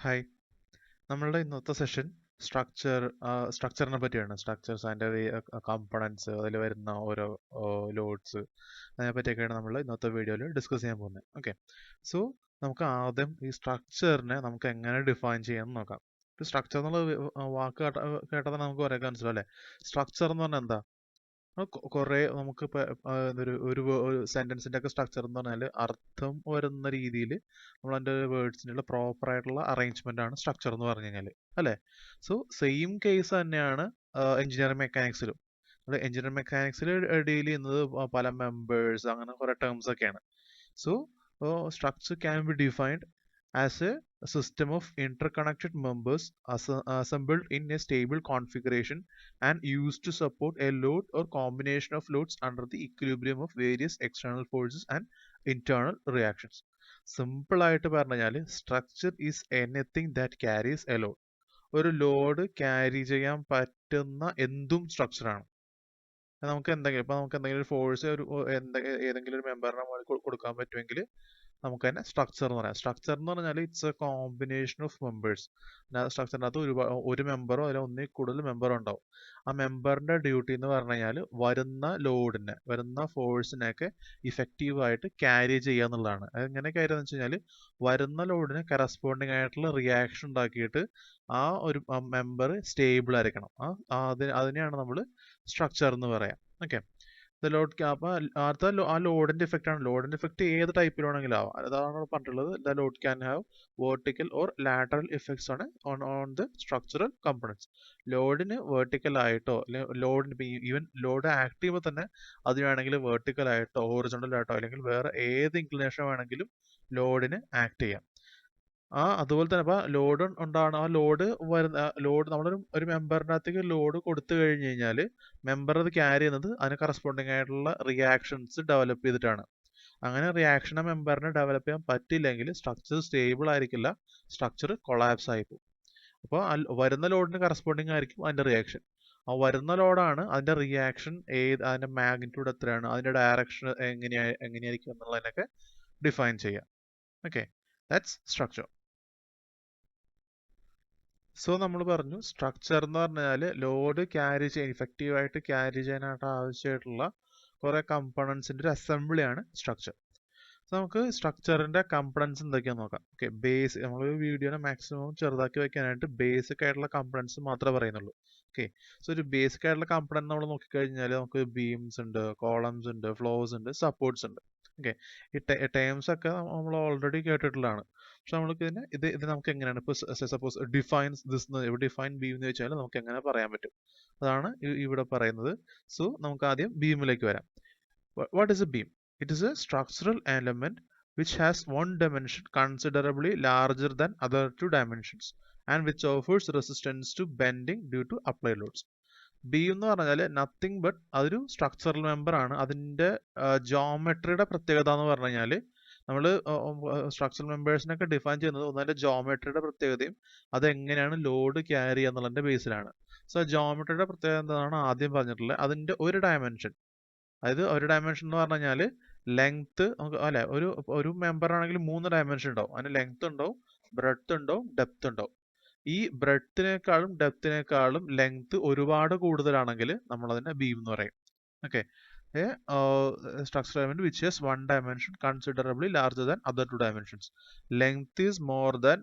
Hi. നമ്മളുടെ ഇന്നത്തെ session സ്ട്രക്ചറിനെ പറ്റിയാണ്. സ്ട്രക്ചേഴ്സ്, അതിൻ്റെ കമ്പണൻസ്, അതിൽ വരുന്ന ഓരോ ലോഡ്സ്, അതിനെ പറ്റിയൊക്കെയാണ് നമ്മൾ ഇന്നത്തെ വീഡിയോയിൽ ഡിസ്കസ് ചെയ്യാൻ പോകുന്നത്. ഓക്കെ, സോ നമുക്ക് ആദ്യം ഈ സ്ട്രക്ചറിനെ നമുക്ക് എങ്ങനെ ഡിഫൈൻ ചെയ്യാമെന്ന് നോക്കാം. സ്ട്രക്ചർ എന്നുള്ള വാക്ക് കേട്ടാൽ നമുക്ക് കുറേ മനസ്സിലാവും അല്ലേ? സ്ട്രക്ചർ എന്ന് പറഞ്ഞാൽ എന്താ? കുറേ നമുക്ക് ഒരു സെന്റൻസിന്റെ ഒക്കെ സ്ട്രക്ചർ എന്ന് പറഞ്ഞാൽ അർത്ഥം വരുന്ന രീതിയിൽ നമ്മൾ അതിൻ്റെ വേർഡ്സിനുള്ള പ്രോപ്പർ ആയിട്ടുള്ള അറേഞ്ച്മെന്റ് ആണ് സ്ട്രക്ചർ എന്ന് പറഞ്ഞു കഴിഞ്ഞാൽ, അല്ലേ? സോ സെയിം കേസ് തന്നെയാണ് എഞ്ചിനീയറിംഗ് മെക്കാനിക്സിലും. എഞ്ചിനീയറിംഗ് മെക്കാനിക്സിൽ ഡീൽ ചെയ്യുന്നത് പല മെമ്പേഴ്സ്, അങ്ങനെ കുറെ ടേംസ് ഒക്കെയാണ്. So structure can be defined as a system of interconnected members assembled in a stable configuration and used to support a load or combination of loads under the equilibrium of various external forces and internal reactions. Simple ആയിട്ട് പറഞ്ഞാൽ structure is anything that carries A load. ഒരു load carry ചെയ്യാൻ പറ്റുന്ന എന്തും സ്ട്രക്ചറാണ്. നമുക്ക് എന്തെങ്കിലും ഒരു force ഏതെങ്കിലും ഒരു മെമ്പറിനെ കൊടുക്കാൻ പറ്റുമെങ്കിൽ നമുക്ക് തന്നെ സ്ട്രക്ചർ എന്ന് പറയാം. സ്ട്രക്ചർ എന്ന് പറഞ്ഞാൽ it's a combination of members. സ്ട്രക്ചറിനകത്ത് ഒരു മെമ്പറോ അതിൽ ഒന്നിൽ കൂടുതൽ മെമ്പറോ ഉണ്ടാവും. ആ മെമ്പറിന്റെ ഡ്യൂട്ടി എന്ന് പറഞ്ഞു കഴിഞ്ഞാൽ വരുന്ന ഫോഴ്സിനെയൊക്കെ ഇഫക്റ്റീവായിട്ട് ക്യാരി ചെയ്യുക എന്നുള്ളതാണ്. അതെങ്ങനെ ക്യാരി എന്ന് വെച്ച് കഴിഞ്ഞാൽ വരുന്ന ലോഡിന് കറസ്പോണ്ടിങ് ആയിട്ടുള്ള റിയാക്ഷൻ ഉണ്ടാക്കിയിട്ട് ആ ഒരു മെമ്പർ സ്റ്റേബിൾ ആയിരിക്കണം. അതിനെയാണ് നമ്മൾ സ്ട്രക്ചർ എന്ന് പറയാം. ഓക്കെ, അപ്പൊ ആ ലോഡിന്റെ ഇഫക്റ്റ് ആണ്. ലോഡിന്റെ ഇഫക്റ്റ് ഏത് ടൈപ്പിലാണെങ്കിലും ആവാം. അതാണ് പറഞ്ഞിട്ടുള്ളത്. The load can have vertical or lateral effects ആണ് ഓൺ ദ സ്ട്രക്ചറൽ കമ്പോണൻസ്. ലോഡിന് വേർട്ടിക്കൽ ആയിട്ടോ ലോഡിന് ഈവൻ ലോഡ് ആക്ട് ചെയ്യുമ്പോൾ തന്നെ അത് വേണമെങ്കിൽ വേർട്ടിക്കൽ ആയിട്ടോ ഹൊറിസോണ്ടൽ ആയിട്ടോ അല്ലെങ്കിൽ വേറെ ഏത് ഇൻക്ലിനേഷൻ വേണമെങ്കിലും ലോഡിന് ആക്ട് ചെയ്യാം. അതുപോലെ തന്നെ അപ്പൊ ലോഡ് ഉണ്ടാണ്. ആ ലോഡ് നമ്മളൊരു മെമ്പറിനകത്തേക്ക് ലോഡ് കൊടുത്തു കഴിഞ്ഞു കഴിഞ്ഞാൽ മെമ്പർ അത് ക്യാരി ചെയ്യുന്നത് അതിന് കറസ്പോണ്ടിങ് ആയിട്ടുള്ള റിയാക്ഷൻസ് ഡെവലപ്പ് ചെയ്തിട്ടാണ്. അങ്ങനെ റിയാക്ഷനെ മെമ്പറിന് ഡെവലപ്പ് ചെയ്യാൻ പറ്റില്ലെങ്കിൽ സ്ട്രക്ചർ സ്റ്റേബിൾ ആയിരിക്കില്ല, സ്ട്രക്ചർ കൊളാപ്സ് ആയി പോകും. അപ്പോൾ വരുന്ന ലോഡിന് കറസ്പോണ്ടിങ് ആയിരിക്കും അതിന്റെ റിയാക്ഷൻ. ആ വരുന്ന ലോഡാണ് അതിന്റെ റിയാക്ഷൻ അതിന്റെ മാഗ്നിറ്റ്യൂഡ് എത്രയാണ്, അതിന്റെ ഡയറക്ഷൻ എങ്ങനെയായിരിക്കും എന്നുള്ളതിനൊക്കെ ഡിഫൈൻ ചെയ്യാം. Okay, that's structure. സോ നമ്മൾ പറഞ്ഞു സ്ട്രക്ചർ എന്ന് പറഞ്ഞാൽ ലോഡ് ഇഫക്റ്റീവായിട്ട് ക്യാരി ചെയ്യാനായിട്ട് ആവശ്യമായിട്ടുള്ള കുറെ കമ്പോണൻസിന്റെ ഒരു അസംബ്ലിയാണ് സ്ട്രക്ചർ. സോ നമുക്ക് സ്ട്രക്ചറിന്റെ കമ്പോണൻസ് എന്തൊക്കെയാണെന്ന് നോക്കാം. ഓക്കെ, നമ്മൾ വീഡിയോനെ മാക്സിമം ചെറുതാക്കി വെക്കാനായിട്ട് ബേസിക് ആയിട്ടുള്ള കമ്പോണൻസ് മാത്രമേ പറയുന്നുള്ളൂ. ഓക്കെ, സോ ഒരു ബേസിക് ആയിട്ടുള്ള കമ്പോണൻറ്റ് നമ്മൾ നോക്കിക്കഴിഞ്ഞാൽ നമുക്ക് ബീംസ് ഉണ്ട്, കോളംസ് ഉണ്ട്, ഫ്ലോസ് ഉണ്ട്, സപ്പോർട്ട്സ് ഉണ്ട്. ഓക്കെ, ഈ ടേംസ് ഒക്കെ നമ്മൾ ഓൾറെഡി കേട്ടിട്ടുള്ളതാണ്. പക്ഷെ നമ്മൾക്ക് ഇത് നമുക്ക് എങ്ങനെയാണ് ഇപ്പോൾ സപ്പോസ് ഡിഫൈൻ ബീം എന്ന് വെച്ചാൽ നമുക്ക് എങ്ങനെ പറയാൻ പറ്റും, അതാണ് ഇവിടെ പറയുന്നത്. സോ നമുക്ക് ആദ്യം ബീമിലേക്ക് വരാം. What is A beam? It is a structural element which has one dimension considerably larger than other two dimensions and which offers resistance to bending due to applied loads. Beam എന്ന് പറഞ്ഞാൽ nothing but അതൊരു structural member ആണ്. അതിന്റെ ജോമെട്രിയുടെ പ്രത്യേകത എന്ന് പറഞ്ഞു കഴിഞ്ഞാൽ നമ്മൾ സ്ട്രക്ചറൽ മെമ്പേഴ്സിനൊക്കെ ഡിഫൈൻ ചെയ്യുന്നത് ഒന്നതിന്റെ ജോമെട്രിയുടെ പ്രത്യേകതയും അതെങ്ങനെയാണ് ലോഡ് ക്യാരി ചെയ്യുക എന്നുള്ളതിന്റെ ബേസിലാണ്. സോ ജോമെട്രിയുടെ പ്രത്യേകത എന്താണ് ആദ്യം പറഞ്ഞിട്ടുള്ളത്, അതിന്റെ ഒരു ഡയമെൻഷൻ. അതായത് ഒരു ഡയമെൻഷൻ എന്ന് പറഞ്ഞു കഴിഞ്ഞാൽ ലെങ്ത് അല്ലെ, ഒരു മെമ്പർ ആണെങ്കിൽ 3 ഡയമെൻഷൻ ഉണ്ടാവും. അതിന് ലെങ്ത് ഉണ്ടാവും, ബ്രെഡ്ത്ത് ഉണ്ടാവും, ഡെപ്ത് ഉണ്ടാവും. ഈ ബ്രെഡ്ത്തിനേക്കാളും ഡെപ്തിനേക്കാളും ലെങ്ത് ഒരുപാട് കൂടുതലാണെങ്കിൽ നമ്മൾ അതിനെ ബീം എന്ന് പറയും. Okay, structural element which has one dimension considerably larger than other two dimensions. Length is more than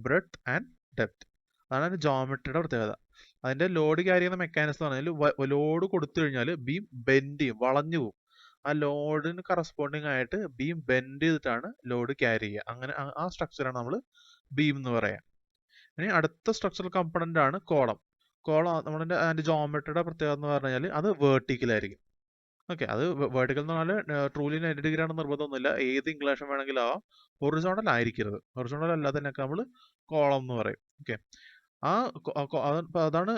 breadth and depth. അതാണ് അതിന്റെ ജോമെട്രിയുടെ പ്രത്യേകത. അതിന്റെ ലോഡ് ക്യാരി ചെയ്യുന്ന മെക്കാനിസം എന്ന് പറഞ്ഞാൽ ലോഡ് കൊടുത്തു കഴിഞ്ഞാൽ ബീം ബെൻഡ് ചെയ്യും, വളഞ്ഞു പോകും. ആ ലോഡിന് കറസ്പോണ്ടിങ് ആയിട്ട് ബീം ബെൻഡ് ചെയ്തിട്ടാണ് ലോഡ് ക്യാരി ചെയ്യുക. അങ്ങനെ ആ സ്ട്രക്ചറാണ് നമ്മൾ ബീം എന്ന് പറയാം. ഇനി അടുത്ത സ്ട്രക്ചറൽ കമ്പോണന്റ് ആണ് കോളം. അതിന്റെ ജോമെട്രിയുടെ പ്രത്യേകത എന്ന് പറഞ്ഞു കഴിഞ്ഞാൽ അത് വേർട്ടിക്കൽ ആയിരിക്കും. ഓക്കെ, അത് വേർട്ടിക്കൽ എന്ന് പറഞ്ഞാൽ ട്രൂലി 90 ഡിഗ്രി ആണ് നിർബന്ധമൊന്നുമില്ല, ഏത് ഇൻക്ലിനേഷൻ വേണമെങ്കിലും ആവാം. ഹൊറിസോണ്ടൽ ആയിരിക്കരുത്. ഹൊറിസോണ്ടൽ അല്ലാത്തതിനൊക്കെ നമ്മൾ കോളം എന്ന് പറയും. ഓക്കെ, അതാണ്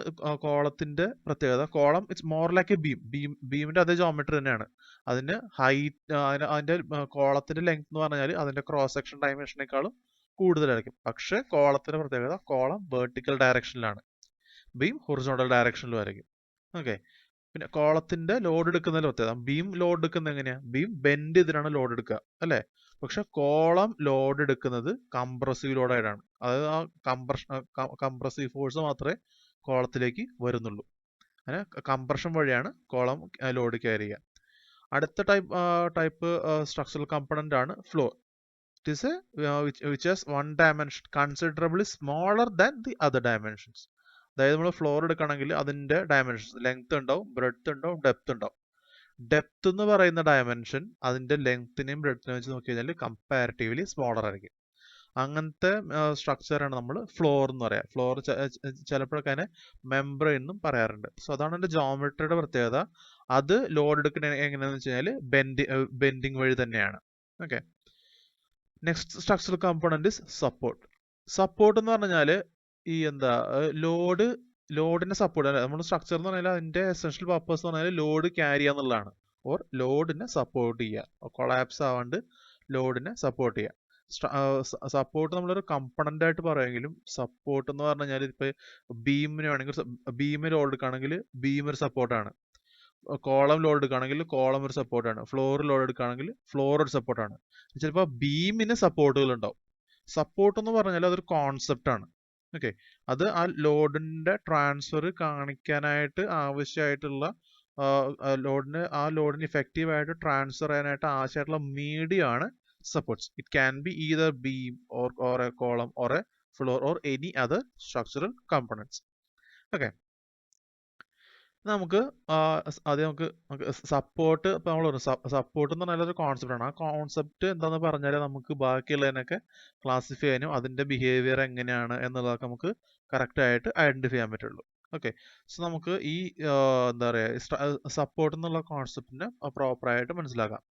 കോളത്തിന്റെ പ്രത്യേകത. Column it's more like A ബീമിന്റെ അതേ ജോമെട്രി തന്നെയാണ്. അതിന് ഹൈറ്റ്, അതിന്റെ കോളത്തിന്റെ ലെങ്ത് എന്ന് പറഞ്ഞാൽ അതിന്റെ ക്രോസ് സെക്ഷൻ ഡയമെൻഷനേക്കാളും കൂടുതലായിരിക്കും. പക്ഷെ കോളത്തിന്റെ പ്രത്യേകത കോളം വെർട്ടിക്കൽ ഡയറക്ഷനിലാണ്, ബീം ഹൊറിസോണ്ടൽ ഡയറക്ഷനിലും ആയിരിക്കും. ഓക്കെ, പിന്നെ കോളത്തിന്റെ ലോഡ് എടുക്കുന്നതിൽ പ്രത്യേകത, ബീം ലോഡ് എടുക്കുന്നത് എങ്ങനെയാ? ബീം ബെൻഡ് ചെയ്തിട്ടാണ് ലോഡ് എടുക്കുക, അല്ലെ? പക്ഷെ കോളം ലോഡ് എടുക്കുന്നത് കംപ്രസീവ് ലോഡായിട്ടാണ്. അതായത് ആ കംപ്രസീവ് ഫോഴ്സ് മാത്രമേ കോളത്തിലേക്ക് വരുന്നുള്ളൂ. അങ്ങനെ കംപ്രഷൻ വഴിയാണ് കോളം ലോഡ് ക്യാരി ചെയ്യുക. അടുത്ത ടൈപ്പ് സ്ട്രക്ചറൽ കമ്പോണന്റ് ആണ് floor. It is which has one dimension considerably smaller than the other dimensions. അതായത് നമ്മൾ ഫ്ലോർ എടുക്കുകയാണെങ്കിൽ അതിന്റെ ഡയമെൻഷൻസ് ലെങ്ത് ഉണ്ടാവും, ബ്രെഡ്ത്ത് ഉണ്ടാവും, ഡെപ്ത് ഉണ്ടാവും. ഡെപ്ത് എന്ന് പറയുന്ന ഡയമെൻഷൻ അതിന്റെ ലെങ്ത്തിനെയും ബ്രെഡ്ത്തിനെയും വെച്ച് നോക്കി കഴിഞ്ഞാൽ കമ്പാരിറ്റീവ്ലി സ്മോളർ ആയിരിക്കും. അങ്ങനത്തെ സ്ട്രക്ചറാണ് നമ്മൾ ഫ്ലോർ എന്ന് പറയാം. ഫ്ലോർ ചിലപ്പോഴൊക്കെ അതിനെ മെംബ്രെയിൻ എന്നും പറയാറുണ്ട്. സോ അതാണ് അതിന്റെ ജോമെട്രിയുടെ പ്രത്യേകത. അത് ലോഡ് എടുക്കുന്ന എങ്ങനെയാണെന്ന് വെച്ച് കഴിഞ്ഞാൽ ബെൻഡിങ് വഴി തന്നെയാണ്. Okay, next structural component is support. Support എന്ന് പറഞ്ഞാൽ ഈ ലോഡിനെ സപ്പോർട്ട്, നമ്മുടെ സ്ട്രക്ചർ എന്ന് പറഞ്ഞാൽ അതിന്റെ എസെൻഷ്യൽ പർപ്പസ് എന്ന് പറഞ്ഞാൽ ലോഡ് ക്യാരി ചെയ്യുക എന്നുള്ളതാണ്. ഓർ ലോഡിനെ സപ്പോർട്ട് ചെയ്യുക, കൊളാപ്സ് ആവാണ്ട് ലോഡിനെ സപ്പോർട്ട് ചെയ്യുക. സപ്പോർട്ട് നമ്മളൊരു കമ്പണന്റ് ആയിട്ട് പറയുമെങ്കിലും സപ്പോർട്ട് എന്ന് പറഞ്ഞു കഴിഞ്ഞാൽ ഇപ്പൊ ബീമിന് വേണമെങ്കിൽ ബീമിന് ലോഡ് എടുക്കുകയാണെങ്കിൽ ബീം ഒരു സപ്പോർട്ടാണ്, കോളം ലോഡ് എടുക്കുകയാണെങ്കിൽ കോളം ഒരു സപ്പോർട്ടാണ്, ഫ്ലോർ ലോഡ് എടുക്കുകയാണെങ്കിൽ ഫ്ലോർ ഒരു സപ്പോർട്ടാണ്. ചിലപ്പോൾ ബീമിന് സപ്പോർട്ടുകൾ ഉണ്ടാവും. സപ്പോർട്ട് എന്ന് പറഞ്ഞാൽ അതൊരു കോൺസെപ്റ്റ് ആണ്. ഓക്കെ, അത് ആ ലോഡിന്റെ ട്രാൻസ്ഫർ കാണിക്കാനായിട്ട് ആവശ്യമായിട്ടുള്ള ലോഡിന് ഇഫക്റ്റീവ് ആയിട്ട് ട്രാൻസ്ഫർ ചെയ്യാനായിട്ട് ആവശ്യമായിട്ടുള്ള മീഡിയം ആണ് supports. It can be either beam or a column or a floor or any other structural components. Okay, നമുക്ക് ആദ്യം നമുക്ക് സപ്പോർട്ട്, ഇപ്പൊ നമ്മൾ സപ്പോർട്ട് എന്ന് പറഞ്ഞാൽ ഒരു കോൺസെപ്റ്റ് ആണ്. ആ കോൺസെപ്റ്റ് എന്താന്ന് പറഞ്ഞാൽ നമുക്ക് ബാക്കിയുള്ളതിനൊക്കെ ക്ലാസിഫൈ ചെയ്യാനും അതിന്റെ ബിഹേവിയർ എങ്ങനെയാണ് എന്നുള്ളതൊക്കെ നമുക്ക് കറക്റ്റ് ആയിട്ട് ഐഡന്റിഫൈ ചെയ്യാൻ പറ്റുള്ളൂ. ഓക്കെ, സോ നമുക്ക് ഈ എന്താ പറയുക സപ്പോർട്ട് എന്നുള്ള കോൺസെപ്റ്റിനെ പ്രോപ്പറായിട്ട് മനസ്സിലാക്കാം.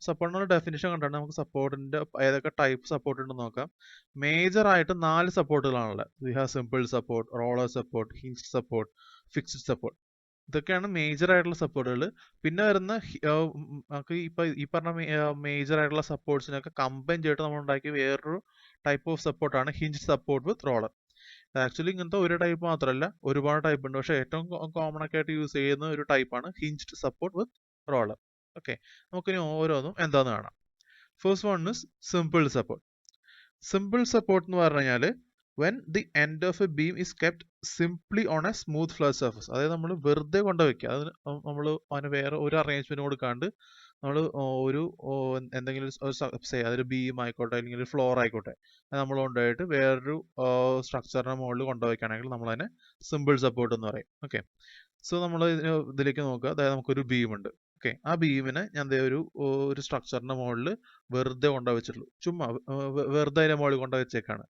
സപ്പോർട്ടിനുള്ള ഡെഫിനിഷൻ കണ്ടാണ് നമുക്ക് സപ്പോർട്ടിന്റെ ഏതൊക്കെ ടൈപ്പ് സപ്പോർട്ട് ഉണ്ടെന്ന് നോക്കാം. മേജർ ആയിട്ട് 4 സപ്പോർട്ടുകളാണുള്ളത്. We have simple support, roller support, hinge support, fixed support. ഇതൊക്കെയാണ് മേജർ ആയിട്ടുള്ള സപ്പോർട്ടുകൾ. പിന്നെ വരുന്ന നമുക്ക് ഇപ്പൊ ഈ പറഞ്ഞ മേജർ ആയിട്ടുള്ള സപ്പോർട്ട്സിനൊക്കെ കമ്പൈൻ ചെയ്തിട്ട് നമ്മൾ ഉണ്ടാക്കിയ വേറൊരു ടൈപ്പ് ഓഫ് സപ്പോർട്ടാണ് ഹിഞ്ച് സപ്പോർട്ട് വിത്ത് റോളർ. ആക്ച്വലി ഇങ്ങനത്തെ ഒരു ടൈപ്പ് മാത്രമല്ല, ഒരുപാട് ടൈപ്പ് ഉണ്ട്. പക്ഷെ ഏറ്റവും കോമൺ ഒക്കെ ആയിട്ട് യൂസ് ചെയ്യുന്ന ഒരു ടൈപ്പാണ് ഹിഞ്ച്ഡ് സപ്പോർട്ട് വിത്ത് റോളർ. ഓക്കെ, നമുക്കിനി ഓരോന്നും എന്താന്ന് കാണാം. First one is simple support. Simple support എന്ന് പറഞ്ഞു കഴിഞ്ഞാൽ when the end of a beam is kept simply on a smooth flat surface. അതായത് നമ്മൾ വെറുതെ കൊണ്ടുവയ്ക്കുക, അത് നമ്മൾ അതിന് വേറെ ഒരു അറേഞ്ച്മെന്റ് കൊടുക്കാണ്ട് നമ്മൾ ഒരു എന്തെങ്കിലും അതൊരു ബീം ആയിക്കോട്ടെ അല്ലെങ്കിൽ ഒരു ഫ്ലോർ ആയിക്കോട്ടെ നമ്മൾ കൊണ്ടുപോയിട്ട് വേറൊരു സ്ട്രക്ചറിന്റെ മുകളിൽ കൊണ്ടുവയ്ക്കുകയാണെങ്കിൽ നമ്മൾ അതിനെ സിമ്പിൾ സപ്പോർട്ട് എന്ന് പറയും. ഓക്കെ, സോ നമ്മൾ ഇതിലേക്ക് നോക്കുക. അതായത് നമുക്കൊരു ബീം ഉണ്ട്. ഓക്കെ, ആ ബീമിനെ ഞാൻ ഒരു സ്ട്രക്ചറിന്റെ മുകളിൽ വെറുതെ കൊണ്ടുവച്ചിട്ടുള്ളൂ, ചുമ്മാ വെറുതെ അതിന്റെ മുകളിൽ കൊണ്ടുവച്ചേക്കാണ്.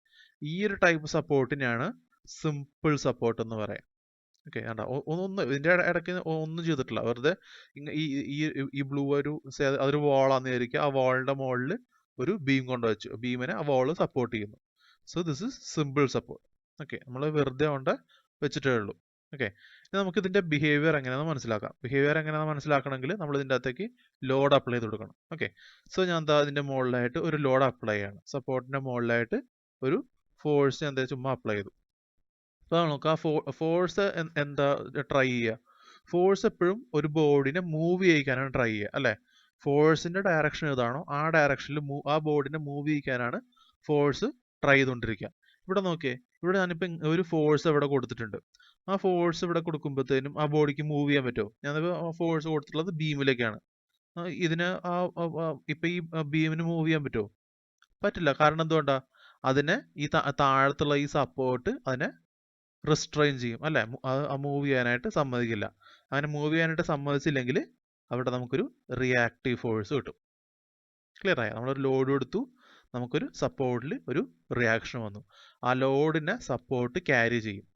ഈ ഒരു ടൈപ്പ് സപ്പോർട്ടിനെയാണ് സിമ്പിൾ സപ്പോർട്ട് എന്ന് പറയാം. ഓക്കെ, ഒന്നും ഇതിന്റെ ഇടയ്ക്ക് ഒന്നും ചെയ്തിട്ടില്ല, വെറുതെ ഈ ബ്ലൂ അതൊരു വാളാന്ന് വിചാരിക്കുക, ആ വാളിന്റെ മുകളിൽ ഒരു ബീം കൊണ്ടുവച്ചു, ബീമിനെ ആ വാള് സപ്പോർട്ട് ചെയ്യുന്നു. So this is simple support. Okay, നമ്മൾ വെറുതെ കൊണ്ട് വെച്ചിട്ടേ ഉള്ളൂ. ഓക്കെ, നമുക്ക് ഇതിന്റെ ബിഹേവിയർ എങ്ങനെയാണെന്ന് മനസ്സിലാക്കാം. ബിഹേവിയർ എങ്ങനെയാണെന്ന് മനസ്സിലാക്കണമെങ്കിൽ നമ്മൾ ഇതിന്റെ അകത്തേക്ക് ലോഡ് അപ്ലൈ ചെയ്ത് കൊടുക്കണം. ഓക്കെ, സോ ഞാൻ എന്താ ഇതിന്റെ മുകളിലായിട്ട് ഒരു ലോഡ് അപ്ലൈ ചെയ്യാണ്. സപ്പോർട്ടിന്റെ മുകളിലായിട്ട് ഒരു ഫോഴ്സ് ഞാൻ ചുമ്മാ അപ്ലൈ ചെയ്തു. അപ്പൊ നമുക്ക് ആ ഫോഴ്സ് എന്താ ട്രൈ ചെയ്യുക. ഫോഴ്സ് എപ്പോഴും ഒരു ബോഡിനെ മൂവ് ചെയ്യിക്കാനാണ് ട്രൈ ചെയ്യുക, അല്ലെ? ഫോഴ്സിന്റെ ഡയറക്ഷൻ ഏതാണോ ആ ഡയറക്ഷനിൽ ആ ബോഡിനെ മൂവ് ചെയ്യിക്കാനാണ് ഫോഴ്സ് ട്രൈ ചെയ്തുകൊണ്ടിരിക്കുക. ഇവിടെ നോക്കിയേ, ഇവിടെ ഞാനിപ്പോ ഒരു ഫോഴ്സ് ഇവിടെ കൊടുത്തിട്ടുണ്ട്. ആ ഫോഴ്സ് ഇവിടെ കൊടുക്കുമ്പോഴത്തേനും ആ ബോഡിക്ക് മൂവ് ചെയ്യാൻ പറ്റുമോ? ഞാനിപ്പോ ഫോഴ്സ് കൊടുത്തിട്ടുള്ളത് ബീമിലേക്കാണ്. ഇതിന് ഇപ്പൊ ഈ ബീമിന് മൂവ് ചെയ്യാൻ പറ്റുമോ? പറ്റില്ല. കാരണം എന്തുകൊണ്ടാ? അതിനെ ഈ താഴത്തുള്ള ഈ സപ്പോർട്ട് അതിനെ റിസ്ട്രെയിൻ ചെയ്യും, അല്ലെ? മൂവ് ചെയ്യാനായിട്ട് സമ്മതിക്കില്ല. അങ്ങനെ മൂവ് ചെയ്യാനായിട്ട് സമ്മതിച്ചില്ലെങ്കിൽ അവിടെ നമുക്കൊരു റിയാക്റ്റീവ് ഫോഴ്സ് കിട്ടും. ക്ലിയർ ആയ? നമ്മളൊരു ലോഡ് കൊടുത്തു, നമുക്കൊരു സപ്പോർട്ടിൽ ഒരു റിയാക്ഷൻ വന്നു, ആ ലോഡിനെ സപ്പോർട്ട് ക്യാരി ചെയ്യും.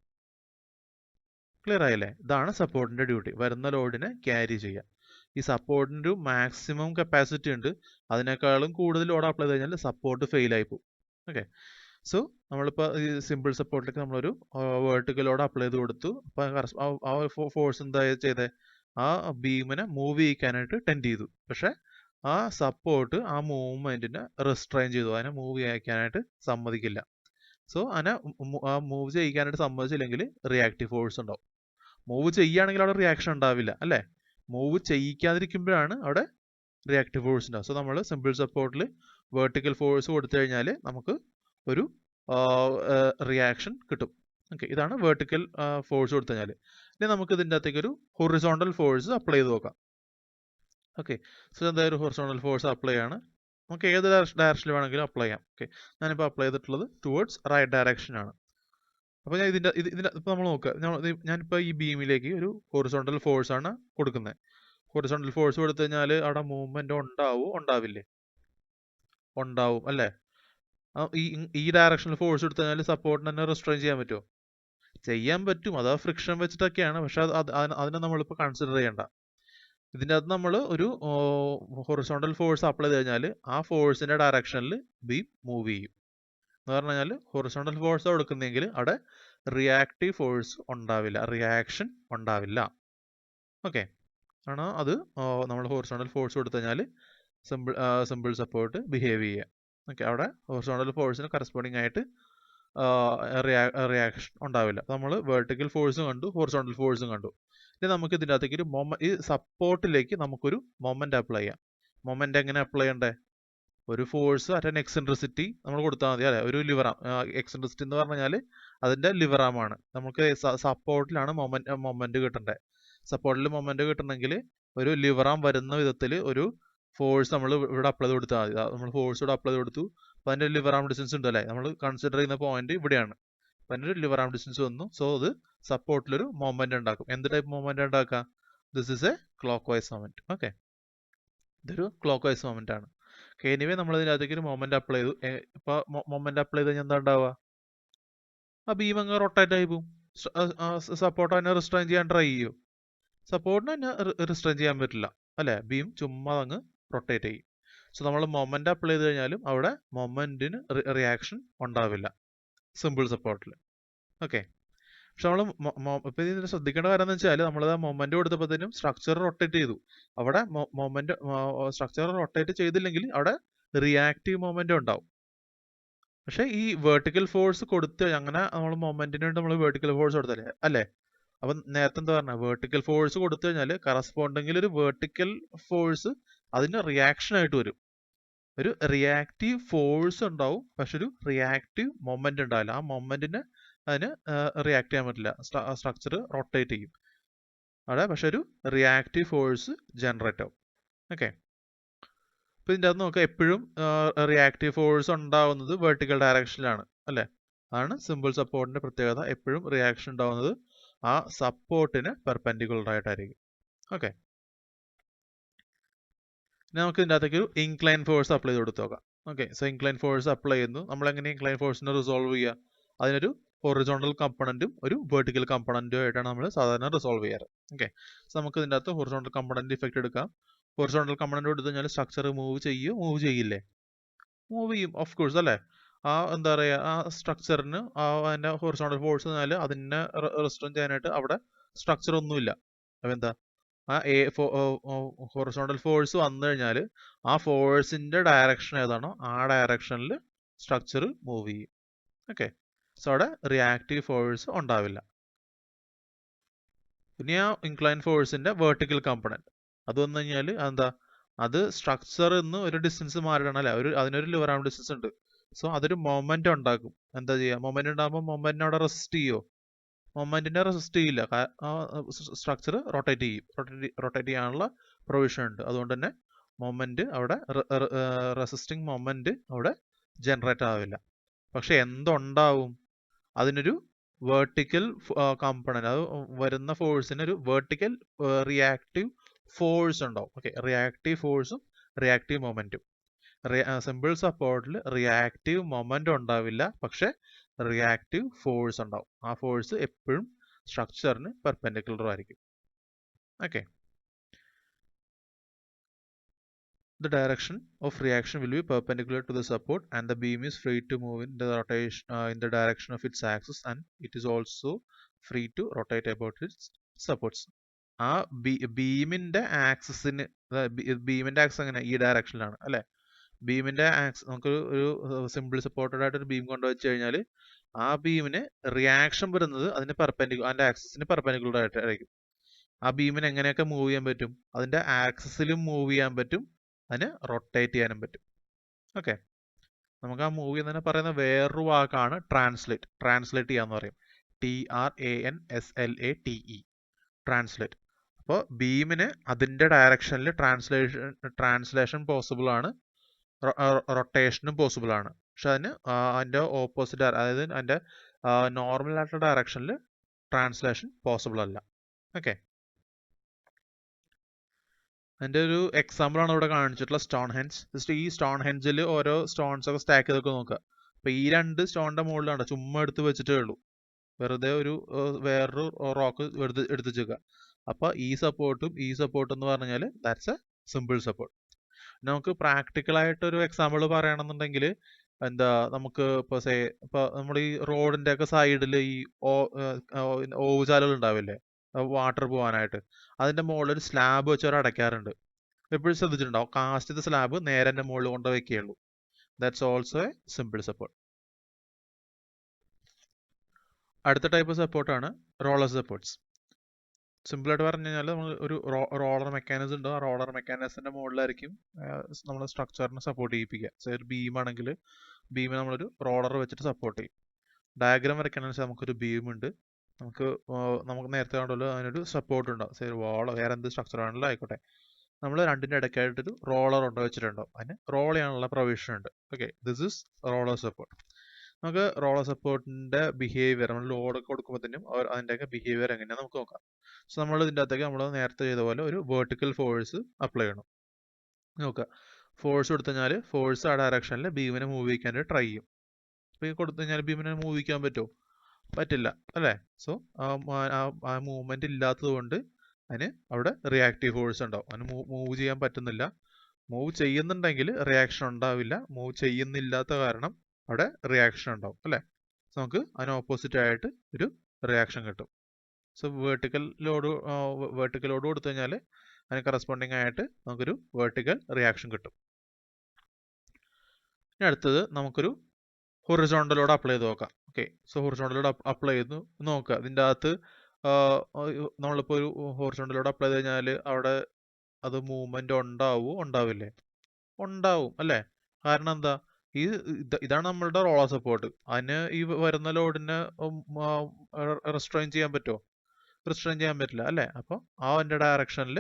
ക്ലിയർ ആയല്ലേ? ഇതാണ് സപ്പോർട്ടിന്റെ ഡ്യൂട്ടി, വരുന്ന ലോഡിനെ ക്യാരി ചെയ്യുക. ഈ സപ്പോർട്ടിന് ഒരു മാക്സിമം കപ്പാസിറ്റി ഉണ്ട്, അതിനേക്കാളും കൂടുതൽ ലോഡ് അപ്ലൈ ചെയ്ത് കഴിഞ്ഞാൽ സപ്പോർട്ട് ഫെയിൽ ആയി പോകും. ഓക്കെ, സോ നമ്മളിപ്പോൾ ഈ സിമ്പിൾ സപ്പോർട്ടിലേക്ക് നമ്മളൊരു വേർട്ടിക്കൽ ലോഡ് അപ്ലൈ ചെയ്ത് കൊടുത്തു. അപ്പോൾ ആ ഫോഴ്സ് എന്താ ചെയ്തേ? ആ ബീമിനെ മൂവ് ചെയ്യിക്കാനായിട്ട് ടെൻഡ് ചെയ്തു. പക്ഷെ ആ സപ്പോർട്ട് ആ മൂവ്മെന്റിനെ റിസ്ട്രെയിൻ ചെയ്തു, അതിനെ മൂവ് ചെയ്യിക്കാനായിട്ട് സമ്മതിക്കില്ല. സോ അതിനെ മൂവ് ചെയ്യിക്കാനായിട്ട് സമ്മതിച്ചില്ലെങ്കിൽ റിയാക്റ്റീവ് ഫോഴ്സ് ഉണ്ടാവും. മൂവ് ചെയ്യുകയാണെങ്കിൽ അവിടെ റിയാക്ഷൻ ഉണ്ടാവില്ല, അല്ലേ? മൂവ് ചെയ്യിക്കാതിരിക്കുമ്പോഴാണ് അവിടെ റിയാക്റ്റീവ് ഫോഴ്സ് ഉണ്ടാവും. സോ നമ്മൾ സിമ്പിൾ സപ്പോർട്ടിൽ വേർട്ടിക്കൽ ഫോഴ്സ് കൊടുത്തു കഴിഞ്ഞാൽ നമുക്ക് ഒരു റിയാക്ഷൻ കിട്ടും. ഓക്കെ, ഇതാണ് വേർട്ടിക്കൽ ഫോഴ്സ് കൊടുത്തു കഴിഞ്ഞാൽ. ഇനി നമുക്ക് ഇതിൻ്റെ അകത്തേക്ക് ഒരു ഹൊറിസോണ്ടൽ ഫോഴ്സ് അപ്ലൈ ചെയ്ത് നോക്കാം. ഓക്കെ, സോ എന്താ ഒരു ഹൊറിസോണ്ടൽ ഫോഴ്സ് അപ്ലൈ ആണ്. നമുക്ക് ഏത് ഡയറക്ഷനിൽ വേണമെങ്കിലും അപ്ലൈ ചെയ്യാം. ഓക്കെ, ഞാനിപ്പോൾ അപ്ലൈ ചെയ്തിട്ടുള്ളത് ടുവേർഡ്സ് റൈറ്റ് ഡയറക്ഷൻ ആണ്. അപ്പോൾ ഞാൻ ഇതിൻ്റെ ഇപ്പോൾ നമ്മൾ നോക്കുക, ഞാനിപ്പോൾ ഈ ബീമിലേക്ക് ഒരു ഹൊറിസോണ്ടൽ ഫോഴ്സ് ആണ് കൊടുക്കുന്നത്. ഹൊറിസോണ്ടൽ ഫോഴ്സ് കൊടുത്തു കഴിഞ്ഞാൽ അവിടെ മൂവ്മെന്റ് ഉണ്ടാവോ? ഉണ്ടാവില്ലേ? ഉണ്ടാവും അല്ലേ? ഈ ഡയറക്ഷനിൽ ഫോഴ്സ് കൊടുത്തു കഴിഞ്ഞാൽ സപ്പോർട്ടിന് തന്നെ റെസ്ട്രെയിൻ ചെയ്യാൻ പറ്റുമോ? ചെയ്യാൻ പറ്റും, അത് ഫ്രിക്ഷൻ വെച്ചിട്ടൊക്കെയാണ്. പക്ഷെ അതിനെ നമ്മളിപ്പോൾ കൺസിഡർ ചെയ്യണ്ട. ഇതിൻ്റെ അകത്ത് നമ്മൾ ഒരു ഹൊറിസോണ്ടൽ ഫോഴ്സ് അപ്ലൈ ചെയ്ത് കഴിഞ്ഞാൽ ആ ഫോഴ്സിന്റെ ഡയറക്ഷനിൽ ബീം മൂവ് ചെയ്യും. എന്ന് പറഞ്ഞു കഴിഞ്ഞാൽ ഹൊറിസോണ്ടൽ ഫോഴ്സ് കൊടുക്കുന്നെങ്കിൽ അവിടെ റിയാക്റ്റീവ് ഫോഴ്സ് ഉണ്ടാവില്ല, റിയാക്ഷൻ ഉണ്ടാവില്ല. ഓക്കെ, ആണ് അത് നമ്മൾ ഹൊറിസോണ്ടൽ ഫോഴ്സ് കൊടുത്തു കഴിഞ്ഞാൽ സിമ്പിൾ സപ്പോർട്ട് ബിഹേവ് ചെയ്യുക. ഓക്കെ, അവിടെ ഹൊറിസോണ്ടൽ ഫോഴ്സിന് കറസ്പോണ്ടിങ് ആയിട്ട് റിയാക്ഷൻ ഉണ്ടാവില്ല. നമ്മൾ വെർട്ടിക്കൽ ഫോഴ്സും കണ്ടു, ഹൊറിസോണ്ടൽ ഫോഴ്സും കണ്ടു. ഇനി നമുക്ക് ഇതിൻ്റെ അകത്തേക്ക് ഒരു ഈ സപ്പോർട്ടിലേക്ക് നമുക്കൊരു മൊമെന്റ് അപ്ലൈ ചെയ്യാം. മൊമെന്റ് എങ്ങനെ അപ്ലൈ ചെയ്യണ്ടേ? ഒരു ഫോഴ്സ് അറ്റ് ആൻ എക്സെൻട്രിസിറ്റി നമ്മൾ കൊടുത്താൽ മതി അല്ലെ? ഒരു ലിവർ ആം, എക്സെൻട്രിസിറ്റി എന്ന് പറഞ്ഞു കഴിഞ്ഞാൽ അതിന്റെ ലിവർ ആം ആണ്. നമുക്ക് സപ്പോർട്ടിലാണ് മൊമെന്റ് കിട്ടേണ്ടത്. സപ്പോർട്ടിൽ മൊമെന്റ് കിട്ടണമെങ്കിൽ ഒരു ലിവർ ആം വരുന്ന വിധത്തിൽ ഒരു ഫോഴ്സ് നമ്മൾ ഇവിടെ അപ്ലൈ ചെയ്ത് കൊടുത്താൽ മതി. നമ്മൾ ഫോഴ്സ് ഇവിടെ അപ്ലൈ ചെയ്ത് കൊടുത്തു. അപ്പോൾ അതിന്റെ ലിവർ ആം ഡിസ്റ്റൻസ് ഉണ്ട് അല്ലേ? നമ്മൾ കൺസിഡർ ചെയ്യുന്ന പോയിന്റ് ഇവിടെയാണ്. അപ്പം അതിൻ്റെ ഒരു ലിവർ ആം ഡിസ്റ്റൻസ് വന്നു. സോ അത് സപ്പോർട്ടിലൊരു മൊമെന്റ് ഉണ്ടാക്കും. എന്ത് ടൈപ്പ് മൊമെന്റ് ഉണ്ടാക്കുക? This is A clock vice moment. Okay, ഇതൊരു ക്ലോക്ക് വൈസ് മൊമെന്റ് ആണ്. എനിവേ നമ്മൾ ഇതിനകത്തേക്ക് ഒരു മൊമെന്റ് അപ്ലൈ ചെയ്തു. ഇപ്പോൾ മൊമെന്റ് അപ്ലൈ ചെയ്ത് കഴിഞ്ഞാൽ എന്താ ഉണ്ടാവുക? ആ ബീം അങ്ങ് റൊട്ടേറ്റ് ആയി പോകും. സപ്പോർട്ട് അതിനെ റിസ്ട്രെയിൻ ചെയ്യാൻ ട്രൈ ചെയ്യും. സപ്പോർട്ടിന് തന്നെ റിസ്ട്രെയിൻ ചെയ്യാൻ പറ്റില്ല അല്ലേ? ബീം ചുമ്മാ അങ്ങ് റൊട്ടേറ്റ് ചെയ്യും. സോ നമ്മൾ മൊമെന്റ് അപ്ലൈ ചെയ്ത് കഴിഞ്ഞാലും അവിടെ മൊമെന്റിന് റിയാക്ഷൻ ഉണ്ടാവില്ല സിമ്പിൾ സപ്പോർട്ടിൽ. ഓക്കെ, പക്ഷെ നമ്മൾ ഇപ്പൊ ഇതിന് ശ്രദ്ധിക്കേണ്ട കാര്യം എന്ന് വെച്ചാൽ നമ്മളത് മൊമെന്റ് കൊടുത്തപ്പോഴത്തേനും സ്ട്രക്ചർ റൊട്ടേറ്റ് ചെയ്തു. അവിടെ മൊമെന്റ് സ്ട്രക്ചർ റൊട്ടേറ്റ് ചെയ്തില്ലെങ്കിൽ അവിടെ റിയാക്റ്റീവ് മൊമെന്റ് ഉണ്ടാവും. പക്ഷെ ഈ വെർട്ടിക്കൽ ഫോഴ്സ് കൊടുത്ത് അങ്ങനെ നമ്മൾ മൊമെന്റിന് വേണ്ടി നമ്മൾ വെർട്ടിക്കൽ ഫോഴ്സ് കൊടുത്തല്ലേ അല്ലേ? അപ്പൊ നേരത്തെ എന്താ പറഞ്ഞ വെർട്ടിക്കൽ ഫോഴ്സ് കൊടുത്തു കഴിഞ്ഞാൽ കറസ്പോണ്ടിങ്ങിൽ ഒരു വെർട്ടിക്കൽ ഫോഴ്സ് അതിന് റിയാക്ഷൻ ആയിട്ട് വരും. ഒരു റിയാക്റ്റീവ് ഫോഴ്സ് ഉണ്ടാവും, പക്ഷെ ഒരു റിയാക്റ്റീവ് മൊമെന്റ് ഉണ്ടാവില്ല. ആ മൊമെന്റിന് അതിന് റിയാക്ട് ചെയ്യാൻ പറ്റില്ല. സ്ട്രക്ചർ റൊട്ടേറ്റ് ചെയ്യും അവിടെ, പക്ഷെ ഒരു റിയാക്റ്റീവ് ഫോഴ്സ് ജനറേറ്റ് ആവും. ഓക്കെ, ഇപ്പൊ ഇതിൻ്റെ അകത്ത് നോക്കുക, എപ്പോഴും റിയാക്റ്റീവ് ഫോഴ്സ് ഉണ്ടാവുന്നത് വെർട്ടിക്കൽ ഡയറക്ഷനിലാണ് അല്ലേ? ആണ് സിമ്പിൾ സപ്പോർട്ടിന്റെ പ്രത്യേകത. എപ്പോഴും റിയാക്ഷൻ ഉണ്ടാവുന്നത് ആ സപ്പോർട്ടിന് പെർപെൻഡിക്കുലർ ആയിട്ടായിരിക്കും. ഓക്കെ, നമുക്ക് ഇതിൻ്റെ അകത്തേക്ക് ഒരു ഇൻക്ലൈൻ ഫോഴ്സ് അപ്ലൈ ചെയ്ത് കൊടുത്ത് നോക്കാം. Okay, so incline force apply ചെയ്യുന്നു. നമ്മൾ എങ്ങനെ ഇൻക്ലൈൻ ഫോഴ്സിനെ റിസോൾവ് ചെയ്യുക? അതിനൊരു ഹൊറിസോണ്ടൽ കമ്പണന്റും ഒരു വെർട്ടിക്കൽ കമ്പണന്റും ആയിട്ടാണ് നമ്മൾ സാധാരണ റിസോൾവ് ചെയ്യാറ്. ഓക്കെ, സോ നമുക്ക് ഇതിൻ്റെ അകത്ത് ഹൊറിസോണ്ടൽ കമ്പണന്റ് ഇഫക്റ്റ് എടുക്കാം. ഹൊറിസോണ്ടൽ കമ്പണന്റ് കൊടുത്തു കഴിഞ്ഞാൽ സ്ട്രക്ചർ മൂവ് ചെയ്യില്ലേ? മൂവ് ചെയ്യും, ഓഫ് കോഴ്സ് അല്ലേ? ആ എന്താ പറയുക, ആ സ്ട്രക്ചറിന് അതിന്റെ ഹൊറിസോണ്ടൽ ഫോഴ്സ് എന്നാൽ അതിനെ റെസ്ട്രെയിൻ ചെയ്യാനായിട്ട് അവിടെ സ്ട്രക്ചർ ഒന്നുമില്ല. അപ്പൊ എന്താ, ആ ഹൊറിസോണ്ടൽ ഫോഴ്സ് വന്നു കഴിഞ്ഞാൽ ആ ഫോഴ്സിന്റെ ഡയറക്ഷൻ ഏതാണോ ആ ഡയറക്ഷനിൽ സ്ട്രക്ചർ മൂവ് ചെയ്യും. ഓക്കെ, സോ അവിടെ റിയാക്റ്റീവ് ഫോഴ്സ് ഉണ്ടാവില്ല. പിന്നെ ആ ഇൻക്ലൈൻ ഫോഴ്സിന്റെ വെർട്ടിക്കൽ കമ്പണന്റ് അത് വന്നു കഴിഞ്ഞാൽ എന്താ, അത് സ്ട്രക്ചർ നിന്ന് ഒരു ഡിസ്റ്റൻസ് മാറിയിടണം അല്ലെ? അതിനൊരു ലിവർ ആം ഡിസ്റ്റൻസ് ഉണ്ട്. സോ അതൊരു മൊമെന്റ് ഉണ്ടാക്കും. എന്താ ചെയ്യുക? മൊമെന്റ് ഉണ്ടാകുമ്പോൾ മൊമെന്റിനെ അവിടെ റെസിസ്റ്റ് ചെയ്യോ? മൊമെന്റിനെ റെസിസ്റ്റ് ചെയ്യില്ല. സ്ട്രക്ചർ റൊട്ടേറ്റ് ചെയ്യും. റൊട്ടേറ്റ് ചെയ്യാനുള്ള പ്രൊവിഷൻ ഉണ്ട്. അതുകൊണ്ട് തന്നെ മൊമെന്റ് അവിടെ റെസിസ്റ്റിംഗ് മൊമെന്റ് അവിടെ ജനറേറ്റ് ആവില്ല. പക്ഷെ എന്തുണ്ടാവും? അതിനൊരു വെർട്ടിക്കൽ കമ്പണന്റ്, അത് വരുന്ന ഫോഴ്സിന് ഒരു വെർട്ടിക്കൽ റിയാക്റ്റീവ് ഫോഴ്സ് ഉണ്ടാവും. ഓക്കെ, റിയാക്റ്റീവ് ഫോഴ്സും reactive momentum. Simple സപ്പോർട്ടിൽ reactive moment ഉണ്ടാവില്ല, പക്ഷെ റിയാക്റ്റീവ് ഫോഴ്സ് ഉണ്ടാവും. ആ ഫോഴ്സ് എപ്പോഴും സ്ട്രക്ചറിന് പെർപെൻഡിക്കുലർ ആയിരിക്കും. Okay, the direction of reaction will be perpendicular to the support and the beam is free to move in the rotation in the direction of its axis, and it is also free to rotate about its supports. ആ ബീമിന്റെ ആക്സിസിന്, ബീമിന്റെ axis എങ്ങനെ ഈ ഡയറക്ഷനിലാണ് അല്ലെ? ബീമിന്റെ axis നമുക്ക് ഒരു simple supported ആയിട്ട് ഒരു ബീം കൊണ്ടുവച്ച് കഴിഞ്ഞാൽ ആ ബീമിന് റിയാക്ഷൻ വരുന്നത് അതിന്റെ അതിന്റെ ആക്സിസിന് പെർപെൻഡിക്കുലർ ആയിട്ടായിരിക്കും. ആ ബീമിന് എങ്ങനെയൊക്കെ മൂവ് ചെയ്യാൻ പറ്റും? അതിന്റെ ആക്സിസിലും മൂവ് ചെയ്യാൻ പറ്റും, അതിന് റൊട്ടേറ്റ് ചെയ്യാനും പറ്റും. ഓക്കെ, നമുക്ക് ആ മൂവ് എന്ന് തന്നെ പറയുന്ന വേറൊരു വാക്കാണ് ട്രാൻസ്ലേറ്റ് ചെയ്യാന്ന് പറയും. TRANSLATE, translate. അപ്പോൾ ബീമിന് അതിൻ്റെ ഡയറക്ഷനിൽ ട്രാൻസ്ലേഷൻ പോസിബിൾ ആണ്, റൊട്ടേഷനും പോസിബിൾ ആണ്. പക്ഷെ അതിന് അതിൻ്റെ ഓപ്പോസിറ്റ്, അതായത് അതിൻ്റെ നോർമൽ ആയിട്ടുള്ള ഡയറക്ഷനിൽ ട്രാൻസ്ലേഷൻ പോസിബിൾ അല്ല. ഓക്കെ, അതിൻ്റെ ഒരു എക്സാമ്പിൾ ആണ് ഇവിടെ കാണിച്ചിട്ടുള്ള സ്റ്റോൺഹെഞ്ച്. ജസ്റ്റ് ഈ സ്റ്റോൺഹെഞ്ചിൽ ഓരോ സ്റ്റോൺസ് ഒക്കെ സ്റ്റാക്ക് ചെയ്തൊക്കെ നോക്കുക. അപ്പോൾ ഈ 2 സ്റ്റോണിൻ്റെ മുകളിലാണ് ചുമ്മാ എടുത്ത് വെച്ചിട്ടേ ഉള്ളൂ, വെറുതെ ഒരു വേറൊരു റോക്ക് എടുത്ത് വെച്ചേക്കുക. അപ്പോൾ ഈ സപ്പോർട്ടും എന്ന് പറഞ്ഞാൽ ദാറ്റ്സ് എ സിമ്പിൾ സപ്പോർട്ട്. നമുക്ക് പ്രാക്ടിക്കൽ ആയിട്ടൊരു എക്സാമ്പിൾ പറയണമെന്നുണ്ടെങ്കിൽ എന്താ, നമുക്ക് ഇപ്പോൾ നമ്മൾ ഈ റോഡിൻ്റെ ഒക്കെ സൈഡിൽ ഈ ഓവുചാലുകൾ ഉണ്ടാവില്ലേ, വാട്ടർ പോകാനായിട്ട്, അതിൻ്റെ മുകളിൽ ഒരു സ്ലാബ് വെച്ച് അവർ അടയ്ക്കാറുണ്ട്. എപ്പോഴും ശ്രദ്ധിച്ചിട്ടുണ്ടാവും, കാസ്റ്റ് ചെയ്ത സ്ലാബ് നേരെ എൻ്റെ മുകളിൽ കൊണ്ട് വെക്കുകയുള്ളൂ. That's also a simple support. അടുത്ത ടൈപ്പ് സപ്പോർട്ടാണ് റോളർ സപ്പോർട്ട്സ്. സിമ്പിളായിട്ട് പറഞ്ഞു കഴിഞ്ഞാൽ നമ്മൾ ഒരു റോളർ മെക്കാനിസം ഉണ്ട്. ആ റോളർ മെക്കാനിസത്തിന്റെ മുകളിലായിരിക്കും നമ്മൾ സ്ട്രക്ചറിനെ സപ്പോർട്ട് ചെയ്യിപ്പിക്കുക. ഒരു ബീമാണെങ്കിൽ ബീമിനെ നമ്മളൊരു റോളർ വെച്ചിട്ട് സപ്പോർട്ട് ചെയ്യും. ഡയഗ്രാം വരയ്ക്കണമെന്ന് വെച്ചാൽ നമുക്കൊരു ബീം ഉണ്ട്, നമുക്ക് നേരത്തെ കണ്ടല്ലോ അതിനൊരു സപ്പോർട്ട് ഉണ്ടാവും. ഒരു വാളോ വേറെ എന്ത് സ്ട്രക്ചർ ആണെങ്കിലും ആയിക്കോട്ടെ, നമ്മൾ രണ്ടിൻ്റെ ഇടയ്ക്കായിട്ടൊരു റോളർ കൊണ്ട് വെച്ചിട്ടുണ്ടാവും, അതിന് റോൾ ചെയ്യാനുള്ള പ്രൊവിഷൻ ഉണ്ട്. Okay, this is roller support. നമുക്ക് റോളർ സപ്പോർട്ടിന്റെ ബിഹേവിയർ, നമ്മൾ ലോഡ് കൊടുക്കുമ്പോഴത്തേനും അതിൻ്റെയൊക്കെ ബിഹേവിയർ എങ്ങനെയാണ് നമുക്ക് നോക്കാം. സോ നമ്മൾ ഇതിൻ്റെ അകത്തേക്ക് നമ്മൾ നേരത്തെ ചെയ്ത പോലെ ഒരു വെർട്ടിക്കൽ ഫോഴ്സ് അപ്ലൈ ചെയ്യണം. നോക്കുക, ഫോഴ്സ് കൊടുത്തു കഴിഞ്ഞാൽ ഫോഴ്സ് ആ ഡയറക്ഷനിൽ ബീമിനെ മൂവ് ചെയ്യിക്കാനായിട്ട് ട്രൈ ചെയ്യും. അപ്പോൾ ഈ കൊടുത്തു കഴിഞ്ഞാൽ ബീമിനെ മൂവ് ചെയ്യിക്കാൻ പറ്റുമോ? പറ്റില്ല അല്ലേ. സോ ആ മൂവ്മെന്റ് ഇല്ലാത്തത് കൊണ്ട് അതിന് അവിടെ റിയാക്റ്റീവ് ഫോഴ്സ് ഉണ്ടാവും. അതിന് മൂവ് ചെയ്യാൻ പറ്റുന്നില്ല. മൂവ് ചെയ്യുന്നുണ്ടെങ്കിൽ റിയാക്ഷൻ ഉണ്ടാവില്ല, മൂവ് ചെയ്യുന്നില്ലാത്ത കാരണം അവിടെ റിയാക്ഷൻ ഉണ്ടാവും അല്ലേ. നമുക്ക് അതിന് ഓപ്പോസിറ്റ് ആയിട്ട് ഒരു റിയാക്ഷൻ കിട്ടും. സോ വെർട്ടിക്കൽ ലോഡ് കൊടുത്തു കഴിഞ്ഞാൽ അതിന് കറസ്പോണ്ടിങ് ആയിട്ട് നമുക്കൊരു വെർട്ടിക്കൽ റിയാക്ഷൻ കിട്ടും. ഇനി അടുത്തത് നമുക്കൊരു ഹൊറിസോണ്ടൽ ലോഡ് അപ്ലൈ ചെയ്ത് നോക്കാം. Okay, so horizontal load apply ചെയ്ത് നോക്കുക. ഇതിൻ്റെ അകത്ത് നമ്മളിപ്പോൾ ഒരു ഹൊറിസോണ്ടൽ ലോഡ് അപ്ലൈ ചെയ്ത് കഴിഞ്ഞാൽ അവിടെ അത് മൂവ്മെന്റ് ഉണ്ടാവില്ലേ? ഉണ്ടാവും അല്ലേ. കാരണം എന്താ, ഇതാണ് നമ്മളുടെ റോളർ സപ്പോർട്ട്. അതിന് ഈ വരുന്ന ലോഡിനെ റെസ്ട്രെയിൻ ചെയ്യാൻ പറ്റുമോ? റെസ്ട്രെയിൻ ചെയ്യാൻ പറ്റില്ല അല്ലേ. അപ്പോൾ അതിൻ്റെ ഡയറക്ഷനിൽ,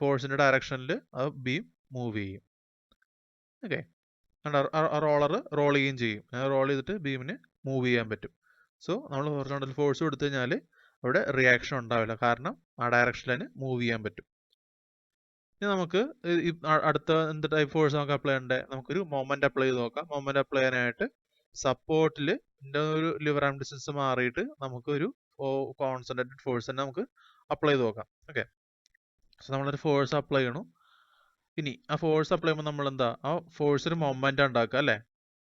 ഫോഴ്സിന്റെ ഡയറക്ഷനിൽ ആ ബീം മൂവ് ചെയ്യും. ഓക്കെ, റോളർ റോൾ ചെയ്യുകയും ചെയ്യും. റോൾ ചെയ്തിട്ട് ബീമിന് മൂവ് ചെയ്യാൻ പറ്റും. സോ നമ്മൾ ഹൊറിസോണ്ടൽ ഫോഴ്സ് കൊടുത്തു കഴിഞ്ഞാൽ അവിടെ റിയാക്ഷൻ ഉണ്ടാവില്ല, കാരണം ആ ഡയറക്ഷനിൽ തന്നെ മൂവ് ചെയ്യാൻ പറ്റും. ഇനി നമുക്ക് അടുത്ത എന്ത് ടൈപ്പ് ഫോഴ്സ് നമുക്ക് അപ്ലൈ ചെയ്യണ്ടേ? നമുക്കൊരു മൊമെന്റ് അപ്ലൈ ചെയ്ത് നോക്കാം. മൊമെന്റ് അപ്ലൈ ചെയ്യാനായിട്ട് സപ്പോർട്ടിൽ ഒരു ലിവർ ആം ഡിസ്റ്റൻസ് മാറിയിട്ട് നമുക്കൊരു കോൺസെൻട്രേറ്റഡ് ഫോഴ്സ് തന്നെ നമുക്ക് അപ്ലൈ ചെയ്ത് നോക്കാം. ഓക്കെ, സോ നമ്മളൊരു ഫോഴ്സ് അപ്ലൈ ചെയ്യണം. ഇനി ആ ഫോഴ്സ് അപ്ലൈ ചെയ്യുമ്പോൾ നമ്മൾ എന്താ, ആ ഫോഴ്സ് ഒരു മൊമെന്റ് ഉണ്ടാക്കുക അല്ലേ.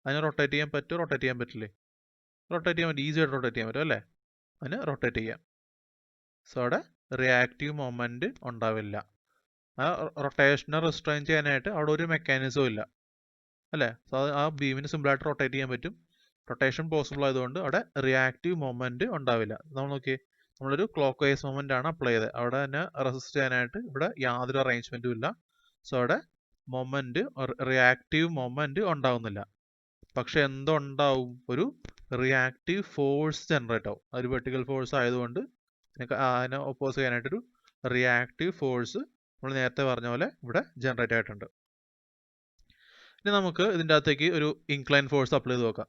അതിനെ റൊട്ടേറ്റ് ചെയ്യാൻ പറ്റുമോ? റൊട്ടേറ്റ് ചെയ്യാൻ പറ്റില്ലേ? റൊട്ടേറ്റ് ചെയ്യാൻ പറ്റും, ഈസി ആയിട്ട് റൊട്ടേറ്റ് ചെയ്യാൻ പറ്റും അല്ലേ. അതിന് റൊട്ടേറ്റ് ചെയ്യാം. സോ അവിടെ റിയാക്റ്റീവ് മൊമെന്റ് ഉണ്ടാവില്ല. ആ റൊട്ടേഷനെ റെസ്ട്രെയിൻ ചെയ്യാനായിട്ട് അവിടെ ഒരു മെക്കാനിസവും ഇല്ല അല്ലേ. സോ ആ ബീമിന് സിമ്പിളായിട്ട് റൊട്ടേറ്റ് ചെയ്യാൻ പറ്റും. റൊട്ടേഷൻ പോസിബിൾ ആയതുകൊണ്ട് അവിടെ റിയാക്റ്റീവ് മൊമെന്റ് ഉണ്ടാവില്ല. നമ്മൾ നോക്കിയേ, നമ്മളൊരു ക്ലോക്ക് വൈസ് മൊമെന്റ് ആണ് അപ്ലൈ ചെയ്തത്. അവിടെ തന്നെ റെസിസ്റ്റ് ചെയ്യാനായിട്ട് ഇവിടെ യാതൊരു അറേഞ്ച്മെന്റും ഇല്ല. സോ അവിടെ റിയാക്റ്റീവ് മൊമെന്റ് ഉണ്ടാവുന്നില്ല. പക്ഷെ എന്തുണ്ടാവും? ഒരു റിയാക്റ്റീവ് ഫോഴ്സ് ജനറേറ്റ് ആവും. ഒരു വെർട്ടിക്കൽ ഫോഴ്സ് ആയതുകൊണ്ട് അതിനെ ഒപ്പോസ് ചെയ്യാനായിട്ടൊരു റിയാക്റ്റീവ് ഫോഴ്സ് നമ്മൾ നേരത്തെ പറഞ്ഞ പോലെ ഇവിടെ ജനറേറ്റ് ആയിട്ടുണ്ട്. ഇനി നമുക്ക് ഇതിൻ്റെ അകത്തേക്ക് ഒരു ഇൻക്ലൈൻ ഫോഴ്സ് അപ്ലൈ ചെയ്ത് നോക്കാം.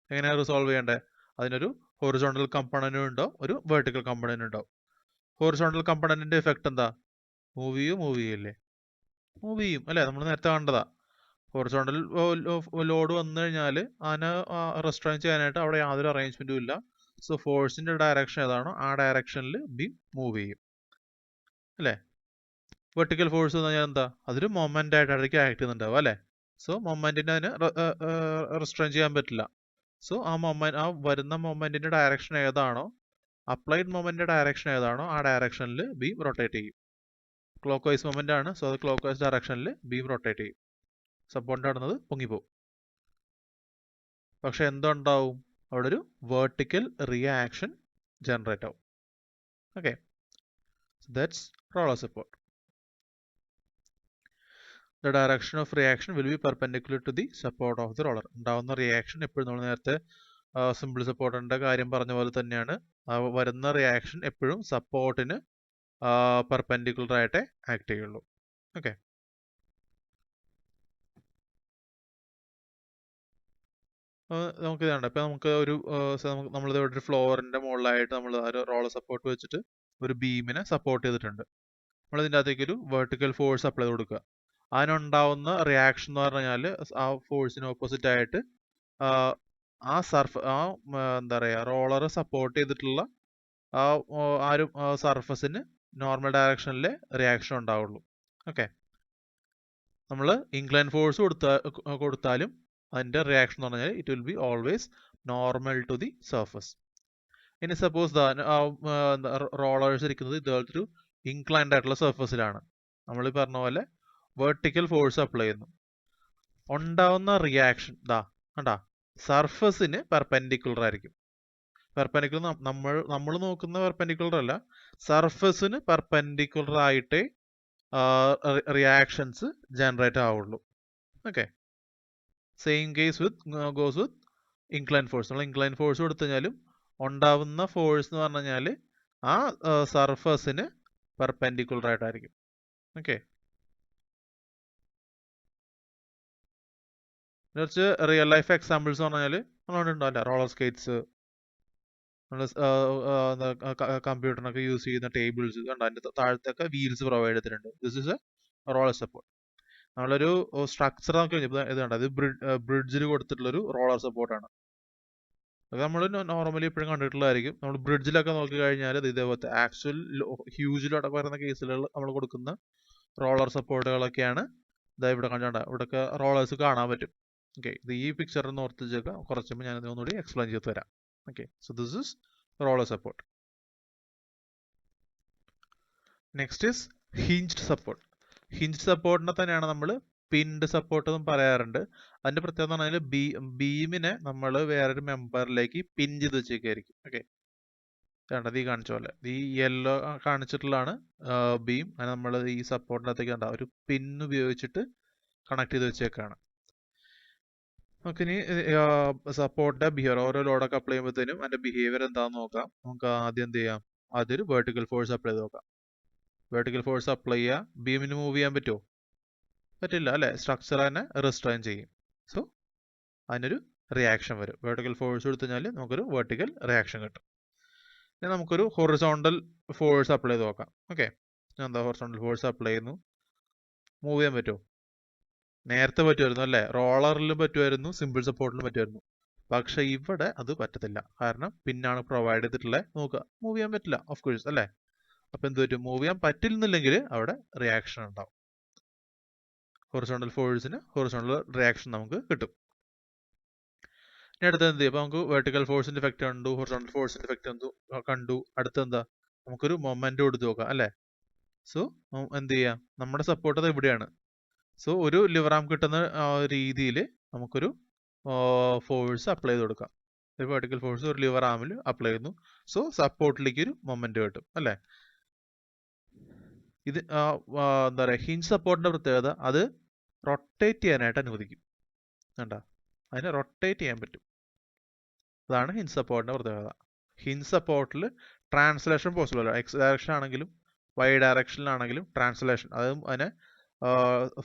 എങ്ങനെയാണ് റിസോൾവ് ചെയ്യേണ്ടത്? അതിനൊരു ഹൊറിസോണ്ടൽ കമ്പണന്റും ഉണ്ടാവും, ഒരു വെർട്ടിക്കൽ കമ്പണന്റും ഉണ്ടാവും. ഹൊറിസോണ്ടൽ കമ്പണന്റിന്റെ എഫക്ട് എന്താ? മൂവ് ചെയ്യില്ലേ? മൂവ് ചെയ്യും അല്ലേ. നമ്മൾ നേരത്തെ കണ്ടതാ. ഹൊറിസോണ്ടൽ ലോഡ് വന്നു കഴിഞ്ഞാൽ അതിനെ റെസ്ട്രെയിൻ ചെയ്യാനായിട്ട് അവിടെ യാതൊരു അറേഞ്ച്മെന്റും ഇല്ല. സോ ഫോഴ്സിന്റെ ഡയറക്ഷൻ ഏതാണോ ആ ഡയറക്ഷനിൽ ബീം മൂവ് ചെയ്യും അല്ലേ. വെർട്ടിക്കൽ ഫോഴ്സ് എന്ന് പറഞ്ഞാൽ എന്താ? അതൊരു മൊമെന്റ് ആയിട്ടായിരിക്കും ആക്ട് ചെയ്യുന്നുണ്ടാവും അല്ലേ. സോ മൊമെന്റിനെ അതിന് റെസ്ട്രെയിൻ ചെയ്യാൻ പറ്റില്ല. സോ ആ വരുന്ന മൊമെന്റിന്റെ ഡയറക്ഷൻ ഏതാണോ, അപ്ലൈഡ് മൊമെന്റിന്റെ ഡയറക്ഷൻ ഏതാണോ ആ ഡയറക്ഷനിൽ ബീം റൊട്ടേറ്റ് ചെയ്യും. ക്ലോക്ക് വൈസ് മൊമെന്റ് ആണ്. സോ അത് ക്ലോക്ക് വൈസ് ഡയറക്ഷനിൽ ബീം റൊട്ടേറ്റ് ചെയ്യും. സപ്പോർട്ട് ആടുന്നത് പൊങ്ങിപ്പോവും. പക്ഷെ എന്തുണ്ടാവും? അവിടെ ഒരു വെർട്ടിക്കൽ റിയാക്ഷൻ ജനറേറ്റ് ആവും. Okay, that's roller support. The direction of reaction will be perpendicular to the support of the roller. ഉണ്ടാവുന്ന റിയാക്ഷൻ എപ്പോഴും നമ്മൾ നേരത്തെ സിമ്പിൾ സപ്പോർട്ടിന്റെ കാര്യം പറഞ്ഞ പോലെ തന്നെയാണ്, വരുന്ന റിയാക്ഷൻ എപ്പോഴും സപ്പോർട്ടിന് പെർപെൻഡിക്കുലർ ആയിട്ടേ ആക്ട് ചെയ്യുള്ളൂ. ഓക്കെ, നമുക്ക് ഇതാണ്. ഇപ്പം നമുക്ക് ഒരു നമ്മളിത് ഒരു ഫ്ലോറിന്റെ മുകളിലായിട്ട് നമ്മൾ ഒരു റോളർ സപ്പോർട്ട് വെച്ചിട്ട് ഒരു ബീമിനെ സപ്പോർട്ട് ചെയ്തിട്ടുണ്ട്. നമ്മൾ ഇതിൻ്റെ അകത്തേക്ക് ഒരു വെർട്ടിക്കൽ ഫോഴ്സ് അപ്ലൈ ചെയ്ത് കൊടുക്കുക. അതിനുണ്ടാവുന്ന റിയാക്ഷൻ എന്ന് പറഞ്ഞു കഴിഞ്ഞാൽ ആ ഫോഴ്സിന് ഓപ്പോസിറ്റ് ആയിട്ട് എന്താ പറയുക, റോളർ സപ്പോർട്ട് ചെയ്തിട്ടുള്ള ആ ഒരു സർഫസിന് നോർമൽ ഡയറക്ഷനിലെ റിയാക്ഷൻ ഉണ്ടാവുള്ളൂ. ഓക്കെ, നമ്മൾ ഇൻക്ലൈൻ ഫോഴ്സ് കൊടുത്താലും അതിൻ്റെ റിയാക്ഷൻ എന്ന് പറഞ്ഞാൽ it will be always normal to the surface. ഇനി സപ്പോസ് റോളേഴ്സ് ഇരിക്കുന്നത് ഇതുപോലത്തെ ഒരു ഇൻക്ലൈൻഡ് ആയിട്ടുള്ള സർഫസിലാണ്. നമ്മൾ പറഞ്ഞ പോലെ വെർട്ടിക്കൽ ഫോഴ്സ് അപ്ലൈ ചെയ്യുന്നു. ഉണ്ടാവുന്ന റിയാക്ഷൻ കണ്ടാ സർഫസിന് പെർപെൻഡിക്കുലർ ആയിരിക്കും. പെർപെൻഡിക്കുലർ നമ്മൾ നോക്കുന്ന പെർപെൻഡിക്കുലർ അല്ല, സർഫസിന് പെർപെൻഡിക്കുലർ ആയിട്ടേ റിയാക്ഷൻസ് ജനറേറ്റ് ആവുള്ളൂ. ഓക്കെ, സെയിം കേസ് ഗോസ് വിത്ത് ഇൻക്ലൈൻ ഫോഴ്സ്. നമ്മൾ ഇൻക്ലൈൻ ഫോഴ്സ് കൊടുത്തു കഴിഞ്ഞാലും ഉണ്ടാവുന്ന ഫോഴ്സ് എന്ന് പറഞ്ഞു കഴിഞ്ഞാൽ ആ സർഫസിന് പെർപെൻഡിക്കുലർ ആയിട്ടായിരിക്കും. ഓക്കെ, കുറച്ച് റിയൽ ലൈഫ് എക്സാമ്പിൾസ് എന്ന് പറഞ്ഞാൽ നമ്മളുണ്ടാവില്ല, റോളർ സ്കേറ്റ്സ്, കമ്പ്യൂട്ടറിനൊക്കെ യൂസ് ചെയ്യുന്ന ടേബിൾസ് കണ്ട, അതിൻ്റെ താഴത്തൊക്കെ വീൽസ് പ്രൊവൈഡ് ചെയ്തിട്ടുണ്ട്. This is A roller support. നമ്മളൊരു സ്ട്രക്ചർ നോക്കി കഴിഞ്ഞാൽ ഇത് കണ്ട, ഇത് ബ്രിഡ്ജിൽ കൊടുത്തിട്ടുള്ളൊരു റോളർ സപ്പോർട്ടാണ്. അത് നമ്മൾ നോർമലി എപ്പോഴും കണ്ടിട്ടുള്ളതായിരിക്കും. നമ്മൾ ബ്രിഡ്ജിലൊക്കെ നോക്കി കഴിഞ്ഞാൽ ഇത് ഇതേപോലത്തെ ആക്ച്വൽ ഹ്യൂജ് ലോഡൊക്കെ വരുന്ന കേസുകളിൽ നമ്മൾ കൊടുക്കുന്ന റോളർ സപ്പോർട്ടുകളൊക്കെയാണ്. ഇതാ ഇവിടെ കണ്ട, ഇവിടെയൊക്കെ റോളേഴ്സ് കാണാൻ പറ്റും. ഓക്കെ, ഇത് ഈ പിക്ചറിൽ ഓർത്ത് വെച്ചേക്കാം, കുറച്ചുമ്പോൾ ഞാൻ ഒന്നുകൂടി എക്സ്പ്ലെയിൻ ചെയ്ത് തരാം. Okay, so this is roller support. Next is hinged support. Hinged സപ്പോർട്ടിനെ തന്നെയാണ് നമ്മൾ പിൻഡ് സപ്പോർട്ട് എന്നും പറയാറുണ്ട്. അതിന്റെ പ്രത്യേകത എന്ന് പറഞ്ഞാൽ ബീമിനെ നമ്മൾ വേറൊരു മെമ്പറിലേക്ക് പിൻ ചെയ്ത് വെച്ചേക്കായിരിക്കും. ഓക്കെ, കണ്ടത് ഈ കാണിച്ച പോലെ ഈ യെല്ലോ കാണിച്ചിട്ടുള്ളതാണ് ബീം. അത് നമ്മൾ ഈ സപ്പോർട്ടിനകത്തേക്ക് കണ്ട ഒരു പിൻ ഉപയോഗിച്ചിട്ട് കണക്ട് ചെയ്ത് വെച്ചേക്കാണ്. നമുക്കിനി സപ്പോർട്ടിന്റെ ബിഹേവിയർ, ഓരോ ലോഡൊക്കെ അപ്ലൈ ചെയ്യുമ്പോഴത്തേനും അതിന്റെ ബിഹേവിയർ എന്താണെന്ന് നോക്കാം. നമുക്ക് ആദ്യം എന്ത് ചെയ്യാം, അതൊരു വെർട്ടിക്കൽ ഫോഴ്സ് അപ്ലൈ ചെയ്ത് നോക്കാം. വെർട്ടിക്കൽ ഫോഴ്സ് അപ്ലൈ ചെയ്യുക, ബീമിന് മൂവ് ചെയ്യാൻ പറ്റുമോ? പറ്റില്ല അല്ലേ, സ്ട്രക്ചർ തന്നെ റെസ്ട്രെയിൻ ചെയ്യും. സോ അതിനൊരു റിയാക്ഷൻ വരും. വെർട്ടിക്കൽ ഫോഴ്സ് കൊടുത്തു കഴിഞ്ഞാൽ നമുക്കൊരു വെർട്ടിക്കൽ റിയാക്ഷൻ കിട്ടും. ഇനി നമുക്കൊരു ഹൊറിസോണ്ടൽ ഫോഴ്സ് അപ്ലൈ ചെയ്ത് നോക്കാം. ഓക്കെ, എന്താ ഹൊറിസോണ്ടൽ ഫോഴ്സ് അപ്ലൈ ചെയ്യുന്നു, മൂവ് ചെയ്യാൻ പറ്റുമോ? നേരത്തെ പറ്റുമായിരുന്നു അല്ലേ, റോളറിലും പറ്റുമായിരുന്നു, സിമ്പിൾ സപ്പോർട്ടിലും പറ്റുമായിരുന്നു. പക്ഷെ ഇവിടെ അത് പറ്റത്തില്ല, കാരണം പിന്നാണ് പ്രൊവൈഡ് ചെയ്തിട്ടുള്ളത്. നോക്കുക, മൂവ് ചെയ്യാൻ പറ്റില്ല ഓഫ് കോഴ്സ് അല്ലേ. അപ്പൊ എന്ത് പറ്റും, മൂവ് ചെയ്യാൻ പറ്റില്ലെന്നില്ലെങ്കിൽ അവിടെ റിയാക്ഷൻ ഉണ്ടാവും. ഹൊറിസോണ്ടൽ ഫോഴ്സിന് ഹൊറിസോണ്ടൽ റിയാക്ഷൻ നമുക്ക് കിട്ടും. ഇനി അടുത്ത് എന്ത് ചെയ്യും, അപ്പൊ നമുക്ക് വെർട്ടിക്കൽ ഫോഴ്സിന്റെ എഫക്റ്റ് കണ്ടു, ഹൊറിസോണ്ടൽ ഫോഴ്സിന്റെ എഫക്റ്റ് കണ്ടു. അടുത്ത് എന്താ, നമുക്കൊരു മൊമെന്റ് കൊടുത്ത് നോക്കാം അല്ലേ. സോ എന്ത് ചെയ്യാം, നമ്മുടെ സപ്പോർട്ട് അത് എവിടെയാണ്. സോ ഒരു ലിവർ ആം കിട്ടുന്ന രീതിയിൽ നമുക്കൊരു ഫോഴ്സ് അപ്ലൈ ചെയ്ത് കൊടുക്കാം. ഒരു വെർട്ടിക്കൽ ഫോഴ്സ് ഒരു ലിവർ ആമിൽ അപ്ലൈ ചെയ്യുന്നു. സോ സപ്പോർട്ടിലേക്ക് ഒരു മൊമെന്റ് കിട്ടും അല്ലേ. ഇത് എന്താ പറയുക, ഹിഞ്ച് സപ്പോർട്ടിന്റെ പ്രത്യേകത അത് റൊട്ടേറ്റ് ചെയ്യാനായിട്ട് അനുവദിക്കും. കണ്ട, അതിനെ റൊട്ടേറ്റ് ചെയ്യാൻ പറ്റും. അതാണ് ഹിഞ്ച് സപ്പോർട്ടിന്റെ പ്രത്യേകത. ഹിഞ്ച് സപ്പോർട്ടിൽ ട്രാൻസ്ലേഷൻ പോസിബിൾ അല്ല. എക്സ് ഡയറക്ഷൻ ആണെങ്കിലും വൈ ഡയറക്ഷനിലാണെങ്കിലും ട്രാൻസ്ലേഷൻ, അതും അതിനെ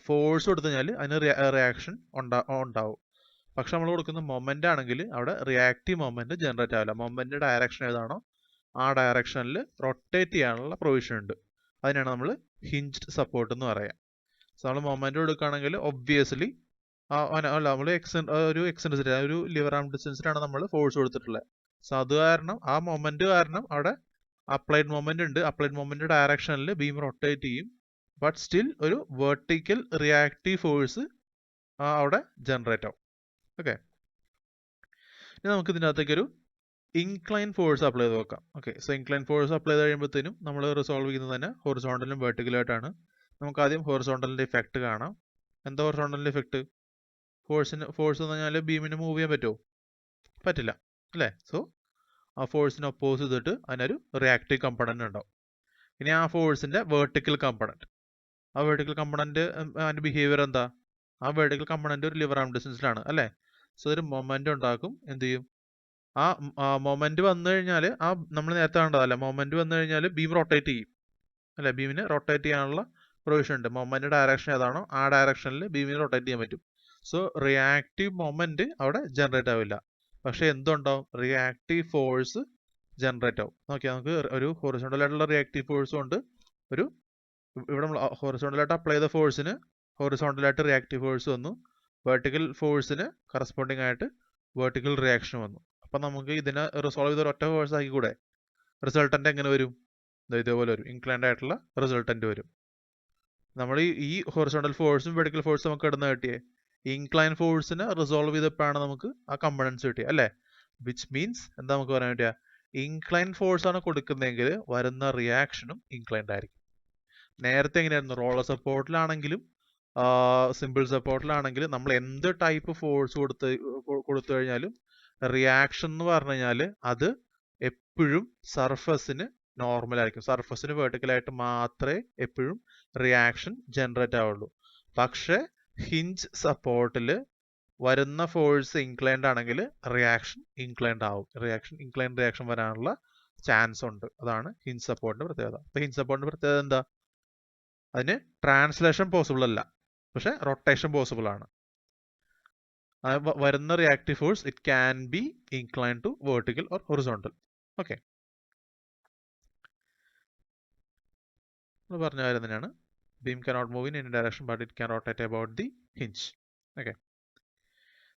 ഫോഴ്സ് കൊടുത്തു കഴിഞ്ഞാൽ അതിന് റിയാക്ഷൻ ഉണ്ടാവും. പക്ഷെ നമ്മൾ കൊടുക്കുന്ന മൊമെന്റ് ആണെങ്കിൽ അവിടെ റിയാക്റ്റീവ് മൊമെന്റ് ജനറേറ്റ് ആവില്ല. മൊമെന്റ് ഡയറക്ഷൻ ഏതാണോ ആ ഡയറക്ഷനിൽ റൊട്ടേറ്റ് ചെയ്യാനുള്ള പ്രൊവിഷൻ ഉണ്ട്. അതിനാണ് നമ്മൾ ഹിഞ്ച്ഡ് സപ്പോർട്ട് എന്ന് പറയാം. സോ നമ്മൾ മൊമെന്റ് കൊടുക്കുകയാണെങ്കിൽ ഒബ്വിയസ്ലി നമ്മൾ ഒരു എക്സെൻട്രിസിറ്റി, ഒരു ലിവർ ആം ഡിസ്റ്റൻസിലാണ് നമ്മൾ ഫോഴ്സ് കൊടുത്തിട്ടുള്ളത്. സോ അത് കാരണം ആ മൊമെന്റ് കാരണം അവിടെ അപ്ലൈഡ് മൊമെന്റ് ഉണ്ട്. അപ്ലൈഡ് മൊമെന്റ് ഡയറക്ഷനിൽ ബീം റൊട്ടേറ്റ് ചെയ്യും. ബട്ട് സ്റ്റിൽ ഒരു വെർട്ടിക്കൽ റിയാക്റ്റീവ് ഫോഴ്സ് അവിടെ ജനറേറ്റ് ആവും. ഓക്കെ, ഇനി നമുക്ക് ഇതിനകത്തേക്ക് ഒരു ഇൻക്ലൈൻ ഫോഴ്സ് അപ്ലൈ ചെയ്ത് നോക്കാം. Okay, so incline force apply ചെയ്ത് കഴിയുമ്പോഴത്തേനും നമ്മൾ റിസോൾവ് ചെയ്യുന്നത് തന്നെ ഹൊറിസോണ്ടലും വെർട്ടിക്കലായിട്ടാണ്. നമുക്ക് ആദ്യം ഹൊറിസോണ്ടലിന്റെ ഇഫക്റ്റ് കാണാം. എന്താ ഹൊറിസോണ്ടലിന്റെ ഇഫക്റ്റ്? ഫോഴ്സ് എന്ന് പറഞ്ഞാൽ ബീമിന് മൂവ് ചെയ്യാൻ പറ്റുമോ? പറ്റില്ല അല്ലേ. സോ ആ ഫോഴ്സിന് ഒപ്പോസ് ചെയ്തിട്ട് അതിനൊരു റിയാക്റ്റീവ് കമ്പണന്റ് ഉണ്ടാവും. ഇനി ആ ഫോഴ്സിന്റെ വെർട്ടിക്കൽ കമ്പണന്റ്, ആ വെർട്ടിക്കൽ കമ്പണന്റ് അതിന്റെ ബിഹേവിയർ എന്താ? ആ വെർട്ടിക്കൽ കമ്പണന്റ് ഒരു ലിവർ ആം ഡിസ്റ്റൻസിലാണ് അല്ലേ? സോ ഒരു മൊമെന്റ് ഉണ്ടാക്കും. എന്ത് ചെയ്യും? ആ മൊമെന്റ് വന്നു കഴിഞ്ഞാൽ നമ്മൾ നേരത്തെ കണ്ടതല്ലേ, മൊമെന്റ് വന്നു കഴിഞ്ഞാൽ ബീം റൊട്ടേറ്റ് ചെയ്യും അല്ലെ? ബീമിന് റൊട്ടേറ്റ് ചെയ്യാനുള്ള പ്രൊവിഷൻ ഉണ്ട്. മൊമെന്റ് ഡയറക്ഷൻ ഏതാണോ ആ ഡയറക്ഷനിൽ ബീമിന് റൊട്ടേറ്റ് ചെയ്യാൻ പറ്റും. സോ റിയാക്റ്റീവ് മൊമെന്റ് അവിടെ ജനറേറ്റ് ആവില്ല. പക്ഷെ എന്തുണ്ടാവും? റിയാക്റ്റീവ് ഫോഴ്സ് ജനറേറ്റ് ആവും. നോക്കിയാൽ നമുക്ക് ഒരു ഹൊറിസോണ്ടൽ ആയിട്ടുള്ള റിയാക്റ്റീവ് ഫോഴ്സും ഉണ്ട്. ഇവിടെ നമ്മൾ ഹൊറിസോണ്ടൽ ആയിട്ട് അപ്ലൈ ചെയ്ത ഫോഴ്സിന് ഹൊറിസോണ്ടൽ ആയിട്ട് റിയാക്റ്റീവ് ഫോഴ്സ് വന്നു. വെർട്ടിക്കൽ ഫോഴ്സിന് കറസ്പോണ്ടിങ് ആയിട്ട് വെർട്ടിക്കൽ റിയാക്ഷൻ വന്നു. അപ്പൊ നമുക്ക് ഇതിനെ റിസോൾവ് ചെയ്ത ഒറ്റ ഫോഴ്സ് ആക്കി കൂടെ? റിസൾട്ടന്റ് എങ്ങനെ വരും? ഇതേപോലെ വരും. ഇൻക്ലൈൻഡ് ആയിട്ടുള്ള റിസൾട്ടന്റ് വരും. നമ്മൾ ഈ ഹൊറിസോണ്ടൽ ഫോഴ്സും വെർട്ടിക്കൽ ഫോഴ്സും നമുക്ക് ഇടുന്ന കിട്ടിയേ ഇൻക്ലൈൻ ഫോഴ്സിനെ റിസോൾവ് ചെയ്തപ്പോഴാണ് നമുക്ക് ആ കമ്പണൻസ് കിട്ടിയത് അല്ലേ? വിച്ച് മീൻസ് എന്താ നമുക്ക് പറയാൻ പറ്റുക? ഇൻക്ലൈൻ ഫോഴ്സ് ആണ് കൊടുക്കുന്നതെങ്കിൽ വരുന്ന റിയാക്ഷനും ഇൻക്ലൈൻഡ് ആയിരിക്കും. നേരത്തെ എങ്ങനെയായിരുന്നു? റോളർ സപ്പോർട്ടിലാണെങ്കിലും സിമ്പിൾ സപ്പോർട്ടിലാണെങ്കിലും നമ്മൾ എന്ത് ടൈപ്പ് ഫോഴ്സ് കൊടുത്തു കഴിഞ്ഞാലും റിയാക്ഷൻ എന്ന് പറഞ്ഞു കഴിഞ്ഞാൽ അത് എപ്പോഴും സർഫസിന് നോർമൽ ആയിരിക്കും. സർഫസിന് വെർട്ടിക്കലായിട്ട് മാത്രമേ എപ്പോഴും റിയാക്ഷൻ ജനറേറ്റ് ആവുള്ളൂ. പക്ഷെ ഹിഞ്ച് സപ്പോർട്ടിൽ വരുന്ന ഫോഴ്സ് ഇൻക്ലൈൻഡ് ആണെങ്കിൽ റിയാക്ഷൻ ഇൻക്ലൈൻഡ് ആവും. ഇൻക്ലൈൻഡ് റിയാക്ഷൻ വരാനുള്ള ചാൻസ് ഉണ്ട്. അതാണ് ഹിഞ്ച് സപ്പോർട്ടിന്റെ പ്രത്യേകത. അപ്പൊ ഹിഞ്ച് സപ്പോർട്ടിന്റെ പ്രത്യേകത എന്താ? അതിന് ട്രാൻസ്ലേഷൻ പോസിബിൾ അല്ല, പക്ഷെ റൊട്ടേഷൻ പോസിബിൾ ആണ്. വരുന്ന reactive force it can be inclined to vertical or horizontal. Okay, പറഞ്ഞ കാര്യം തന്നെയാണ്. beam cannot move in any direction but it can rotate about the hinge. Okay,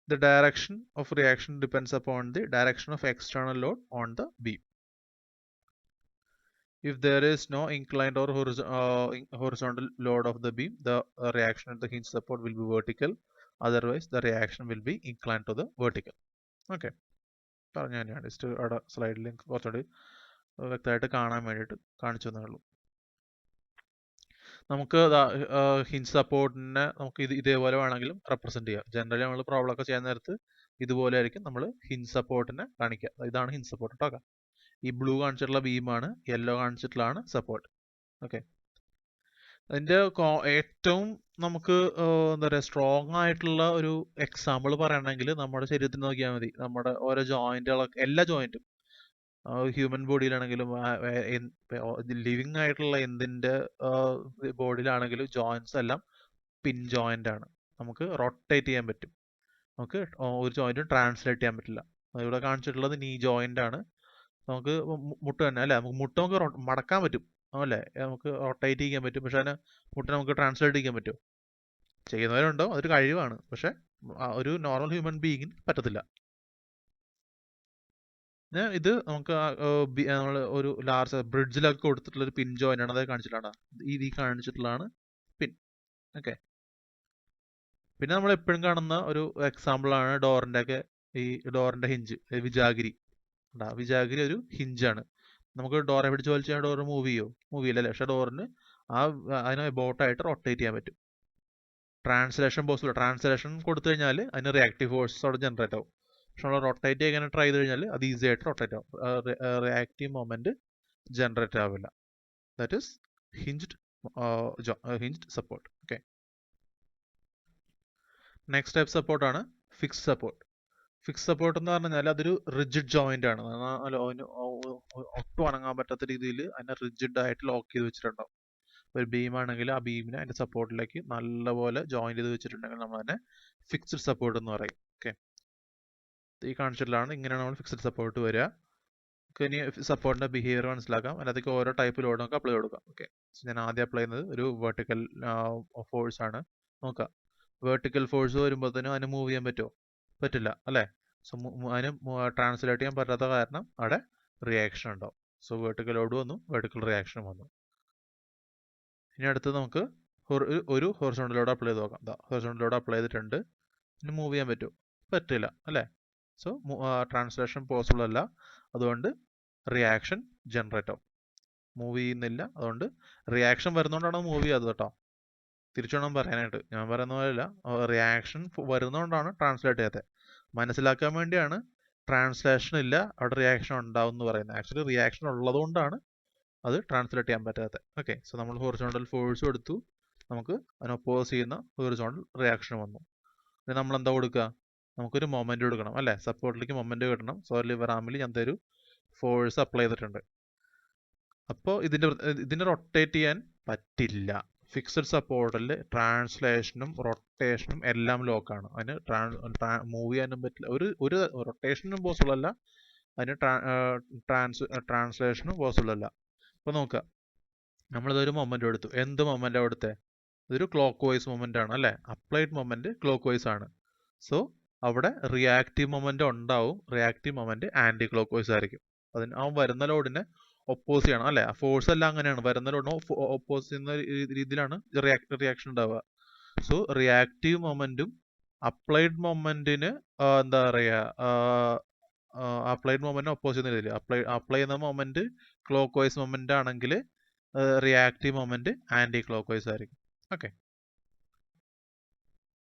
the direction of reaction depends upon the direction of external load on the beam. If there is no inclined or horizontal load of the beam, the reaction at the hinge support will be vertical. Otherwise, the reaction will be inclined to the vertical. Okay, പറഞ്ഞ തന്നെയാണ്. Just അവിടെ സ്ലൈഡിൽ കുറച്ചുകൂടി വ്യക്തമായിട്ട് കാണാൻ വേണ്ടിയിട്ട് കാണിച്ചു തന്നേ ഉള്ളൂ. നമുക്ക് ഹിഞ്ച് സപ്പോർട്ടിനെ നമുക്ക് ഇതേപോലെ വേണമെങ്കിലും റെപ്രസെന്റ് ചെയ്യാം. ജനറലി നമ്മൾ പ്രോബ്ലം ഒക്കെ ചെയ്യാൻ നേരത്ത് ഇതുപോലെ ആയിരിക്കും നമ്മൾ ഹിഞ്ച് സപ്പോർട്ടിനെ കാണിക്കുക. ഇതാണ് ഹിഞ്ച് സപ്പോർട്ട് കേട്ടോ. ഈ ബ്ലൂ കാണിച്ചിട്ടുള്ള ബീമാണ്, യെല്ലോ കാണിച്ചിട്ടുള്ളതാണ് സപ്പോർട്ട്. ഓക്കെ, അതിന്റെ ഏറ്റവും നമുക്ക് എന്താ പറയുക സ്ട്രോങ് ആയിട്ടുള്ള ഒരു എക്സാമ്പിൾ പറയണമെങ്കിൽ നമ്മുടെ ശരീരത്തിൽ നോക്കിയാൽ മതി. നമ്മുടെ ഓരോ ജോയിന്റുകളൊക്കെ, എല്ലാ ജോയിന്റും ഹ്യൂമൻ ബോഡിയിലാണെങ്കിലും ലിവിങ് ആയിട്ടുള്ള എന്തിന്റെ ബോഡിയിലാണെങ്കിലും ജോയിന്റ്സ് എല്ലാം പിൻ ജോയിന്റ് ആണ്. നമുക്ക് റൊട്ടേറ്റ് ചെയ്യാൻ പറ്റും. നമുക്ക് ഒരു ജോയിന്റും ട്രാൻസ്ലേറ്റ് ചെയ്യാൻ പറ്റില്ല. ഇവിടെ കാണിച്ചിട്ടുള്ളത് നീ ജോയിന്റ് ആണ്. നമുക്ക് മുട്ട തന്നെ അല്ലെ, നമുക്ക് മുട്ട നമുക്ക് മടക്കാൻ പറ്റും അല്ലേ, നമുക്ക് റൊട്ടേറ്റ് ചെയ്യാൻ പറ്റും. പക്ഷെ അതിന് മുട്ട നമുക്ക് ട്രാൻസ്ലേറ്റ് ചെയ്യാൻ പറ്റും. ചെയ്യുന്നവരുണ്ടാവും, അതൊരു കഴിവാണ്. പക്ഷെ ഒരു നോർമൽ ഹ്യൂമൻ ബീയിങ്ങിന് പറ്റത്തില്ല. ഇത് നമുക്ക് നമ്മൾ ഒരു ലാർജ് ബ്രിഡ്ജിലൊക്കെ കൊടുത്തിട്ടുള്ള ഒരു പിൻ ജോയിന്റ് ആണ്. അത് കാണിച്ചിട്ടാണ് ഈ കാണിച്ചിട്ടുള്ളതാണ് പിൻ. ഓക്കെ, പിന്നെ നമ്മൾ എപ്പോഴും കാണുന്ന ഒരു എക്സാമ്പിൾ ആണ് ഡോറിന്റെ ഒക്കെ ഈ ഡോറിന്റെ ഹിഞ്ച്, വിജാഗിരി. വിജാഗിരി ഒരു ഹിഞ്ചാണ്. നമുക്ക് ഡോറെ പിടിച്ച് വലിച്ചാൽ ഡോർ മൂവ് ചെയ്യില്ല. പക്ഷെ ഡോറിന് അതിനെ ബോട്ടായിട്ട് റൊട്ടേറ്റ് ചെയ്യാൻ പറ്റും. Translation possible. ട്രാൻസ്ലേഷൻ കൊടുത്തു കഴിഞ്ഞാൽ അതിന് റിയാക്റ്റീവ് ഫോഴ്സസ് അവിടെ ജനറേറ്റ് ആവും. പക്ഷെ നമ്മൾ റൊട്ടേറ്റ് ചെയ്യാൻ ട്രൈ ചെയ്ത് കഴിഞ്ഞാൽ അത് ഈസി ആയിട്ട് റൊട്ടേറ്റ് ആവും. റിയാക്റ്റീവ് മൊമെന്റ് ജനറേറ്റ് ആവില്ല. That is hinged support. Okay, next type support ആണ് ഫിക്സ്ഡ് സപ്പോർട്ട്. ഫിക്സ് സപ്പോർട്ട് എന്ന് പറഞ്ഞാൽ അതൊരു റിജിഡ് ജോയിന്റ് ആണ്. ഒട്ടും അനങ്ങാൻ പറ്റാത്ത രീതിയിൽ അതിനെ റിജിഡ് ആയിട്ട് ലോക്ക് ചെയ്ത് വെച്ചിട്ടുണ്ടാവും. ഒരു ബീം ആണെങ്കിൽ ആ ബീമിനെ അതിന്റെ സപ്പോർട്ടിലേക്ക് നല്ലപോലെ ജോയിന്റ് ചെയ്ത് വെച്ചിട്ടുണ്ടെങ്കിൽ നമ്മൾ അതിനെ ഫിക്സ്ഡ് സപ്പോർട്ട് എന്ന് പറയും. ഓക്കെ, ഈ കാണിച്ചിട്ടുള്ളതാണ്. ഇങ്ങനെയാണ് നമ്മൾ ഫിക്സ്ഡ് സപ്പോർട്ട് വരിക. ഇനി സപ്പോർട്ടിന്റെ ബിഹേവിയർ മനസ്സിലാക്കാം. അതിനകത്തേക്ക് ഓരോ ടൈപ്പ് ലോഡ് നമുക്ക് അപ്ലൈ കൊടുക്കാം. ഓക്കെ, ഞാൻ ആദ്യം അപ്ലൈ ചെയ്യുന്നത് ഒരു വെർട്ടിക്കൽ ഫോഴ്സ് ആണ്. നോക്കാം, വെർട്ടിക്കൽ ഫോഴ്സ് വരുമ്പോഴത്തേനും അതിന് മൂവ് ചെയ്യാൻ പറ്റുമോ? പറ്റില്ല അല്ലേ. സോ അതിന് ട്രാൻസ്ലേറ്റ് ചെയ്യാൻ പറ്റാത്ത കാരണം അവിടെ റിയാക്ഷൻ ഉണ്ടാവും. സോ വെർട്ടിക്കൽ ലോഡ് വന്നു, വെർട്ടിക്കൽ റിയാക്ഷൻ വന്നു. ഇനി അടുത്ത് നമുക്ക് ഒരു ഹൊറിസോണ്ടൽ ലോഡ് അപ്ലൈ ചെയ്ത് നോക്കാം. ഹൊറിസോണ്ടൽ ലോഡ് അപ്ലൈ ചെയ്തിട്ടുണ്ട്. ഇനി മൂവ് ചെയ്യാൻ പറ്റുമോ? പറ്റില്ല അല്ലേ. സോ ട്രാൻസ്ലേഷൻ പോസിബിൾ അല്ല. അതുകൊണ്ട് റിയാക്ഷൻ ജനറേറ്റ് ആവും. മൂവ് ചെയ്യുന്നില്ല, അതുകൊണ്ട് റിയാക്ഷൻ വരുന്നതുകൊണ്ടാണ് മൂവ് ചെയ്യാത്തത് കേട്ടോ. തിരിച്ചു വേണം പറയാനായിട്ട്. ഞാൻ പറയുന്ന പോലെയല്ല, റിയാക്ഷൻ വരുന്നതുകൊണ്ടാണ് ട്രാൻസ്ലേറ്റ് ചെയ്യാത്തത്. മനസ്സിലാക്കാൻ വേണ്ടിയാണ് ട്രാൻസ്ലേഷൻ ഇല്ല അവിടെ റിയാക്ഷൻ ഉണ്ടാവും എന്ന് പറയുന്നത്. ആക്ച്വലി റിയാക്ഷൻ ഉള്ളതുകൊണ്ടാണ് അത് ട്രാൻസ്ലേറ്റ് ചെയ്യാൻ പറ്റാത്തത്. ഓക്കെ, സോ നമ്മൾ ഹൊറിസോണ്ടൽ ഫോഴ്സും എടുത്തു, നമുക്ക് അതിനെ ഒപ്പോസ് ചെയ്യുന്ന ഹൊറിസോണ്ടൽ റിയാക്ഷൻ വന്നു. ഇനി നമ്മൾ എന്താ കൊടുക്കുക? നമുക്കൊരു മൊമെന്റ് കൊടുക്കണം അല്ലേ? സപ്പോർട്ടിലേക്ക് മൊമെന്റ് കിട്ടണം. സോ ലിവർ ആമിൽ ഞാൻ ഒരു ഫോഴ്സ് അപ്ലൈ ചെയ്തിട്ടുണ്ട്. അപ്പോൾ ഇതിനെ റൊട്ടേറ്റ് ചെയ്യാൻ പറ്റില്ല. ഫിക്സഡ് സപ്പോർട്ടിൽ ട്രാൻസ്ലേഷനും റൊട്ടേഷനും എല്ലാം ലോക്കാണ്. അതിന് മൂവ് ചെയ്യാനും പറ്റില്ല. ഒരു റൊട്ടേഷനും പോസിബിൾ അല്ല, അതിന് ട്രാൻസ്ലേഷനും പോസിബിൾ അല്ല. അപ്പോൾ നോക്കുക, നമ്മളിതൊരു മൊമെന്റ് എടുത്തു. എന്ത് മൊമെന്റാണ് എടുത്തത്? ഇതൊരു ക്ലോക്ക് വൈസ് മൊമെന്റ് ആണ് അല്ലേ? അപ്ലൈഡ് മൊമെന്റ് ക്ലോക്ക് വൈസ് ആണ്. സോ അവിടെ റിയാക്റ്റീവ് മൊമെന്റ് ഉണ്ടാവും. Reactive moment anti clockwise ആയിരിക്കും. അതിന് ആ വരുന്ന ലോഡിനെ ഒപ്പോസ് ചെയ്യണം അല്ലേ? ആ ഫോഴ്സ് എല്ലാം അങ്ങനെയാണ്. വരുന്ന ലോഡിനെ ഒപ്പോസ് ചെയ്യുന്ന രീതിയിലാണ് റിയാക്ഷൻ ഉണ്ടാവുക. സോ റിയാക്റ്റീവ് മൊമെന്റും അപ്ലൈഡ് മൊമെന്റിന് എന്താ പറയുക, അപ്ലൈഡ് മൊമെന്റിനെ ഒപ്പോസ് ചെയ്യുന്ന രീതിയിൽ അപ്ലൈ ചെയ്യുന്ന മൊമെന്റ് ക്ലോക്ക് വൈസ് മൊമെന്റ് ആണെങ്കിൽ reactive moment anti clockwise ആയിരിക്കും. ഓക്കെ,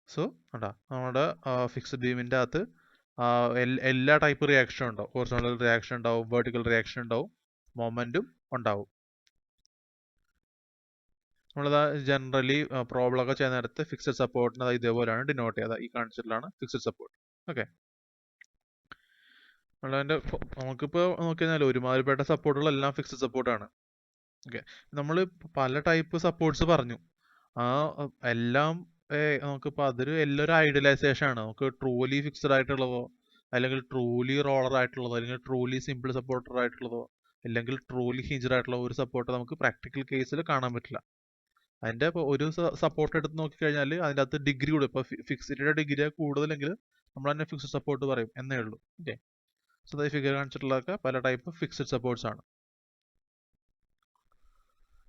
സോ കണ്ടാ നമ്മുടെ ഫിക്സ്ഡ് ബീമിൻ്റെ അകത്ത് എല്ലാ ടൈപ്പ് റിയാക്ഷൻ ഉണ്ടാവും. ഹൊറിസോണ്ടൽ റിയാക്ഷൻ ഉണ്ടാവും, വെർട്ടിക്കൽ റിയാക്ഷൻ ഉണ്ടാവും, മൊമെന്റും ഉണ്ടാവും. നമ്മളിതാ ജനറലി പ്രോബ്ലം ഒക്കെ ചെയ്യുന്ന നേരത്ത് ഫിക്സഡ് സപ്പോർട്ടിന് ഇതേപോലെയാണ് ഡിനോട്ട് ചെയ്യുക. ഈ കാണിച്ചിട്ടുള്ളതാണ് ഫിക്സഡ് സപ്പോർട്ട്. ഓക്കെ, നമ്മളതിൻ്റെ നമുക്കിപ്പോൾ നോക്കി കഴിഞ്ഞാൽ ഒരുമാതിരിപ്പെട്ട സപ്പോർട്ടുകളെല്ലാം ഫിക്സഡ് സപ്പോർട്ടാണ്. ഓക്കെ, നമ്മൾ പല ടൈപ്പ് സപ്പോർട്ട്സ് പറഞ്ഞു. ആ എല്ലാം നമുക്കിപ്പോൾ അതൊരു എല്ലാവരും ഐഡിയലൈസേഷൻ ആണ്. നമുക്ക് ട്രൂലി ഫിക്സഡ് ആയിട്ടുള്ളതോ, അല്ലെങ്കിൽ ട്രൂലി റോളർ ആയിട്ടുള്ളതോ, അല്ലെങ്കിൽ ട്രൂലി സിമ്പിൾ സപ്പോർട്ടർ ആയിട്ടുള്ളതോ, അല്ലെങ്കിൽ ട്രൂലി ഹിഞ്ചർ ആയിട്ടുള്ള ഒരു സപ്പോർട്ട് നമുക്ക് പ്രാക്ടിക്കൽ കേസിൽ കാണാൻ പറ്റില്ല. അതിൻ്റെ ഇപ്പോൾ ഒരു സപ്പോർട്ട് എടുത്ത് നോക്കിക്കഴിഞ്ഞാൽ അതിൻ്റെ അകത്ത് ഡിഗ്രി കൂടും. ഇപ്പോൾ ഫിക്സിറ്റിയുടെ ഡിഗ്രി കൂടുതലെങ്കിൽ നമ്മൾ തന്നെ ഫിക്സഡ് സപ്പോർട്ട് പറയും എന്നേ ഉള്ളൂ. ഓക്കെ, സോ ഈ ഫിഗർ കാണിച്ചിട്ടുള്ളതൊക്കെ പല ടൈപ്പ് ഫിക്സഡ് സപ്പോർട്ട്സ് ആണ്.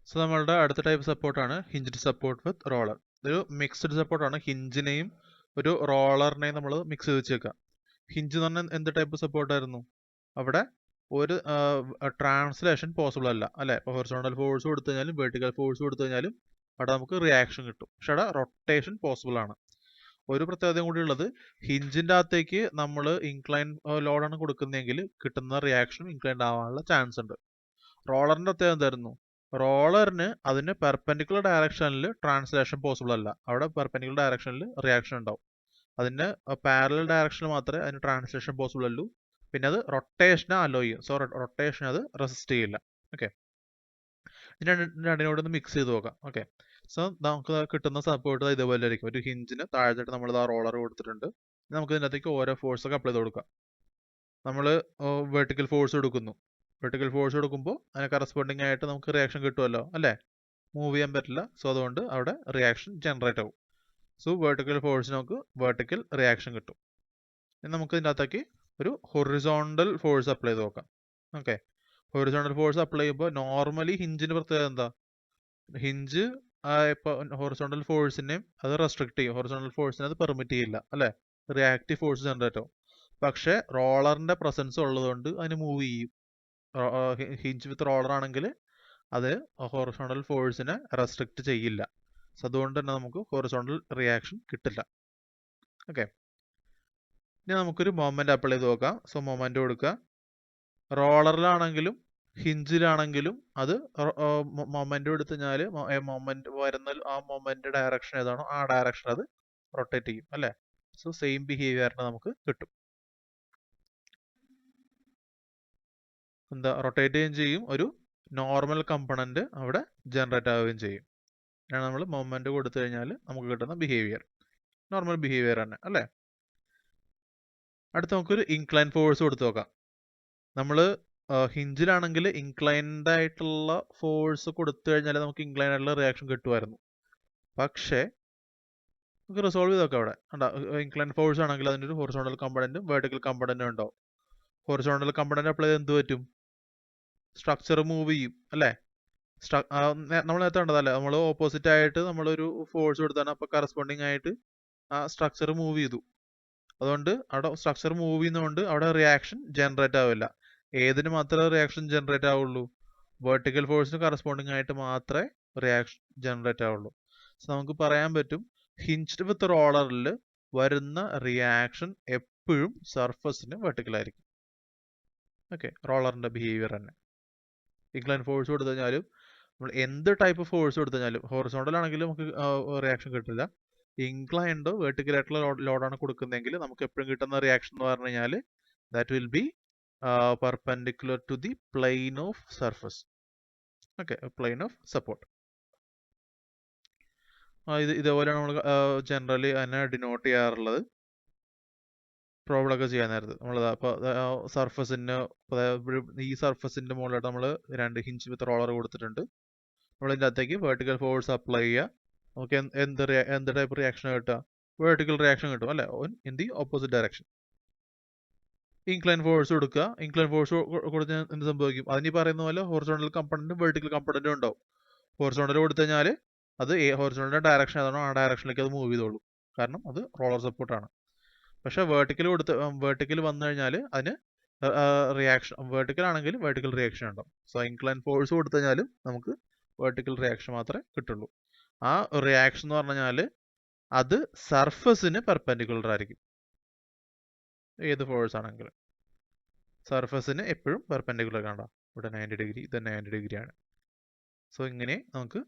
സോ നമ്മളുടെ അടുത്ത ടൈപ്പ് സപ്പോർട്ടാണ് ഹിഞ്ച്ഡ് സപ്പോർട്ട് വിത്ത് റോളർ. ഇതൊരു മിക്സ്ഡ് സപ്പോർട്ടാണ്. ഹിഞ്ചിനെയും ഒരു റോളറിനെയും നമ്മൾ മിക്സ് ചെയ്ത് വെച്ചേക്കാം. ഹിഞ്ച് എന്ന് പറഞ്ഞാൽ എന്ത് ടൈപ്പ് സപ്പോർട്ടായിരുന്നു? അവിടെ ഒരു ട്രാൻസ്ലേഷൻ പോസിബിൾ അല്ല അല്ലേ? ഇപ്പോൾ ഹൊറിസോണ്ടൽ ഫോഴ്സ് കൊടുത്തു കഴിഞ്ഞാലും വെർട്ടിക്കൽ ഫോഴ്സ് കൊടുത്തു കഴിഞ്ഞാലും അവിടെ നമുക്ക് റിയാക്ഷൻ കിട്ടും. പക്ഷെ അവിടെ റൊട്ടേഷൻ പോസിബിൾ ആണ്. ഒരു പ്രത്യേകത കൂടി ഉള്ളത്, ഹിഞ്ചിൻ്റെ അകത്തേക്ക് നമ്മൾ ഇൻക്ലൈൻ ലോഡാണ് കൊടുക്കുന്നതെങ്കിൽ കിട്ടുന്ന റിയാക്ഷനും ഇൻക്ലൈൻഡ് ആവാനുള്ള ചാൻസ് ഉണ്ട്. റോളറിൻ്റെ പ്രത്യേകത എന്തായിരുന്നു? റോളറിന് അതിന് പെർപെൻഡിക്കുലർ ഡയറക്ഷനിൽ ട്രാൻസ്ലേഷൻ പോസിബിൾ അല്ല. അവിടെ പെർപെൻഡിക്കുലർ ഡയറക്ഷനിൽ റിയാക്ഷൻ ഉണ്ടാവും. അതിന് പാരലൽ ഡയറക്ഷനിൽ മാത്രമേ അതിന് ട്രാൻസ്ലേഷൻ പോസിബിൾ ഉള്ളൂ. പിന്നെ അത് റൊട്ടേഷനെ അലോ ചെയ്യും. സോ റൊട്ടേഷൻ അത് റെസിസ്റ്റ് ചെയ്യില്ല. ഓക്കെ, രണ്ടിനോട് ഒന്ന് മിക്സ് ചെയ്ത് നോക്കാം. ഓക്കെ, സോ നമുക്ക് കിട്ടുന്ന സപ്പോർട്ട് ഇതേപോലെ ആയിരിക്കും. ഒരു ഹിഞ്ചിന് താഴെയായിട്ട് നമ്മൾ ആ റോളർ കൊടുത്തിട്ടുണ്ട്. നമുക്ക് ഇതിനകത്തേക്ക് ഓരോ ഫോഴ്സ് ഒക്കെ അപ്ലൈ ചെയ്ത് കൊടുക്കാം. നമ്മൾ വെർട്ടിക്കൽ ഫോഴ്സ് കൊടുക്കുന്നു. വെർട്ടിക്കൽ ഫോഴ്സ് കൊടുക്കുമ്പോൾ അതിന് കറസ്പോണ്ടിങ് ആയിട്ട് നമുക്ക് റിയാക്ഷൻ കിട്ടുമല്ലോ അല്ലേ? മൂവ് ചെയ്യാൻ പറ്റില്ല. സോ അതുകൊണ്ട് അവിടെ റിയാക്ഷൻ ജനറേറ്റ് ആവും. സോ വെർട്ടിക്കൽ ഫോഴ്സ് നമുക്ക് വെർട്ടിക്കൽ റിയാക്ഷൻ കിട്ടും. ഇനി നമുക്ക് ഇതിൻ്റെ അകത്തേക്ക് ഒരു ഹൊറിസോണ്ടൽ ഫോഴ്സ് അപ്ലൈ ചെയ്ത് നോക്കാം. ഓക്കെ, ഹൊറിസോണ്ടൽ ഫോഴ്സ് അപ്ലൈ ചെയ്യുമ്പോൾ നോർമലി ഹിഞ്ചിൻ്റെ പ്രത്യേകത എന്താ? ഹിഞ്ച് ഇപ്പോൾ ഹൊറിസോണ്ടൽ ഫോഴ്സിനെയും അത് റെസ്ട്രിക്ട് ചെയ്യും. ഹൊറിസോണ്ടൽ ഫോഴ്സിനെ അത് പെർമിറ്റ് ചെയ്യില്ല അല്ലേ? റിയാക്റ്റീവ് ഫോഴ്സ് ജനറേറ്റ് ആവും. പക്ഷേ റോളറിൻ്റെ പ്രസൻസ് ഉള്ളതുകൊണ്ട് അതിന് മൂവ് ചെയ്യും. ഹിഞ്ച് വിത്ത് റോളർ ആണെങ്കിൽ അത് ഹൊറിസോണ്ടൽ ഫോഴ്സിനെ റെസ്ട്രിക്ട് ചെയ്യില്ല. സോ അതുകൊണ്ട് തന്നെ നമുക്ക് ഹൊറിസോണ്ടൽ റിയാക്ഷൻ കിട്ടില്ല. ഓക്കെ, ഇനി നമുക്കൊരു മൊമെന്റ് അപ്ലൈ ചെയ്ത് നോക്കാം. സോ മൊമെന്റ് കൊടുക്കുക. റോളറിലാണെങ്കിലും ഹിഞ്ചിലാണെങ്കിലും അത് മൊമെന്റ് എടുത്തു കഴിഞ്ഞാൽ മൊമെന്റ് വരുന്ന ആ മൊമെന്റ് ഡയറക്ഷൻ ഏതാണോ ആ ഡയറക്ഷൻ അത് റൊട്ടേറ്റ് ചെയ്യും അല്ലേ? സോ സെയിം ബിഹേവിയറിന് നമുക്ക് കിട്ടും. എന്താ റൊട്ടേറ്റ് ചെയ്യുകയും ചെയ്യും, ഒരു നോർമൽ കമ്പണന്റ് അവിടെ ജനറേറ്റ് ആവുകയും ചെയ്യും. ഇതാണ് നമ്മൾ മൊമെന്റ് കൊടുത്തു കഴിഞ്ഞാൽ നമുക്ക് കിട്ടുന്ന ബിഹേവിയർ. നോർമൽ ബിഹേവിയർ തന്നെ അല്ലേ? അടുത്ത് നമുക്കൊരു ഇൻക്ലൈൻ ഫോഴ്സ് കൊടുത്തു നോക്കാം. നമ്മൾ ഹിഞ്ചിലാണെങ്കിൽ ഇൻക്ലൈൻഡ് ആയിട്ടുള്ള ഫോഴ്സ് കൊടുത്തു കഴിഞ്ഞാൽ നമുക്ക് ഇൻക്ലൈൻഡ് ആയിട്ടുള്ള റിയാക്ഷൻ കിട്ടുമായിരുന്നു. പക്ഷേ നമുക്ക് റിസോൾവ് ചെയ്ത് നോക്കാം. അവിടെ ഇൻക്ലൈൻഡ് ഫോഴ്സ് ആണെങ്കിൽ അതിൻ്റെ ഒരു ഹൊറിസോണ്ടൽ കമ്പണന്റും വെർട്ടിക്കൽ കമ്പണന്റും ഉണ്ടാവും. ഹൊറിസോണ്ടൽ കമ്പണന്റ് അപ്ലൈ ചെയ്ത് എന്ത് പറ്റും? സ്ട്രക്ചർ മൂവ് ചെയ്യും അല്ലേ? നമ്മൾ നേരത്തെ കണ്ടതല്ലേ, നമ്മൾ ഓപ്പോസിറ്റ് ആയിട്ട് നമ്മളൊരു ഫോഴ്സ് കൊടുത്താണ്, അപ്പോൾ കറസ്പോണ്ടിങ് ആയിട്ട് ആ സ്ട്രക്ചർ മൂവ് ചെയ്തു. അതുകൊണ്ട് അവിടെ സ്ട്രക്ചർ മൂവ് ചെയ്യുന്നതുകൊണ്ട് അവിടെ റിയാക്ഷൻ ജനറേറ്റ് ആവില്ല. ഏതിന് മാത്രമേ റിയാക്ഷൻ ജനറേറ്റ് ആവുള്ളൂ? വെർട്ടിക്കൽ ഫോഴ്സിന് കറസ്പോണ്ടിങ് ആയിട്ട് മാത്രമേ റിയാക്ഷൻ ജനറേറ്റ് ആവുള്ളൂ. സോ നമുക്ക് പറയാൻ പറ്റും ഹിഞ്ച്ഡ് വിത്ത് റോളറിൽ വരുന്ന റിയാക്ഷൻ എപ്പോഴും സർഫസിന് വെർട്ടിക്കൽ ആയിരിക്കും. ഓക്കെ, റോളറിന്റെ ബിഹേവിയർ തന്നെ. ഇൻക്ലൈൻ ഫോഴ്സ് കൊടുത്തു കഴിഞ്ഞാലും നമ്മൾ എന്ത് ടൈപ്പ് ഫോഴ്സ് കൊടുത്തു കഴിഞ്ഞാലും ഹൊറിസോണ്ടൽ ആണെങ്കിലും നമുക്ക് റിയാക്ഷൻ കിട്ടില്ല. ഇൻക്ലൈൻഡോ വെർട്ടിക്കൽ ആയിട്ടുള്ള ലോഡാണ് കൊടുക്കുന്നതെങ്കിൽ നമുക്ക് എപ്പോഴും കിട്ടുന്ന റിയാക്ഷൻ എന്ന് പറഞ്ഞു കഴിഞ്ഞാൽ that will be perpendicular to the plane of surface. Okay, plane of support. ഇതേപോലെയാണ് നമ്മൾ ജനറലി അതിനെ ഡിനോട്ട് ചെയ്യാറുള്ളത് പ്രോബ്ലം ഒക്കെ ചെയ്യാൻ നേരത്ത്. നമ്മൾ അപ്പോൾ സർഫസിന് ഈ സർഫസിന്റെ മുകളിലായിട്ട് നമ്മൾ 2 ഹിഞ്ച് വിത്ത് റോളർ കൊടുത്തിട്ടുണ്ട്. നമ്മൾ ഇതിൻ്റെ അകത്തേക്ക് വെർട്ടിക്കൽ ഫോഴ്സ് അപ്ലൈ ചെയ്യുക. നമുക്ക് എന്ത് ടൈപ്പ് റിയാക്ഷൻ കിട്ടുക? വെർട്ടിക്കൽ റിയാക്ഷൻ കിട്ടും അല്ലേ, in the opposite direction. Incline force കൊടുക്കുക. ഇൻക്ലൈൻ ഫോഴ്സ് കൊടുത്ത് എന്ത് സംഭവിക്കും? അതിന് പറയുന്ന പോലെ ഹൊറിസോണ്ടൽ കമ്പണന്റും വെർട്ടിക്കൽ കമ്പണന്റും ഉണ്ടാവും. ഹൊറിസോണ്ടൽ കൊടുത്തു കഴിഞ്ഞാൽ അത് ഹൊറിസോണ്ടൽ ഡയറക്ഷൻ ഏതാണോ ആ ഡയറക്ഷനിലേക്ക് അത് മൂവ് ചെയ്തോളൂ, കാരണം അത് റോളർ സപ്പോർട്ടാണ്. പക്ഷെ വെർട്ടിക്കൽ വന്നു കഴിഞ്ഞാൽ അതിന് റിയാക്ഷൻ, വെർട്ടിക്കൽ ആണെങ്കിൽ വെർട്ടിക്കൽ റിയാക്ഷൻ ഉണ്ടാവും. സോ ഇൻക്ലൈൻ ഫോഴ്സ് കൊടുത്തു കഴിഞ്ഞാലും നമുക്ക് വെർട്ടിക്കൽ റിയാക്ഷൻ മാത്രമേ കിട്ടുള്ളൂ. ആ റിയാക്ഷൻ എന്ന് പറഞ്ഞു കഴിഞ്ഞാൽ അത് സർഫസിന് പെർപെൻഡിക്കുലർ ആയിരിക്കും. ഏത് ഫോഴ്സ് ആണെങ്കിലും സർഫസിന് എപ്പോഴും പെർപെൻഡിക്കുലർ കണ്ട ഇവിടെ 90 ഡിഗ്രി, ഇത് 90 ഡിഗ്രിയാണ്. സോ ഇങ്ങനെ നമുക്ക്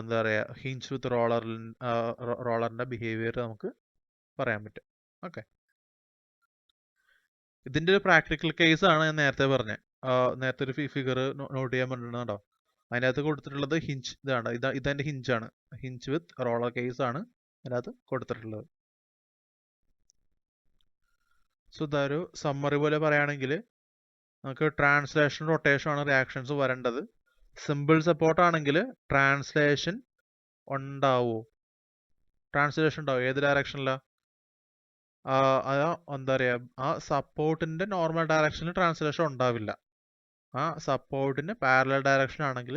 എന്താ പറയുക, ഹിഞ്ച് വിത്ത് റോളറിന്റെ ബിഹേവിയർ നമുക്ക് പറയാൻ പറ്റും. ഓക്കെ, ഇതിന്റെ ഒരു പ്രാക്ടിക്കൽ കേസ് ആണ് ഞാൻ നേരത്തെ പറഞ്ഞത്. നേരത്തെ ഒരു ഫിഗർ നോട്ട് ചെയ്യാൻ പറ്റുന്നുണ്ടോ? അതിനകത്ത് കൊടുത്തിട്ടുള്ളത് ഹിഞ്ച്, ഇതെന്റെ ഹിഞ്ചാണ്. ഹിഞ്ച് വിത്ത് റോളർ കേസ് ആണ് അതിനകത്ത് കൊടുത്തിട്ടുള്ളത്. സോ ഇതൊരു സമ്മറി പോലെ പറയുകയാണെങ്കിൽ നമുക്ക് ട്രാൻസ്ലേഷൻ റൊട്ടേഷൻ ആണ് റിയാക്ഷൻസ് വരേണ്ടത്. സിമ്പിൾ സപ്പോർട്ട് ആണെങ്കിൽ ട്രാൻസ്ലേഷൻ ഉണ്ടാവോ? ട്രാൻസ്ലേഷൻ ഉണ്ടാവും. ഏത് ഡയറക്ഷനിലാണ്? എന്താ പറയുക, ആ സപ്പോർട്ടിന്റെ നോർമൽ ഡയറക്ഷനിൽ ട്രാൻസ്ലേഷൻ ഉണ്ടാവില്ല. ആ സപ്പോർട്ടിന് പാരലൽ ഡയറക്ഷൻ ആണെങ്കിൽ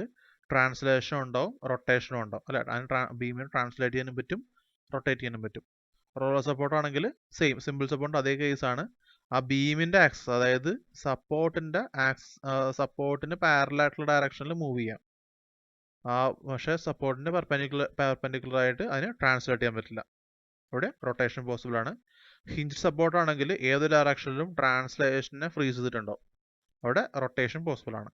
ട്രാൻസ്ലേഷൻ ഉണ്ടാവും, റൊട്ടേഷനും ഉണ്ടാവും അല്ലെ. അതിന് ബീമിനെ ട്രാൻസ്ലേറ്റ് ചെയ്യാനും പറ്റും, റൊട്ടേറ്റ് ചെയ്യാനും പറ്റും. റോളർ സപ്പോർട്ട് ആണെങ്കിൽ സെയിം, സിമ്പിൾ സപ്പോർട്ട് അതേ കേസാണ്. ആ ബീമിന്റെ ആക്സസ്, അതായത് സപ്പോർട്ടിന് പാരലൽ ആയിട്ടുള്ള ഡയറക്ഷനിൽ മൂവ് ചെയ്യാം. പക്ഷെ സപ്പോർട്ടിന്റെ പെർപെൻഡിക്കുലർ ആയിട്ട് അതിന് ട്രാൻസ്ലേറ്റ് ചെയ്യാൻ പറ്റില്ല. അവിടെ റൊട്ടേഷൻ പോസിബിൾ ആണ്. ഹിഞ്ച് സപ്പോർട്ട് ആണെങ്കിൽ ഏത് ഡയറക്ഷനിലും ട്രാൻസ്ലേഷനെ ഫ്രീസ് ചെയ്തിട്ടുണ്ടാവും, അവിടെ റൊട്ടേഷൻ പോസിബിൾ ആണ്.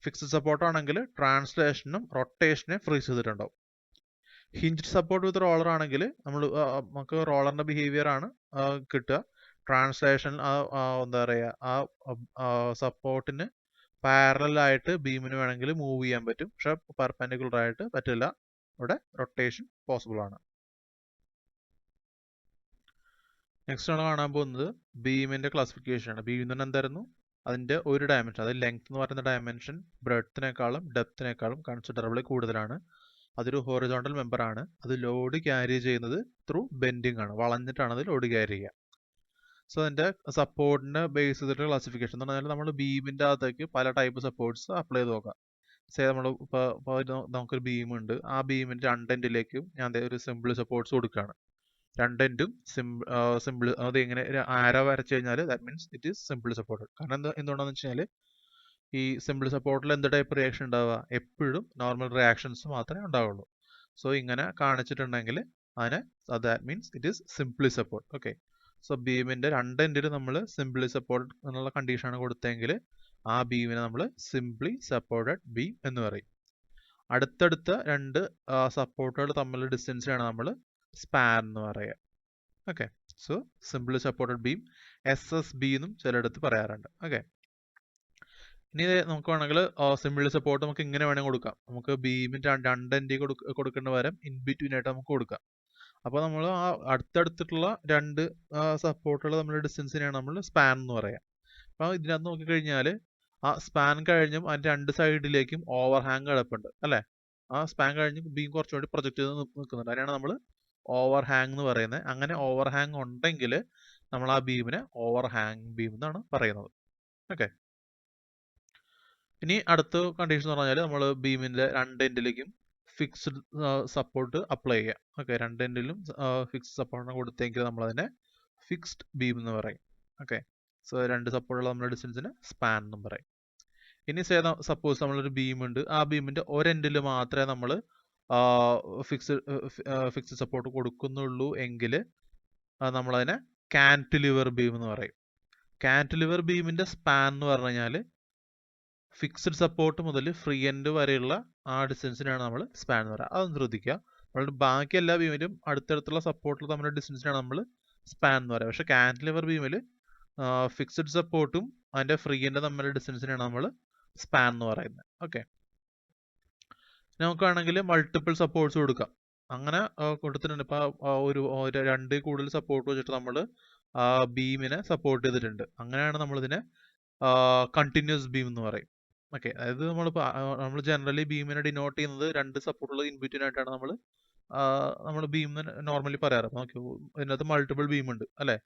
ഫിക്സ്ഡ് സപ്പോർട്ട് ആണെങ്കിൽ ട്രാൻസ്ലേഷനും റൊട്ടേഷനെ ഫ്രീസ് ചെയ്തിട്ടുണ്ടാവും. ഹിഞ്ച് സപ്പോർട്ട് വിത്ത് റോളർ ആണെങ്കിൽ നമുക്ക് റോളറിന്റെ ബിഹേവിയർ ആണ് കിട്ടുക. ട്രാൻസ്ലേഷൻ എന്താ പറയുക, ആ സപ്പോർട്ടിന് പാരലൽ ആയിട്ട് ബീമിന് വേണമെങ്കിൽ മൂവ് ചെയ്യാൻ പറ്റും, പക്ഷെ പെർപെൻഡിക്കുലർ ആയിട്ട് പറ്റില്ല. അവിടെ റൊട്ടേഷൻ പോസിബിൾ ആണ്. നെക്സ്റ്റ് ആണ് കാണാൻ പോകുന്നത് ബീമിന്റെ ക്ലാസിഫിക്കേഷൻ ആണ്. ബീം തന്നെ എന്തായിരുന്നു? അതിന്റെ ഒരു ഡയമെൻഷൻ, അതായത് ലെങ്ത് എന്ന് പറയുന്ന ഡയമെൻഷൻ ബ്രെഡ്ത്തിനേക്കാളും ഡെപ്തിനേക്കാളും കൺസിഡറബിളി കൂടുതലാണ്. അതൊരു ഹൊറിസോണ്ടൽ മെമ്പർ ആണ്. അത് ലോഡ് ക്യാരി ചെയ്യുന്നത് ത്രൂ ബെൻഡിങ് ആണ്, വളഞ്ഞിട്ടാണ് അത് ലോഡ് ക്യാരി ചെയ്യുക. സോ അതിന്റെ സപ്പോർട്ടിനെ ബേസ് ചെയ്തിട്ട് ക്ലാസിഫിക്കേഷൻ എന്ന് പറഞ്ഞാൽ നമ്മൾ ബീമിന്റെ അകത്തേക്ക് പല ടൈപ്പ് സപ്പോർട്ട്സ് അപ്ലൈ ചെയ്ത് നോക്കാം. നമ്മൾ നമുക്കൊരു ബീം ഉണ്ട്, ആ ബീമിന്റെ 2 എൻഡിലേക്കും ഞാൻ ഒരു സിമ്പിൾ സപ്പോർട്ട്സ് കൊടുക്കുകയാണ്. 2 എൻഡും സിമ്പിൾ, അത് എങ്ങനെ ആരോ വരച്ചു കഴിഞ്ഞാൽ that means it is simple supported. കാരണം എന്തുകൊണ്ടാന്ന് വെച്ച് കഴിഞ്ഞാൽ ഈ സിമ്പിൾ സപ്പോർട്ടിൽ എന്ത് ടൈപ്പ് റിയാക്ഷൻ ഉണ്ടാവുക? എപ്പോഴും നോർമൽ റിയാക്ഷൻസ് മാത്രമേ ഉണ്ടാവുള്ളൂ. സോ ഇങ്ങനെ കാണിച്ചിട്ടുണ്ടെങ്കിൽ that means it is simply support. Okay, so ബീമിന്റെ 2 എൻഡിൽ നമ്മൾ സിംപ്ലി സപ്പോർട്ട് എന്നുള്ള കണ്ടീഷനാണ് കൊടുത്തെങ്കിൽ ആ ബീമിനെ നമ്മൾ സിംപ്ലി സപ്പോർട്ടഡ് ബീം എന്ന് പറയും. അടുത്തടുത്ത 2 സപ്പോർട്ടുകൾ തമ്മിലുള്ള ഡിസ്റ്റൻസിനാണ് നമ്മൾ സ്പാൻ എന്ന് പറയുക. Okay, so simply supported beam SSB എന്നും ചിലയിടത്ത് പറയാറുണ്ട്. ഓക്കെ, ഇനി നമുക്ക് വേണമെങ്കിൽ സിംപിളി സപ്പോർട്ട് നമുക്ക് ഇങ്ങനെ വേണമെങ്കിൽ കൊടുക്കാം. നമുക്ക് ബീമിന്റെ 2 എൻഡ് കൊടുക്കേണ്ട പകരം ഇൻ ബിറ്റ്വീൻ ആയിട്ട് നമുക്ക് കൊടുക്കാം. അപ്പോൾ നമ്മൾ ആ അടുത്തടുത്തിട്ടുള്ള 2 സപ്പോർട്ടുകൾ തമ്മിലുള്ള ഡിസ്റ്റൻസിനെയാണ് നമ്മൾ സ്പാൻ എന്ന് പറയാം. അപ്പോൾ ഇതിനകത്ത് നോക്കിക്കഴിഞ്ഞാൽ ആ സ്പാൻ കഴിഞ്ഞും അതിന്റെ 2 സൈഡിലേക്കും ഓവർ ഹാങ് കിടപ്പുണ്ട് അല്ലേ. ആ സ്പാൻ കഴിഞ്ഞ് ബീം കുറച്ചുകൂടി പ്രൊജക്ട് ചെയ്ത് നിൽക്കുന്നുണ്ട്. അതിനാണ് നമ്മൾ ഓവർ ഹാങ് എന്ന് പറയുന്നത്. അങ്ങനെ ഓവർ ഹാങ് ഉണ്ടെങ്കിൽ നമ്മൾ ആ ബീമിനെ ഓവർ ഹാങ് ബീം എന്നാണ് പറയുന്നത്. ഓക്കെ, ഇനി അടുത്ത കണ്ടീഷൻ എന്ന് പറഞ്ഞാൽ നമ്മൾ ബീമിന്റെ 2 എൻഡിലേക്കും ഫിക്സ്ഡ് സപ്പോർട്ട് അപ്ലൈ ചെയ്യാം. ഓക്കെ, 2 എൻഡിലും ഫിക്സ്ഡ് സപ്പോർട്ടിനെ കൊടുത്തെങ്കിൽ നമ്മൾ അതിനെ ഫിക്സ്ഡ് ബീം എന്ന് പറയും. ഓക്കെ, സോ 2 സപ്പോർട്ടുള്ള നമ്മുടെ ഡിസ്റ്റൻസിന് സ്പാൻ എന്നും പറയും. ഇനി സപ്പോസ് നമ്മളൊരു ബീം ഉണ്ട്, ആ ബീമിന്റെ ഒരെൻഡിൽ മാത്രമേ നമ്മൾ ഫിക്സ്ഡ് സപ്പോർട്ട് കൊടുക്കുന്നുള്ളൂ എങ്കിൽ നമ്മളതിനെ കാന്റിലിവർ ബീം എന്ന് പറയും. കാന്റിലിവർ ബീമിന്റെ സ്പാൻ എന്ന് പറഞ്ഞു കഴിഞ്ഞാൽ ഫിക്സ്ഡ് സപ്പോർട്ട് മുതൽ ഫ്രീ എൻഡ് വരെയുള്ള ആ ഡിസ്റ്റൻസിനാണ് നമ്മൾ സ്പാൻ എന്ന് പറയുക. അതൊന്ന് ശ്രദ്ധിക്കുക. നമ്മളുടെ ബാക്കി എല്ലാ ബീമിലും അടുത്തടുത്തുള്ള സപ്പോർട്ടിൽ തമ്മിലുള്ള ഡിസ്റ്റൻസിനാണ് നമ്മൾ സ്പാൻ എന്ന് പറയുക. പക്ഷേ കാന്റിലിവർ ബീമിൽ ഫിക്സ്ഡ് സപ്പോർട്ടും അതിൻ്റെ ഫ്രീ എൻഡ് തമ്മിലുള്ള ഡിസ്റ്റൻസിനാണ് നമ്മൾ സ്പാൻ എന്ന് പറയുന്നത്. ഓക്കെ, നമുക്കാണെങ്കിൽ മൾട്ടിപ്പിൾ സപ്പോർട്ട്സ് കൊടുക്കാം. അങ്ങനെ കൊടുത്തിട്ടുണ്ട്. ഇപ്പോൾ ഒരു രണ്ട് കൂടുതൽ സപ്പോർട്ട് വെച്ചിട്ട് നമ്മൾ ബീമിനെ സപ്പോർട്ട് ചെയ്തിട്ടുണ്ട്. അങ്ങനെയാണ് നമ്മളിതിനെ കണ്ടിന്യൂസ് ബീം എന്ന് പറയും. ഓക്കെ, അതായത് നമ്മൾ ജനറലി ബീമിനെ ഡിനോട്ട് ചെയ്യുന്നത് രണ്ട് സപ്പോർട്ടുള്ള ഇൻബിറ്റ്വീൻ ആയിട്ടാണ് നമ്മൾ ബീം നോർമലി പറയാറ്. ഓക്കെ, ഇതിനകത്ത് മൾട്ടിപ്പിൾ ബീം ഉണ്ട് അല്ലേ?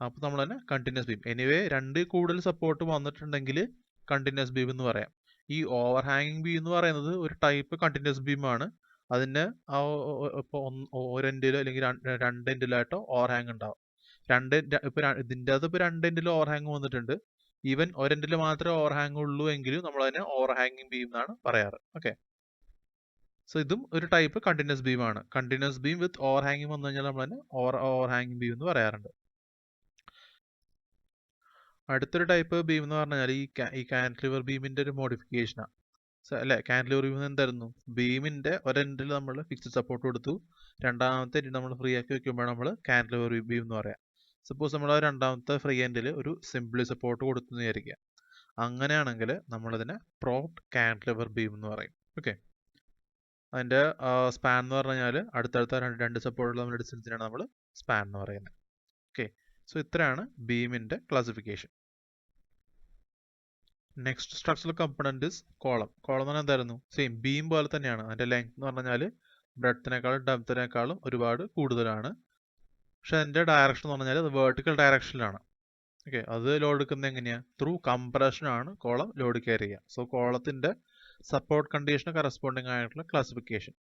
അപ്പോൾ നമ്മൾ തന്നെ കണ്ടിന്യൂസ് ബീം. എനിവേ രണ്ട് കൂടുതൽ സപ്പോർട്ട് വന്നിട്ടുണ്ടെങ്കിൽ കണ്ടിന്യൂസ് ബീം എന്ന് പറയാം. ഈ ഓവർ ഹാങ്ങിങ് ബീം എന്ന് പറയുന്നത് ഒരു ടൈപ്പ് കണ്ടിന്യൂസ് ബീമാണ്. അതിന് ഇപ്പോൾ ഒരെൻഡിലോ അല്ലെങ്കിൽ രണ്ട് എൻഡിലായിട്ടോ ഓവർ ഹാങ് ഉണ്ടാവും. ഇതിൻ്റെ അകത്ത് ഇപ്പോൾ രണ്ട് എൻഡിൽ ഓവർ ഹാങ് വന്നിട്ടുണ്ട്. ഈവൻ ഒരെൻഡിൽ മാത്രമേ ഓവർ ഹാങ് ഉള്ളൂ എങ്കിലും നമ്മൾ അതിനെ ഓവർ ഹാങ്ങിങ് ബീം എന്നാണ് പറയാറ്. ഓക്കെ, സോ ഇതും ഒരു ടൈപ്പ് കണ്ടിന്യൂസ് ബീമാണ്. കണ്ടിന്യൂസ് ബീം വിത്ത് ഓവർ ഹാങ്ങിങ് വന്നു കഴിഞ്ഞാൽ നമ്മൾ അതിനെ ഓവർ ഹാങ്ങിങ് ബീം എന്ന് പറയാറുണ്ട്. അടുത്തൊരു ടൈപ്പ് ബീം എന്ന് പറഞ്ഞാൽ ഈ കാന്റിലിവർ ബീമിന്റെ ഒരു മോഡിഫിക്കേഷനാണ് അല്ലെ. കാന്റിലിവർ ബീം എന്തായിരുന്നു? ബീമിന്റെ ഒരെൻഡിൽ നമ്മൾ ഫിക്സ്ഡ് സപ്പോർട്ട് കൊടുത്തു, രണ്ടാമത്തെ എൻഡ് നമ്മൾ ഫ്രീ ആക്കി വെക്കുമ്പോൾ നമ്മൾ കാന്റിലിവർ ബീം എന്ന് പറയാം. സപ്പോസ് നമ്മൾ രണ്ടാമത്തെ ഫ്രീ എൻഡിൽ ഒരു സിംപ്ലി സപ്പോർട്ട് കൊടുത്തു എന്ന് വിചാരിക്കുക. അങ്ങനെയാണെങ്കിൽ നമ്മളതിനെ പ്രോപ്ഡ് കാന്റിലിവർ ബീം എന്ന് പറയും. ഓക്കെ, അതിൻ്റെ സ്പാൻ എന്ന് പറഞ്ഞു കഴിഞ്ഞാൽ അടുത്തടുത്ത രണ്ട് സപ്പോർട്ടുള്ള നമ്മുടെ ഡിസ്റ്റൻസിനാണ് നമ്മൾ സ്പാൻ എന്ന് പറയുന്നത്. ഓക്കെ, സോ ഇത്രയാണ് ബീമിന്റെ classification. Next structural component is column. Column എന്ന് പറഞ്ഞാൽ എന്തായിരുന്നു? സെയിം ബീം പോലെ തന്നെയാണ്. അതിന്റെ ലെങ്ത് എന്ന് പറഞ്ഞാൽ ബ്രെഡ്ത്തിനേക്കാളും ഡെപ്തിനേക്കാളും ഒരുപാട് കൂടുതലാണ്. പക്ഷെ അതിന്റെ ഡയറക്ഷൻ എന്ന് പറഞ്ഞാൽ അത് വേർട്ടിക്കൽ ഡയറക്ഷനിലാണ്. ഓക്കെ, അത് ലോഡ് എടുക്കുന്നത് എങ്ങനെയാണ്? ത്രൂ കംപ്രഷൻ ആണ് കോളം ലോഡ് ക്യാരി ചെയ്യുക. സോ കോളത്തിന്റെ സപ്പോർട്ട് കണ്ടീഷന് കറസ്പോണ്ടിങ് ആയിട്ടുള്ള ക്ലാസിഫിക്കേഷൻ.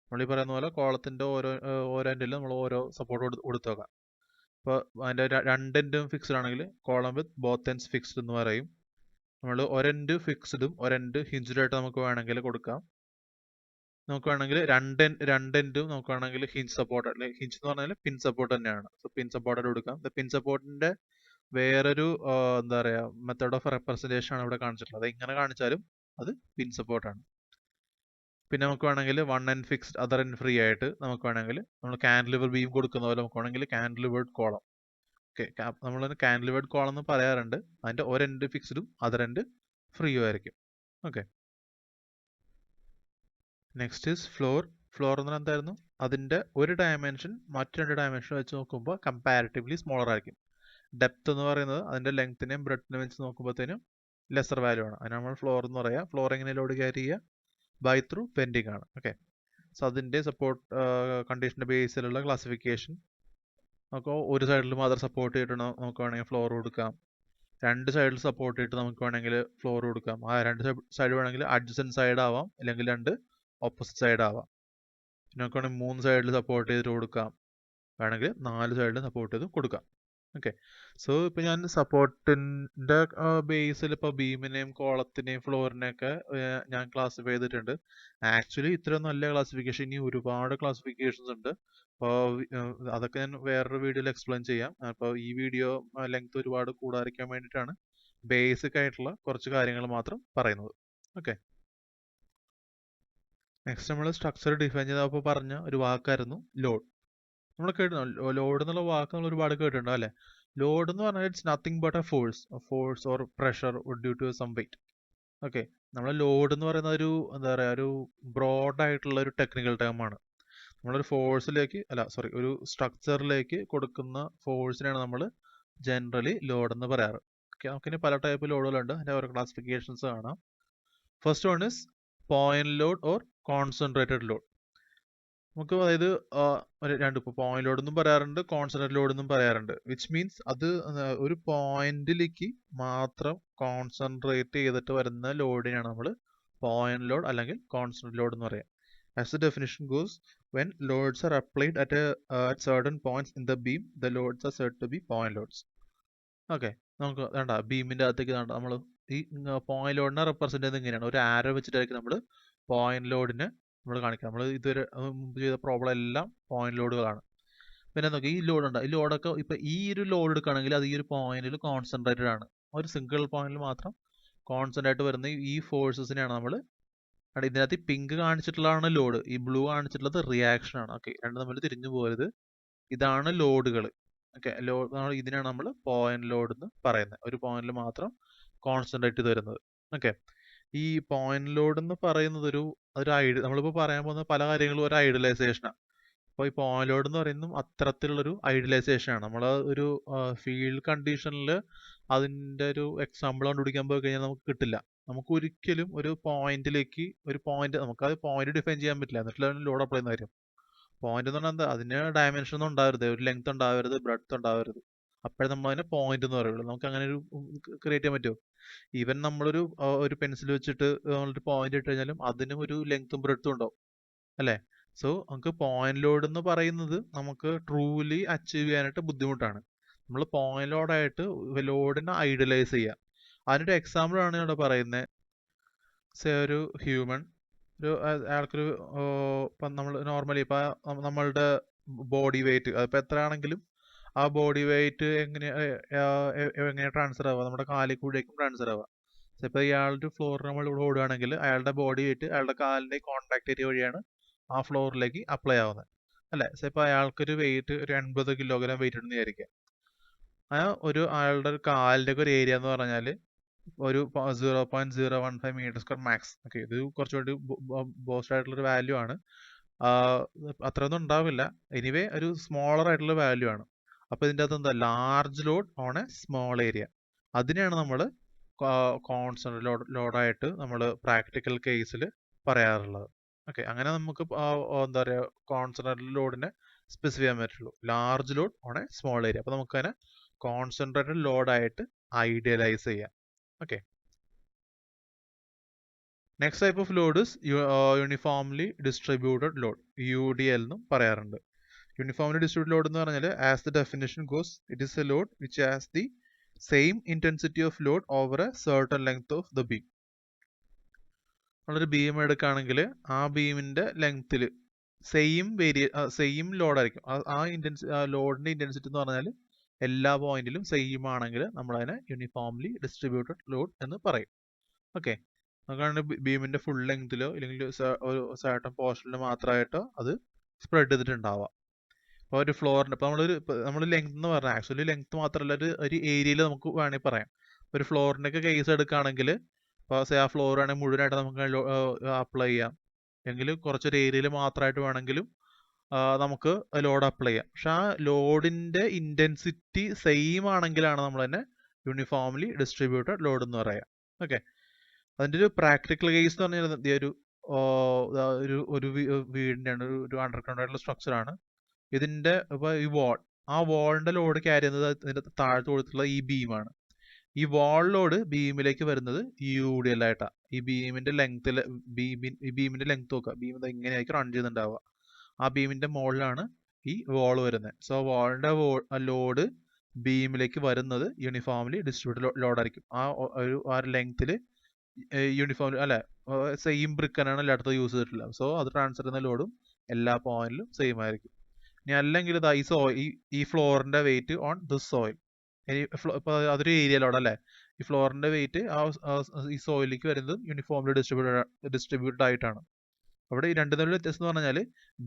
നമ്മൾ ഈ പറയുന്ന പോലെ കോളത്തിന്റെ ഓരോ എൻഡിലും നമ്മൾ ഓരോ സപ്പോർട്ട് കൊടുത്തു നോക്കാം. ഇപ്പോൾ അതിന്റെ രണ്ട് എൻഡും ഫിക്സ്ഡ് ആണെങ്കിൽ column with both ends fixed എന്ന് പറയും. നമ്മൾ ഒരെൻഡ് ഫിക്സ്ഡും ഒരെൻഡ് ഹിഞ്ച്ഡ് ആയിട്ട് നമുക്ക് വേണമെങ്കിൽ കൊടുക്കാം. നമുക്ക് വേണമെങ്കിൽ രണ്ട് എൻഡും നമുക്ക് വേണമെങ്കിൽ ഹിഞ്ച് സപ്പോർട്ട്, ഹിഞ്ച് എന്ന് പറഞ്ഞാൽ പിൻ സപ്പോർട്ട് തന്നെയാണ്. സോ പിൻ സപ്പോർട്ടായിട്ട് കൊടുക്കാം. പിൻ സപ്പോർട്ടിന്റെ വേറൊരു എന്താ പറയുക മെത്തേഡ് ഓഫ് റെപ്രസെന്റേഷൻ ആണ് ഇവിടെ കാണിച്ചിട്ടുള്ളത്. അത് ഇങ്ങനെ കാണിച്ചാലും അത് പിൻ സപ്പോർട്ടാണ്. പിന്നെ നമുക്ക് വേണമെങ്കിൽ one end fixed other end free ആയിട്ട് നമുക്ക് വേണമെങ്കിൽ നമ്മൾ കാന്റിലിവർ ബീം കൊടുക്കുന്ന പോലെ നമുക്ക് വേണമെങ്കിൽ കാന്റിലിവേർഡ് കോളം. ഓക്കെ, നമ്മൾ കാന്റിലിവേർഡ് കോളം എന്ന് പറയാറുണ്ട്. അതിന്റെ ഒരെൻഡ് ഫിക്സ്ഡും അതർ എൻഡ് ഫ്രീയും ആയിരിക്കും. Okay, next is floor. Floor എന്ന് പറഞ്ഞാൽ എന്തായിരുന്നു? അതിന്റെ ഒരു ഡയമെൻഷൻ മറ്റു രണ്ട് ഡയമെൻഷൻ വെച്ച് നോക്കുമ്പോൾ കമ്പാരിറ്റീവ്ലി സ്മോളർ ആയിരിക്കും. ഡെപ്ത് എന്ന് പറയുന്നത് അതിന്റെ ലെങ്ത്തിനെയും ബ്രെഡ്ത്തിനെയും വെച്ച് നോക്കുമ്പോഴത്തേനും ലെസർ വാല്യൂ ആണ്. അതിന് നമ്മൾ ഫ്ലോർ എന്ന് പറയാം. ഫ്ലോർ എങ്ങനെ ലോഡ് ക്യാരി ചെയ്യുക? ബൈ ത്രൂ ബെൻഡിങ് ആണ്. ഓക്കെ, സോ അതിന്റെ സപ്പോർട്ട് കണ്ടീഷന്റെ ബേസിലുള്ള ക്ലാസിഫിക്കേഷൻ. നമുക്ക് ഒരു സൈഡിൽ മാത്രം സപ്പോർട്ട് ചെയ്തിട്ട് നമുക്ക് വേണമെങ്കിൽ ഫ്ലോർ കൊടുക്കാം. രണ്ട് സൈഡിൽ സപ്പോർട്ട് ചെയ്തിട്ട് നമുക്ക് വേണമെങ്കിൽ ഫ്ലോർ കൊടുക്കാം. ആ രണ്ട് സൈഡ് വേണമെങ്കിൽ അഡ്ജസൻറ്റ് സൈഡ് ആവാം, അല്ലെങ്കിൽ രണ്ട് ഓപ്പോസിറ്റ് സൈഡ് ആവാം. പിന്നെ നമുക്ക് വേണമെങ്കിൽ മൂന്ന് സൈഡിൽ സപ്പോർട്ട് ചെയ്തിട്ട് കൊടുക്കാം, വേണമെങ്കിൽ നാല് സൈഡിൽ സപ്പോർട്ട് ചെയ്ത് കൊടുക്കാം. ഓക്കെ, സോ ഇപ്പം ഞാൻ സപ്പോർട്ടിൻ്റെ ബേസിൽ ഇപ്പോൾ ബീമിനെയും കോളത്തിനെയും ഫ്ലോറിനെയൊക്കെ ഞാൻ ക്ലാസിഫൈ ചെയ്തിട്ടുണ്ട്. ആക്ച്വലി ഇത്ര നല്ല ക്ലാസിഫിക്കേഷൻ ഇനി ഒരുപാട് ക്ലാസിഫിക്കേഷൻസ് ഉണ്ട്. അപ്പോൾ അതൊക്കെ ഞാൻ വേറൊരു വീഡിയോയിൽ എക്സ്പ്ലെയിൻ ചെയ്യാം. അപ്പോൾ ഈ വീഡിയോ ലെങ്ത് ഒരുപാട് കൂടാതിരിക്കാൻ വേണ്ടിയിട്ടാണ് ബേസിക് ആയിട്ടുള്ള കുറച്ച് കാര്യങ്ങൾ മാത്രം പറയുന്നത്. ഓക്കെ, നെക്സ്റ്റ് നമ്മൾ സ്ട്രക്ചർ ഡിഫൈൻ ചെയ്തപ്പോൾ പറഞ്ഞ ഒരു വാക്കായിരുന്നു ലോഡ്. നമ്മൾ കേട്ടിട്ടുണ്ടോ ലോഡ് എന്നുള്ള വാക്ക്? നമ്മൾ ഒരുപാട് കേട്ടിട്ടുണ്ടോ അല്ലേ? ലോഡ് എന്ന് പറഞ്ഞാൽ it's nothing but a force or pressure due to some weight. Okay, നമ്മൾ ലോഡ് എന്ന് പറയുന്ന ഒരു എന്താ പറയുക ഒരു ബ്രോഡ് ആയിട്ടുള്ള ഒരു ടെക്നിക്കൽ ടേം ആണ്. നമ്മളൊരു ഒരു സ്ട്രക്ചറിലേക്ക് കൊടുക്കുന്ന ഫോഴ്സിനാണ് നമ്മൾ ജനറലി ലോഡ് എന്ന് പറയാറ്. ഓക്കെ, നമുക്കിനി പല ടൈപ്പ് ലോഡുകളുണ്ട്. അതിൻ്റെ ഓരോ ക്ലാസിഫിക്കേഷൻസ് കാണാം. First one is point load or concentrated load. നമുക്ക് അതായത് രണ്ട് പോയിന്റ് ലോഡ് എന്നും പറയാറുണ്ട്, കോൺസെൻട്രേറ്റഡ് ലോഡ് എന്നും പറയാറുണ്ട്. വിച്ച് മീൻസ് അത് ഒരു പോയിന്റിലേക്ക് മാത്രം കോൺസെൻട്രേറ്റ് ചെയ്തിട്ട് വരുന്ന ലോഡിനാണ് നമ്മൾ പോയിന്റ് ലോഡ് അല്ലെങ്കിൽ കോൺസെൻട്രേറ്റഡ് ലോഡ് എന്ന് പറയാം. As the definition goes, when loads are applied at certain points in the beam, the loads are said to be point loads. Okay, നമുക്ക് വേണ്ട ബീമിന്റെ അകത്തേക്ക് നമ്മൾ ഈ പോയിന്റ് ലോഡിനെ റെപ്രസെന്റ് ചെയ്യുന്നത് ഇങ്ങനെയാണ്. ഒരു ആരോ വെച്ചിട്ടായിരിക്കും നമ്മൾ പോയിന്റ് ലോഡിനെ നമ്മൾ കാണിക്കുക. നമ്മൾ ഇതുവരെ മുമ്പ് ചെയ്ത പ്രോബ്ലം എല്ലാം പോയിന്റ് ലോഡുകളാണ്. പിന്നെ നോക്കി ഈ ലോഡ് ഉണ്ട്. ഈ ലോഡൊക്കെ ഇപ്പൊ ഈ ഒരു ലോഡ് എടുക്കുകയാണെങ്കിൽ അത് ഈ ഒരു പോയിന്റിൽ കോൺസെൻട്രേറ്റഡ് ആണ്. ഒരു സിംഗിൾ പോയിന്റിൽ മാത്രം കോൺസ്റ്റന്റ് ആയിട്ട് വരുന്ന ഈ ഫോഴ്സസിനെയാണ് നമ്മൾ, ഇതിനകത്ത് പിങ്ക് കാണിച്ചിട്ടുള്ളതാണ് ലോഡ്, ഈ ബ്ലൂ കാണിച്ചിട്ടുള്ളത് റിയാക്ഷൻ ആണ്. ഓക്കെ, രണ്ടും തമ്മിൽ തിരിഞ്ഞു പോകരുത്. ഇതാണ് ലോഡുകൾ. ഓക്കെ, ഇതിനാണ് നമ്മൾ പോയിന്റ് ലോഡ് എന്ന് പറയുന്നത്. ഒരു പോയിന്റിൽ മാത്രം കോൺസ്റ്റന്റ് ആയിട്ട് ഇത് വരുന്നത്. ഓക്കെ, ഈ പോയിന്റ് ലോഡ് എന്ന് പറയുന്നത് ഒരു നമ്മളിപ്പോൾ പറയാൻ പോകുന്ന പല കാര്യങ്ങളും ഒരു ഐഡിയലൈസേഷനാണ്. അപ്പോൾ ഈ പോയിന്റ് ലോഡ് എന്ന് പറയുന്നതും അത്തരത്തിലുള്ളൊരു ഐഡിയലൈസേഷൻ ആണ്. നമ്മൾ ഒരു ഫീൽഡ് കണ്ടീഷനിൽ അതിൻ്റെ ഒരു എക്സാമ്പിൾ കണ്ടുപിടിക്കാൻ പോയി കഴിഞ്ഞാൽ നമുക്ക് കിട്ടില്ല. നമുക്ക് ഒരിക്കലും ഒരു പോയിന്റിലേക്ക് നമുക്കത് പോയിന്റ് ഡിഫൈൻ ചെയ്യാൻ പറ്റില്ല, എന്നിട്ട് ലോഡ് അപ്ലൈ ചെയ്യുന്ന കാര്യം. പോയിന്റ് എന്ന് പറഞ്ഞാൽ എന്താ, അതിന് ഡയമെൻഷൻ ഒന്നും ഉണ്ടാവരുത്, ഒരു ലെങ്ത് ഉണ്ടാവരുത്, ബ്രെഡ്ത്ത് ഉണ്ടാവരുത്. അപ്പോഴേ നമ്മൾ അതിനെ പോയിന്റ് എന്ന് പറയുള്ളൂ. നമുക്ക് അങ്ങനെ ഒരു ക്രിയേറ്റ് ചെയ്യാൻ പറ്റുമോ? ഈവൻ നമ്മളൊരു ഒരു പെൻസിൽ വെച്ചിട്ട് നമ്മളൊരു പോയിന്റ് ഇട്ട് കഴിഞ്ഞാലും അതിനും ഒരു ലെങ്ത്തും ബ്രെഡ്ത്തും ഉണ്ടാവും, അല്ലേ? സോ നമുക്ക് പോയിന്റ് ലോഡ് എന്ന് പറയുന്നത് നമുക്ക് ട്രൂലി അച്ചീവ് ചെയ്യാനായിട്ട് ബുദ്ധിമുട്ടാണ്. നമ്മൾ പോയിന്റ് ലോഡായിട്ട് ലോഡിനെ ഐഡിയലൈസ് ചെയ്യുക. അതിനൊരു എക്സാമ്പിൾ ആണ് ഇവിടെ പറയുന്നത്. ഒരു ഹ്യൂമൻ, അയാൾക്കൊരു ഇപ്പം നമ്മൾ നോർമലി ഇപ്പം നമ്മളുടെ ബോഡി വെയിറ്റ് അതിപ്പോൾ എത്രയാണെങ്കിലും ആ ബോഡി വെയിറ്റ് എങ്ങനെ ട്രാൻസ്ഫർ ആവുക, നമ്മുടെ കാലിൽ കൂടിയേക്കും ട്രാൻസ്ഫർ ആവുക. ഇപ്പോൾ ഇയാളുടെ ഫ്ലോറിൽ നമ്മൾ ഇവിടെ ഓടുകയാണെങ്കിൽ അയാളുടെ ബോഡി വെയിറ്റ് അയാളുടെ കാലിൻ്റെ കോൺടാക്ട് ഏരിയ വഴിയാണ് ആ ഫ്ലോറിലേക്ക് അപ്ലൈ ആവുന്നത്, അല്ലേ? ഇപ്പോൾ അയാൾക്കൊരു വെയിറ്റ് ഒരു 80 കിലോഗ്രാം വെയിറ്റ് ഉണ്ടെന്ന് വിചാരിക്കുക. അയാളുടെ ഒരു കാലിൻ്റെ ഒരു ഏരിയ എന്ന് പറഞ്ഞാൽ ഒരു 0.015 മീറ്റർ സ്ക്വയർ മാക്സ്. ഓക്കെ, ഇത് കുറച്ചുകൂടി ബോസ്റ്റ് ആയിട്ടുള്ളൊരു വാല്യൂ ആണ്. അത്രയൊന്നും ഉണ്ടാവില്ല, എനിവേ ഒരു സ്മോളർ ആയിട്ടുള്ള വാല്യൂ ആണ്. അപ്പോൾ ഇതിൻ്റെ അകത്ത് എന്താ, large load on A small area. അതിനെയാണ് നമ്മൾ കോൺസ്റ്റന്റ് ലോഡായിട്ട് നമ്മൾ പ്രാക്ടിക്കൽ കേസിൽ പറയാറുള്ളത്. ഓക്കെ, അങ്ങനെ നമുക്ക് എന്താ പറയുക, കോൺസ്റ്റന്റ് ലോഡിനെ സ്പെസിഫൈ ചെയ്യാൻ പറ്റുള്ളൂ. Large load on A small area. അപ്പോൾ നമുക്കതിനെ കോൺസെൻട്രേറ്റഡ് ലോഡായിട്ട് ഐഡിയലൈസ് ചെയ്യാം. Okay. Next type of load is uniformly distributed load, UDL എന്നും പറയാറുണ്ട്. Uniformly distributed load എന്ന് പറഞ്ഞാൽ, as the definition goes, it is a load which has the same intensity of load over a certain length of the beam. നമ്മളൊരു beam എടുക്കുകയാണെങ്കിൽ ആ ബീമിന്റെ ലെങ്ത്തിൽ same load ആയിരിക്കും. ലോഡിന്റെ ഇന്റൻസിറ്റി എന്ന് പറഞ്ഞാൽ എല്ലാ പോയിന്റിലും സെയിം ആണെങ്കിൽ നമ്മൾ അതിനെ യൂണിഫോംലി ഡിസ്ട്രിബ്യൂട്ടഡ് ലോഡ് എന്ന് പറയും. ഓക്കെ, നമുക്കാണ് ബീമിന്റെ ഫുൾ ലെങ്തിലോ അല്ലെങ്കിൽ ഒരു സർട്ടൺ പോർഷനിൽ മാത്രമായിട്ടോ അത് സ്പ്രെഡ് ചെയ്തിട്ടുണ്ടാവാം. അപ്പോൾ ഒരു ഫ്ലോറിന്റെ ഇപ്പോൾ നമ്മൾ ലെങ്ത് എന്ന് പറഞ്ഞാൽ ആക്ച്വലി ലെങ്ത് മാത്രമല്ല, ഒരു ഏരിയയിൽ നമുക്ക് വേണമെങ്കിൽ പറയാം. ഒരു ഫ്ലോറിന്റെ ഒക്കെ കേസ് എടുക്കുകയാണെങ്കിൽ ഇപ്പോൾ ആ ഫ്ലോർ വേണമെങ്കിൽ മുഴുവനായിട്ട് നമുക്ക് അപ്ലൈ ചെയ്യാം, എങ്കിൽ കുറച്ചൊരു ഏരിയയിൽ മാത്രമായിട്ട് വേണമെങ്കിലും നമുക്ക് ലോഡ് അപ്ലൈ ചെയ്യാം. പക്ഷെ ആ ലോഡിന്റെ ഇന്റൻസിറ്റി സെയിം ആണെങ്കിലാണ് നമ്മൾ തന്നെ യൂണിഫോംലി ഡിസ്ട്രിബ്യൂട്ടഡ് ലോഡ് എന്ന് പറയാം. ഓക്കെ, അതിൻ്റെ ഒരു പ്രാക്ടിക്കൽ കേസ് എന്ന് പറഞ്ഞാൽ ഒരു വീടിൻ്റെയാണ്, ഒരു അണ്ടർഗ്രൗണ്ട് ആയിട്ടുള്ള സ്ട്രക്ചറാണ്. ഇതിന്റെ ഇപ്പോൾ ഈ ആ വാളിന്റെ ലോഡ് ക്യാരി ചെയ്യുന്നത് ഇതിന്റെ താഴത്ത് കൊടുത്തുള്ള ഈ ബീമാണ്. ഈ വാൾ ലോഡ് ബീമിലേക്ക് വരുന്നത് UDL ആയിട്ടാണ്. ഈ ബീമിന്റെ ലെങ്ത്തിൽ ഈ ബീമിന്റെ ലെങ്ത് നോക്കുക, ബീം ഇങ്ങനെയായിരിക്കും റൺ ചെയ്യുന്നുണ്ടാവുക. ആ ബീമിന്റെ മുകളിലാണ് ഈ വാൾ വരുന്നത്. സോ വാളിന്റെ ലോഡ് ബീമിലേക്ക് വരുന്നത് യൂണിഫോംലി ഡിസ്ട്രിബ്യൂട്ടഡ് ലോഡ് ആയിരിക്കും. ആ ലെങ്ത്തിൽ യൂണിഫോംലി അല്ലെ, സെയിം ബ്രിക്കനാണ് എല്ലായിടത്തും യൂസ് ചെയ്തിട്ടുള്ളത്. സോ അത് ട്രാൻസ്ഫർ ചെയ്യുന്ന ലോഡും എല്ലാ പോയിന്റിലും സെയിം ആയിരിക്കും. ഇനി അല്ലെങ്കിൽ ഈ ഫ്ലോറിന്റെ വെയിറ്റ് ഓൺ ദിസ് സോയിൽ, ഇപ്പൊ അതൊരു ഏരിയ ലോഡ് അല്ലേ, ഈ ഫ്ലോറിന്റെ വെയിറ്റ് ഈ സോയിലേക്ക് വരുന്നത് യൂണിഫോംലി ഡിസ്ട്രിബ്യൂട്ടഡ് ആയിട്ടാണ്. അവിടെ ഈ രണ്ടു തമ്മിലുള്ള വ്യത്യാസം എന്ന് പറഞ്ഞാൽ,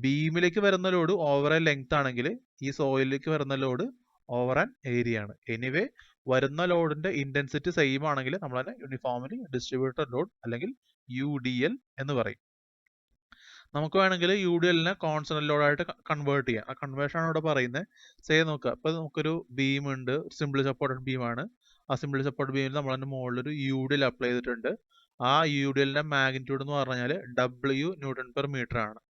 ബീമിലേക്ക് വരുന്ന ലോഡ് ഓവർ എ ലെങ്ത് ആണെങ്കിൽ ഈ സോയിലിലേക്ക് വരുന്ന ലോഡ് ഓവർ ആൻ ഏരിയ ആണ്. എനിവേ വരുന്ന ലോഡിന്റെ ഇന്റൻസിറ്റി സെയിം ആണെങ്കിൽ നമ്മൾ അതിനെ യൂണിഫോംലി ഡിസ്ട്രിബ്യൂട്ടഡ് ലോഡ് അല്ലെങ്കിൽ UDL എന്ന് പറയും. നമുക്ക് വേണമെങ്കിൽ UDLനെ കോൺസ്റ്റന്റ് ലോഡായിട്ട് കൺവേർട്ട് ചെയ്യാം. ആ കൺവേർഷൻ ആണ് ഇവിടെ പറയുന്നത്. നോക്കുക, ഇപ്പൊ നമുക്കൊരു ബീം ഉണ്ട്, സിംപിളി സപ്പോർട്ടഡ് ബീമാണ്. ആ സിംപിളി സപ്പോർട്ടഡ് ബീമിൽ നമ്മൾ അതിന്റെ മുകളിൽ ഒരു UDL അപ്ലൈ ചെയ്തിട്ടുണ്ട്. ആ UDLന്റെ മാഗ്നിറ്റ്യൂഡ് എന്ന് പറഞ്ഞാൽ W ന്യൂട്ടൺ പെർ മീറ്റർ ആണ്.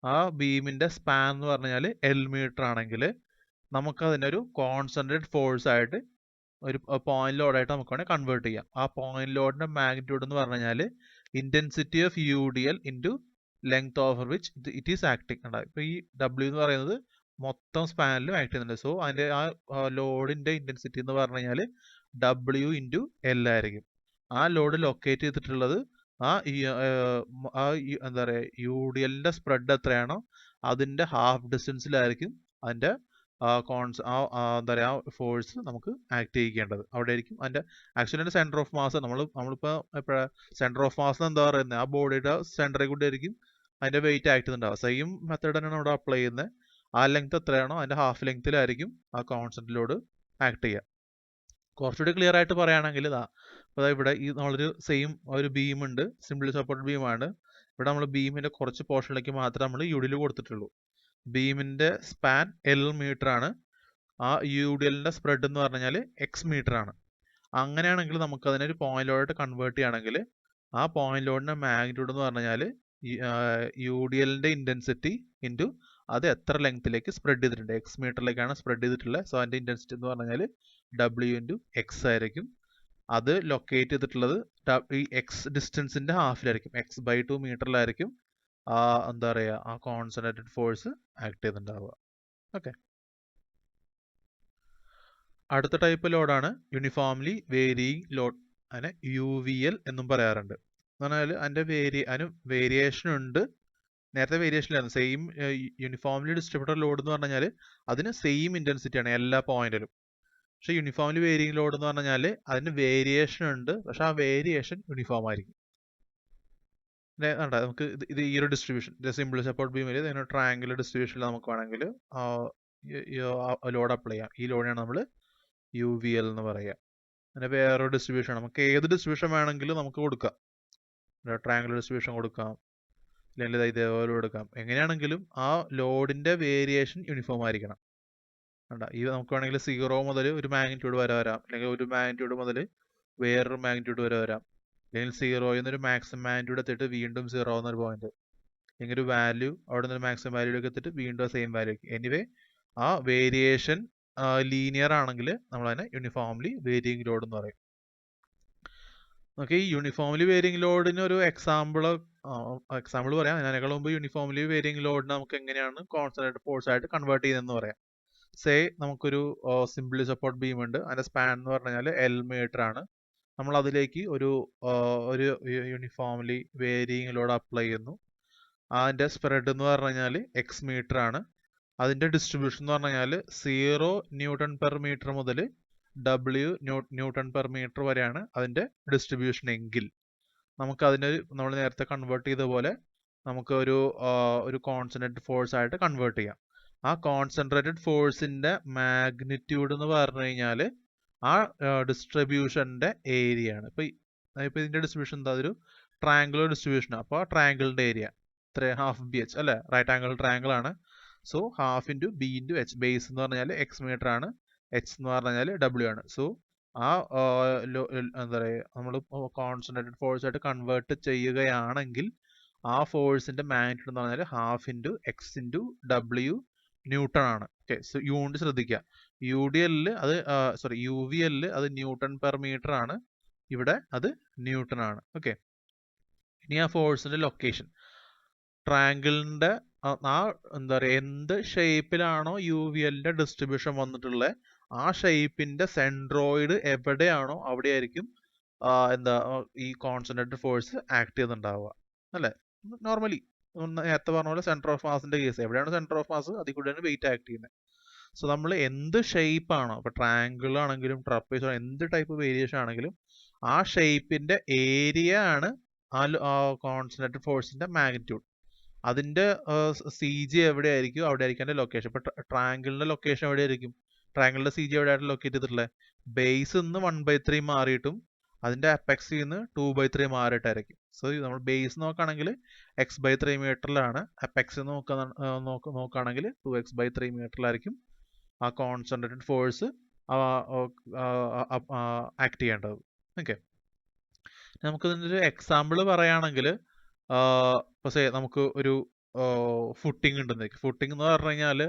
ആ ബീമിന്റെ സ്പാൻ എന്ന് പറഞ്ഞാൽ L മീറ്റർ ആണെങ്കിൽ നമുക്ക് അതിനൊരു കോൺസെൻട്രേറ്റഡ് ഫോഴ്സ് ആയിട്ട് ഒരു പോയിന്റ് ലോഡായിട്ട് നമുക്ക് വേണമെങ്കിൽ കൺവേർട്ട് ചെയ്യാം. ആ പോയിന്റ് ലോഡിന്റെ മാഗ്നിറ്റ്യൂഡ് എന്ന് പറഞ്ഞാൽ intensity of UDL into length over which it is acting ഉണ്ടാവും. ഇപ്പൊ ഈ W എന്ന് പറയുന്നത് മൊത്തം സ്പാനിലും ആക്ട് ചെയ്യുന്നുണ്ട്. സോ അതിന്റെ ആ ലോഡിന്റെ ഇന്റൻസിറ്റി എന്ന് പറഞ്ഞു കഴിഞ്ഞാൽ W ഇൻറ്റു L ആയിരിക്കും. ആ ലോഡ് ലൊക്കേറ്റ് ചെയ്തിട്ടുള്ളത് എന്താ പറയുക, UDLന്റെ സ്പ്രെഡ് എത്രയാണോ അതിന്റെ ഹാഫ് ഡിസ്റ്റൻസിലായിരിക്കും അതിന്റെ എന്താ പറയുക ഫോഴ്സ് നമുക്ക് ആക്ട് ചെയ്യിക്കേണ്ടത് അവിടെ ആയിരിക്കും. അതിൻ്റെ ആക്ച്വലി അതിൻ്റെ സെൻറ്റർ ഓഫ് മാസ് നമ്മളിപ്പോൾ എപ്പോഴാണ് സെൻറ്റർ ഓഫ് മാസ് എന്താ പറയുന്നത്, ആ ബോഡിയുടെ സെൻറ്ററിൽ കൂടെ ആയിരിക്കും അതിൻ്റെ വെയിറ്റ് ആക്ട് ചെയ്യുന്നുണ്ടാവുക. സെയിം മെത്തേഡ് തന്നെയാണ് അവിടെ അപ്ലൈ ചെയ്യുന്നത്. ആ ലെങ്ത് എത്രയാണോ അതിൻ്റെ ഹാഫ് ലെങ്ത്തിലായിരിക്കും ആ കോൺസ്റ്റന്റ് ലോഡ് ആക്ട് ചെയ്യുക. കുറച്ചുകൂടി ക്ലിയർ ആയിട്ട് പറയുകയാണെങ്കിൽ അപ്പോൾ ഇവിടെ ഈ നമ്മളൊരു സെയിം ഒരു ബീം ഉണ്ട്, സിംപിളി സപ്പോർട്ടഡ് ബീമാണ്. ഇവിടെ നമ്മൾ ബീമിൻ്റെ കുറച്ച് പോർഷനിലേക്ക് മാത്രമേ നമ്മൾ യുഡിൽ കൊടുത്തിട്ടുള്ളൂ. ബീമിൻ്റെ സ്പാൻ L മീറ്റർ ആണ്, ആ UDLൻ്റെ സ്പ്രെഡ് എന്ന് പറഞ്ഞു കഴിഞ്ഞാൽ X മീറ്റർ ആണ്. അങ്ങനെയാണെങ്കിൽ നമുക്ക് അതിനെ ഒരു പോയിന്റ് ലോഡായിട്ട് കൺവേർട്ട് ചെയ്യുകയാണെങ്കിൽ ആ പോയിന്റ് ലോഡിൻ്റെ മാഗ്നിറ്റ്യൂഡ് എന്ന് പറഞ്ഞു കഴിഞ്ഞാൽ UDLൻ്റെ ഇൻറ്റൻസിറ്റി ഇൻറ്റു അത് എത്ര ലെങ്ത്തിലേക്ക് സ്പ്രെഡ് ചെയ്തിട്ടുണ്ട്, X മീറ്ററിലേക്കാണ് സ്പ്രെഡ് ചെയ്തിട്ടുള്ളത്. സോ അതിൻ്റെ ഇൻറ്റൻസിറ്റി എന്ന് പറഞ്ഞു കഴിഞ്ഞാൽ W ഇൻറ്റു X ആയിരിക്കും. അത് ലൊക്കേറ്റ് ചെയ്തിട്ടുള്ളത് ഈ X ഡിസ്റ്റൻസിൻ്റെ ഹാഫിലായിരിക്കും, X/2 മീറ്ററിലായിരിക്കും എന്താ പറയുക ആ കോൺസെൻട്രേറ്റഡ് ഫോഴ്സ് ആക്ട് ചെയ്തിട്ടുണ്ടാവുക. ഓക്കെ, അടുത്ത ടൈപ്പ് ലോഡാണ് യൂണിഫോംലി വേരിയിങ് ലോഡ്. അതിനെ UVL എന്നും പറയാറുണ്ട്. എന്ന് പറഞ്ഞാൽ അതിൻ്റെ വേരിയേഷൻ ഉണ്ട്. നേരത്തെ വേരിയേഷനിലായിരുന്നു, സെയിം യൂണിഫോംലി ഡിസ്ട്രിബ്യൂട്ടഡ് ലോഡ് എന്ന് പറഞ്ഞു കഴിഞ്ഞാൽ അതിന് സെയിം ഇൻറ്റൻസിറ്റിയാണ് എല്ലാ പോയിന്റിലും. പക്ഷേ യൂണിഫോംലി വേരിയിങ് ലോഡ് എന്ന് പറഞ്ഞു കഴിഞ്ഞാൽ അതിന് വേരിയേഷൻ ഉണ്ട്, പക്ഷെ ആ വേരിയേഷൻ യൂണിഫോം ആയിരിക്കും. നമുക്ക് ഇത് ഈ ഒരു ഡിസ്ട്രിബ്യൂഷൻ സിംപിൾ സപ്പോർട്ട് ബീമിൽ ഇതിന് ട്രയാങ്കുലർ ഡിസ്ട്രിബ്യൂഷനിൽ നമുക്ക് വേണമെങ്കിൽ ലോഡ് അപ്ലൈ ചെയ്യാം. ഈ ലോഡിനാണ് നമ്മൾ UVL എന്ന് പറയുക. അതിന് വേറൊരു ഡിസ്ട്രിബ്യൂഷൻ, നമുക്ക് ഏത് ഡിസ്ട്രിബ്യൂഷൻ വേണമെങ്കിലും നമുക്ക് കൊടുക്കാം. ട്രയാങ്കുലർ ഡിസ്ട്രിബ്യൂഷൻ കൊടുക്കാം, അല്ലെങ്കിൽ ഇതേപോലെ കൊടുക്കാം. എങ്ങനെയാണെങ്കിലും ആ ലോഡിൻ്റെ വേരിയേഷൻ യൂണിഫോം ആയിരിക്കണം. ഈ നമുക്ക് വേണമെങ്കിൽ 0 മുതൽ ഒരു മാഗ്നിറ്റ്യൂഡ് വരെ വരാം, അല്ലെങ്കിൽ ഒരു മാഗ്നിറ്റ്യൂഡ് മുതൽ വേറൊരു മാഗ്നിറ്റ്യൂഡ് വരെ വരാം, അല്ലെങ്കിൽ 0 എന്നൊരു മാക്സിമം മാഗ്നിറ്റ്യൂഡ് എത്തിയിട്ട് വീണ്ടും 0 എന്നൊരു പോയിന്റ്, അല്ലെങ്കിൽ ഒരു വാല്യൂ അവിടെ നിന്ന് മാക്സിമം വാല്യൂലേക്ക് എത്തിയിട്ട് വീണ്ടും സെയിം വാല്യൂ. എനിവേ ആ വേരിയേഷൻ ലീനിയർ ആണെങ്കിൽ നമ്മൾ അതിനെ യൂണിഫോംലി വേരിയിങ് ലോഡ് എന്ന് പറയും. ഓക്കെ, ഈ യൂണിഫോംലി വേരിയിങ് ലോഡിന് ഒരു എക്സാമ്പിൾ പറയാം. അതിനേക്കാൾ മുമ്പ് യൂണിഫോംലി വേരിയിങ് ലോഡിന് നമുക്ക് എങ്ങനെയാണ് കോൺസെൻട്രേറ്റഡ് ഫോഴ്സ് ആയിട്ട് കൺവേർട്ട് ചെയ്യുന്നതെന്ന് പറയാം. സേ നമുക്കൊരു സിംപിളി സപ്പോർട്ട് ബീം ഉണ്ട്, അതിൻ്റെ സ്പാൻ എന്ന് പറഞ്ഞു കഴിഞ്ഞാൽ L മീറ്റർ ആണ്. നമ്മൾ അതിലേക്ക് ഒരു യൂണിഫോംലി വേരിയിങ് ലോഡ് അപ്ലൈ ചെയ്യുന്നു. അതിൻ്റെ സ്പ്രെഡ് എന്ന് പറഞ്ഞു കഴിഞ്ഞാൽ X മീറ്റർ ആണ്. അതിൻ്റെ ഡിസ്ട്രിബ്യൂഷൻ എന്ന് പറഞ്ഞു കഴിഞ്ഞാൽ 0 ന്യൂട്ടൺ പെർ മീറ്റർ മുതൽ W ന്യൂട്ടൺ പെർ മീറ്റർ വരെയാണ് അതിൻ്റെ ഡിസ്ട്രിബ്യൂഷൻ എങ്കിൽ നമുക്ക് നമ്മൾ നേരത്തെ കൺവേർട്ട് ചെയ്ത പോലെ നമുക്ക് ഒരു കോൺസെൻട്രേറ്റഡ് ഫോഴ്സ് ആയിട്ട് കൺവേർട്ട് ചെയ്യാം. ആ കോൺസെൻട്രേറ്റഡ് ഫോഴ്സിൻ്റെ മാഗ്നിറ്റ്യൂഡ് എന്ന് പറഞ്ഞു കഴിഞ്ഞാൽ ആ ഡിസ്ട്രിബ്യൂഷൻ്റെ ഏരിയ ആണ്. ഇപ്പോൾ ഇതിൻ്റെ ഡിസ്ട്രിബ്യൂഷൻ എന്താ, അതൊരു ട്രയാങ്കുലർ ഡിസ്ട്രിബ്യൂഷനാണ്. അപ്പോൾ ആ ട്രയാങ്കിളിൻ്റെ ഏരിയ ഇത്ര ഹാഫ് BH അല്ലേ, റൈറ്റ് ആംഗിൾ ട്രയാങ്കിൾ ആണ്. So half into B into H, base എന്ന് പറഞ്ഞാൽ X മീറ്റർ ആണ്, H എന്ന് പറഞ്ഞാൽ W ആണ്. സോ ആ എന്താ പറയുക നമ്മൾ കോൺസെൻട്രേറ്റഡ് ഫോഴ്സ് ആയിട്ട് കൺവേർട്ട് ചെയ്യുകയാണെങ്കിൽ ആ ഫോഴ്സിൻ്റെ മാഗ്നിറ്റ്യൂഡ് എന്ന് പറഞ്ഞാൽ half into X into W newton ആണ്. ഓക്കെ, സോ യൂണിറ്റ് ശ്രദ്ധിക്കുക. UVL അത് ന്യൂട്ടൺ പെർ മീറ്റർ ആണ്, ഇവിടെ അത് ന്യൂട്ടൺ ആണ്. ഓക്കെ, ഇനി ആ ഫോഴ്സിൻ്റെ ലൊക്കേഷൻ ട്രയാങ്കിളിൻ്റെ എന്താ പറയുക എന്ത് ഷേപ്പിലാണോ UVLൻ്റെ ഡിസ്ട്രിബ്യൂഷൻ വന്നിട്ടുള്ളത് ആ ഷേപ്പിൻ്റെ സെൻട്രോയിഡ് എവിടെയാണോ അവിടെ ആയിരിക്കും ഈ കോൺസെൻട്രേറ്റഡ് ഫോഴ്സ് ആക്ട് ചെയ്യുന്നുണ്ടാവുക അല്ലേ. നോർമലി നേരത്തെ പറഞ്ഞ പോലെ സെൻറ്റർ ഓഫ് മാസിൻ്റെ കേസ് എവിടെയാണ് സെൻറ്റർ ഓഫ് മാസ് അതിൽ കൂടെയാണ് വെയിറ്റ് ആക്ട് ചെയ്യുന്നത്. സോ നമ്മൾ എന്ത് ഷേപ്പാണോ, ഇപ്പോൾ ട്രയാങ്കിൾ ആണെങ്കിലും ട്രപ്പീസ് എന്ത് ടൈപ്പ് വേരിയേഷൻ ആണെങ്കിലും ആ ഷേപ്പിൻ്റെ ഏരിയ ആണ് ആ കോൺസെൻട്രേറ്റഡ് ഫോഴ്സിൻ്റെ മാഗ്നിറ്റ്യൂഡ്. അതിൻ്റെ CG എവിടെയായിരിക്കും അവിടെ ആയിരിക്കും അതിൻ്റെ ലൊക്കേഷൻ. ഇപ്പോൾ ട്രയാങ്കിളിൻ്റെ ലൊക്കേഷൻ എവിടെയായിരിക്കും, ട്രയാങ്കിളിൻ്റെ CG എവിടെയായിട്ട് ലൊക്കേറ്റ് ചെയ്തിട്ടുള്ളത് ബേസ് നിന്ന് 1/3 മാറിയിട്ടും അതിൻ്റെ അപ്പെക്സിൽ നിന്ന് 2/3 മാറിയിട്ടായിരിക്കും. സോ നമ്മൾ ബേസ് നോക്കുകയാണെങ്കിൽ X/3 മീറ്ററിലാണ്, അപ്പെക്സ് നോക്കുകയാണെങ്കിൽ 2X/3 മീറ്ററിലായിരിക്കും ആ കോൺസെൻട്രേറ്റഡ് ഫോഴ്സ് ആക്ട് ചെയ്യേണ്ടത്. ഓക്കെ, നമുക്കിതിൻ്റെ ഒരു എക്സാമ്പിൾ പറയുകയാണെങ്കിൽ ഇപ്പോൾ നമുക്ക് ഒരു ഫുട്ടിങ് ഉണ്ടെന്ന്. ഫുട്ടിങ് എന്ന് പറഞ്ഞു കഴിഞ്ഞാൽ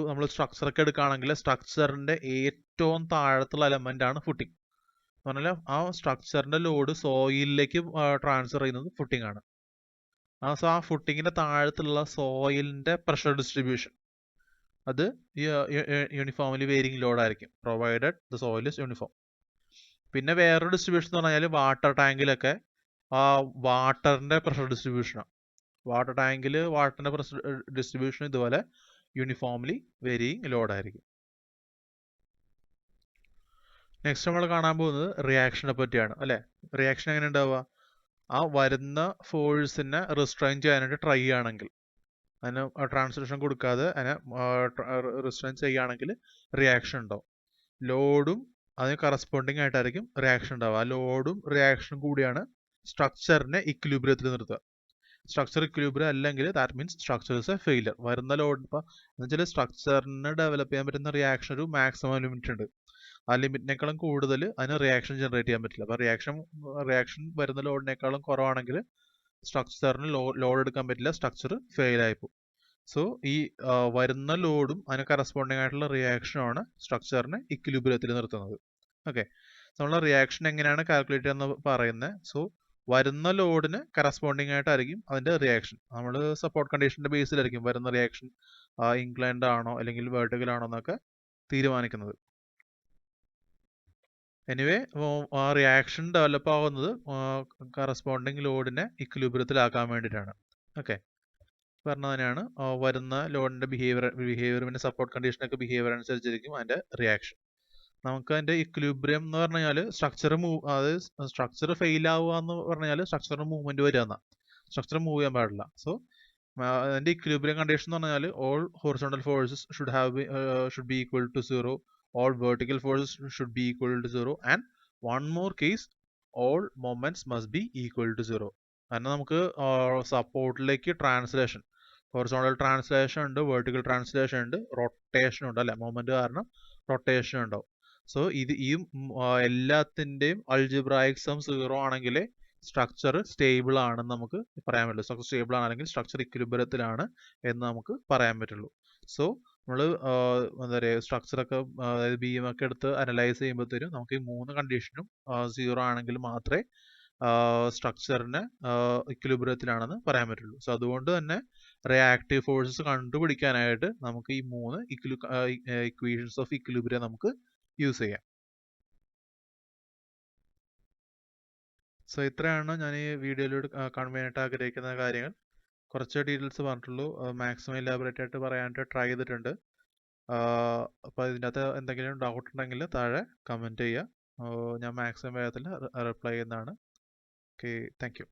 നമ്മൾ സ്ട്രക്ചറൊക്കെ എടുക്കുകയാണെങ്കിൽ സ്ട്രക്ചറിൻ്റെ ഏറ്റവും താഴത്തുള്ള എലമെൻ്റ് ആണ് ഫുട്ടിങ്. എന്ന് പറഞ്ഞാൽ ആ സ്ട്രക്ചറിൻ്റെ ലോഡ് സോയിലിലേക്ക് ട്രാൻസ്ഫർ ചെയ്യുന്നത് ഫുട്ടിങ് ആണ്. സോ ആ ഫുട്ടിങ്ങിൻ്റെ താഴത്തുള്ള സോയിലിൻ്റെ പ്രഷർ ഡിസ്ട്രിബ്യൂഷൻ അത് യൂണിഫോംലി വേരിയിങ് ലോഡായിരിക്കും, provided the soil is uniform. പിന്നെ വേറൊരു ഡിസ്ട്രിബ്യൂഷൻ എന്ന് പറഞ്ഞാൽ വാട്ടർ ടാങ്കിലൊക്കെ വാട്ടറിൻ്റെ പ്രഷർ ഡിസ്ട്രിബ്യൂഷനാണ്. വാട്ടർ ടാങ്കിൽ വാട്ടറിൻ്റെ പ്രഷർ ഡിസ്ട്രിബ്യൂഷൻ ഇതുപോലെ യൂണിഫോംലി വേരിയിങ് ലോഡ് ആയിരിക്കും. നെക്സ്റ്റ് നമ്മൾ കാണാൻ പോകുന്നത് റിയാക്ഷനെ പറ്റിയാണ് അല്ലേ. റിയാക്ഷൻ എങ്ങനെ ഉണ്ടാവുക? ആ വരുന്ന ഫോഴ്സിനെ റിസ്ട്രെയിൻ ചെയ്യാനായിട്ട് ട്രൈ ചെയ്യുകയാണെങ്കിൽ, അതിന് ട്രാൻസ്ലേഷൻ കൊടുക്കാതെ അതിനെ റിസ്ട്രെയിൻ ചെയ്യുകയാണെങ്കിൽ റിയാക്ഷൻ ഉണ്ടാവും. ലോഡും അതിന് കറസ്പോണ്ടിങ് ആയിട്ടായിരിക്കും റിയാക്ഷൻ ഉണ്ടാവുക. ആ ലോഡും റിയാക്ഷനും കൂടിയാണ് സ്ട്രക്ചറിനെ ഇക്വിലിബ്രിയത്തിൽ നിർത്തുക. സ്ട്രക്ചർ ഇക്വിലിബ്രിയം അല്ലെങ്കിൽ that means structure is A failure. വരുന്ന ലോഡ് ഇപ്പോൾ എന്ന് വെച്ചാൽ സ്ട്രക്ചറിന് ഡെവലപ്പ് ചെയ്യാൻ പറ്റുന്ന റിയാക്ഷൻ ഒരു മാക്സിമം ലിമിറ്റ് ഉണ്ട്. ആ ലിമിറ്റിനേക്കാളും കൂടുതൽ അതിന് റിയാക്ഷൻ ജനറേറ്റ് ചെയ്യാൻ പറ്റില്ല. അപ്പോൾ റിയാക്ഷൻ വരുന്ന ലോഡിനേക്കാളും കുറവാണെങ്കിൽ സ്ട്രക്ചറിന് ലോഡ് എടുക്കാൻ പറ്റില്ല, സ്ട്രക്ചർ ഫെയിൽ ആയിപ്പോകും. സോ ഈ വരുന്ന ലോഡും അതിന് കറസ്പോണ്ടിങ് ആയിട്ടുള്ള റിയാക്ഷനുമാണ് സ്ട്രക്ചറിനെ ഇക്വിലിബ്രിയത്തിൽ നിർത്തുന്നത്. ഓക്കെ, നമ്മൾ റിയാക്ഷൻ എങ്ങനെയാണ് കാൽക്കുലേറ്റ് ചെയ്യുന്നത് പറയുന്നത്. സോ വരുന്ന ലോഡിന് കറസ്പോണ്ടിങ് ആയിട്ടായിരിക്കും അതിന്റെ റിയാക്ഷൻ. നമ്മൾ സപ്പോർട്ട് കണ്ടീഷന്റെ ബേസിലായിരിക്കും വരുന്ന റിയാക്ഷൻ ഇൻക്ലൈൻഡ് ആണോ അല്ലെങ്കിൽ വെർട്ടിക്കൽ ആണോ എന്നൊക്കെ തീരുമാനിക്കുന്നത്. എനിവേ ആ റിയാക്ഷൻ ഡെവലപ്പ് ആവുന്നത് കറസ്പോണ്ടിങ് ലോഡിനെ ഇക്വിലിബ്രിയത്തിലാക്കാൻ വേണ്ടിയിട്ടാണ്. ഓക്കെ, പറഞ്ഞതിനാണ് വരുന്ന ലോഡിന്റെ ബിഹേവിയർ പിന്നെ സപ്പോർട്ട് കണ്ടീഷനൊക്കെ ബിഹേവിയർ അനുസരിച്ചിരിക്കും അതിന്റെ റിയാക്ഷൻ. നമുക്ക് അതിന്റെ ഇക്വിലിബ്രിയം എന്ന് പറഞ്ഞാൽ സ്ട്രക്ചർ ഫെയിൽ ആവുക എന്ന് പറഞ്ഞാൽ സ്ട്രക്ചറിന് മൂവ്മെന്റ് വരിക എന്നാ. സ്ട്രക്ചർ മൂവ് ചെയ്യാൻ പാടില്ല. സോ അതിന്റെ ഇക്വിലിബ്രിയം കണ്ടീഷൻ എന്ന് പറഞ്ഞാൽ all horizontal forces should be equal to 0, all vertical forces should be equal to 0, and one more case, all moments must be equal to 0. കാരണം നമുക്ക് സപ്പോർട്ടിലേക്ക് ട്രാൻസ്ലേഷൻ, ഹൊറിസോണ്ടൽ ട്രാൻസ്ലേഷൻ ഉണ്ട്, vertical translation ഉണ്ട്, rotation ഉണ്ട് അല്ലെ. Moment കാരണം rotation ഉണ്ടാവും. So ഈ എല്ലാത്തിൻ്റെയും അൾജിബ്രായിക് സം 0 ആണെങ്കിൽ സ്ട്രക്ചർ സ്റ്റേബിൾ ആണെന്ന് നമുക്ക് പറയാൻ പറ്റുള്ളൂ. സ്ട്രക്ചർ സ്റ്റേബിൾ ആണെങ്കിൽ സ്ട്രക്ചർ ഇക്വിലിബ്രിയത്തിലാണ് എന്ന് നമുക്ക് പറയാൻ പറ്റുള്ളൂ. സോ നമ്മൾ എന്താ പറയുക, സ്ട്രക്ചറൊക്കെ അതായത് ബീമൊക്കെ എടുത്ത് അനലൈസ് ചെയ്യുമ്പോഴത്തേനും നമുക്ക് ഈ 3 കണ്ടീഷനും 0 ആണെങ്കിൽ മാത്രമേ സ്ട്രക്ചറിന് ഇക്വിലിബ്രിയത്തിലാണെന്ന് പറയാൻ പറ്റുള്ളൂ. സോ അതുകൊണ്ട് തന്നെ റിയാക്റ്റീവ് ഫോഴ്സസ് കണ്ടുപിടിക്കാനായിട്ട് നമുക്ക് ഈ 3 ഇക്വേഷൻസ് ഓഫ് ഇക്വിലിബ്രിയം നമുക്ക് യൂസ് ചെയ്യാം. സോ ഇത്രയാണ് ഞാൻ ഈ വീഡിയോയിലൂടെ കാണുവാനായിട്ട് ആഗ്രഹിക്കുന്ന കാര്യങ്ങൾ. കുറച്ച് ഡീറ്റെയിൽസ് പറഞ്ഞിട്ടുള്ളൂ, മാക്സിമം ഇലാബറേറ്റ് ആയിട്ട് പറയാനായിട്ട് ട്രൈ ചെയ്തിട്ടുണ്ട്. അപ്പോൾ ഇതിൻ്റെ അകത്ത് എന്തെങ്കിലും ഡൗട്ട് ഉണ്ടെങ്കിൽ താഴെ കമൻറ്റ് ചെയ്യുക, ഞാൻ മാക്സിമം വേഗത്തിൽ റിപ്ലൈ ചെയ്യുന്നതാണ്. Okay, thank you.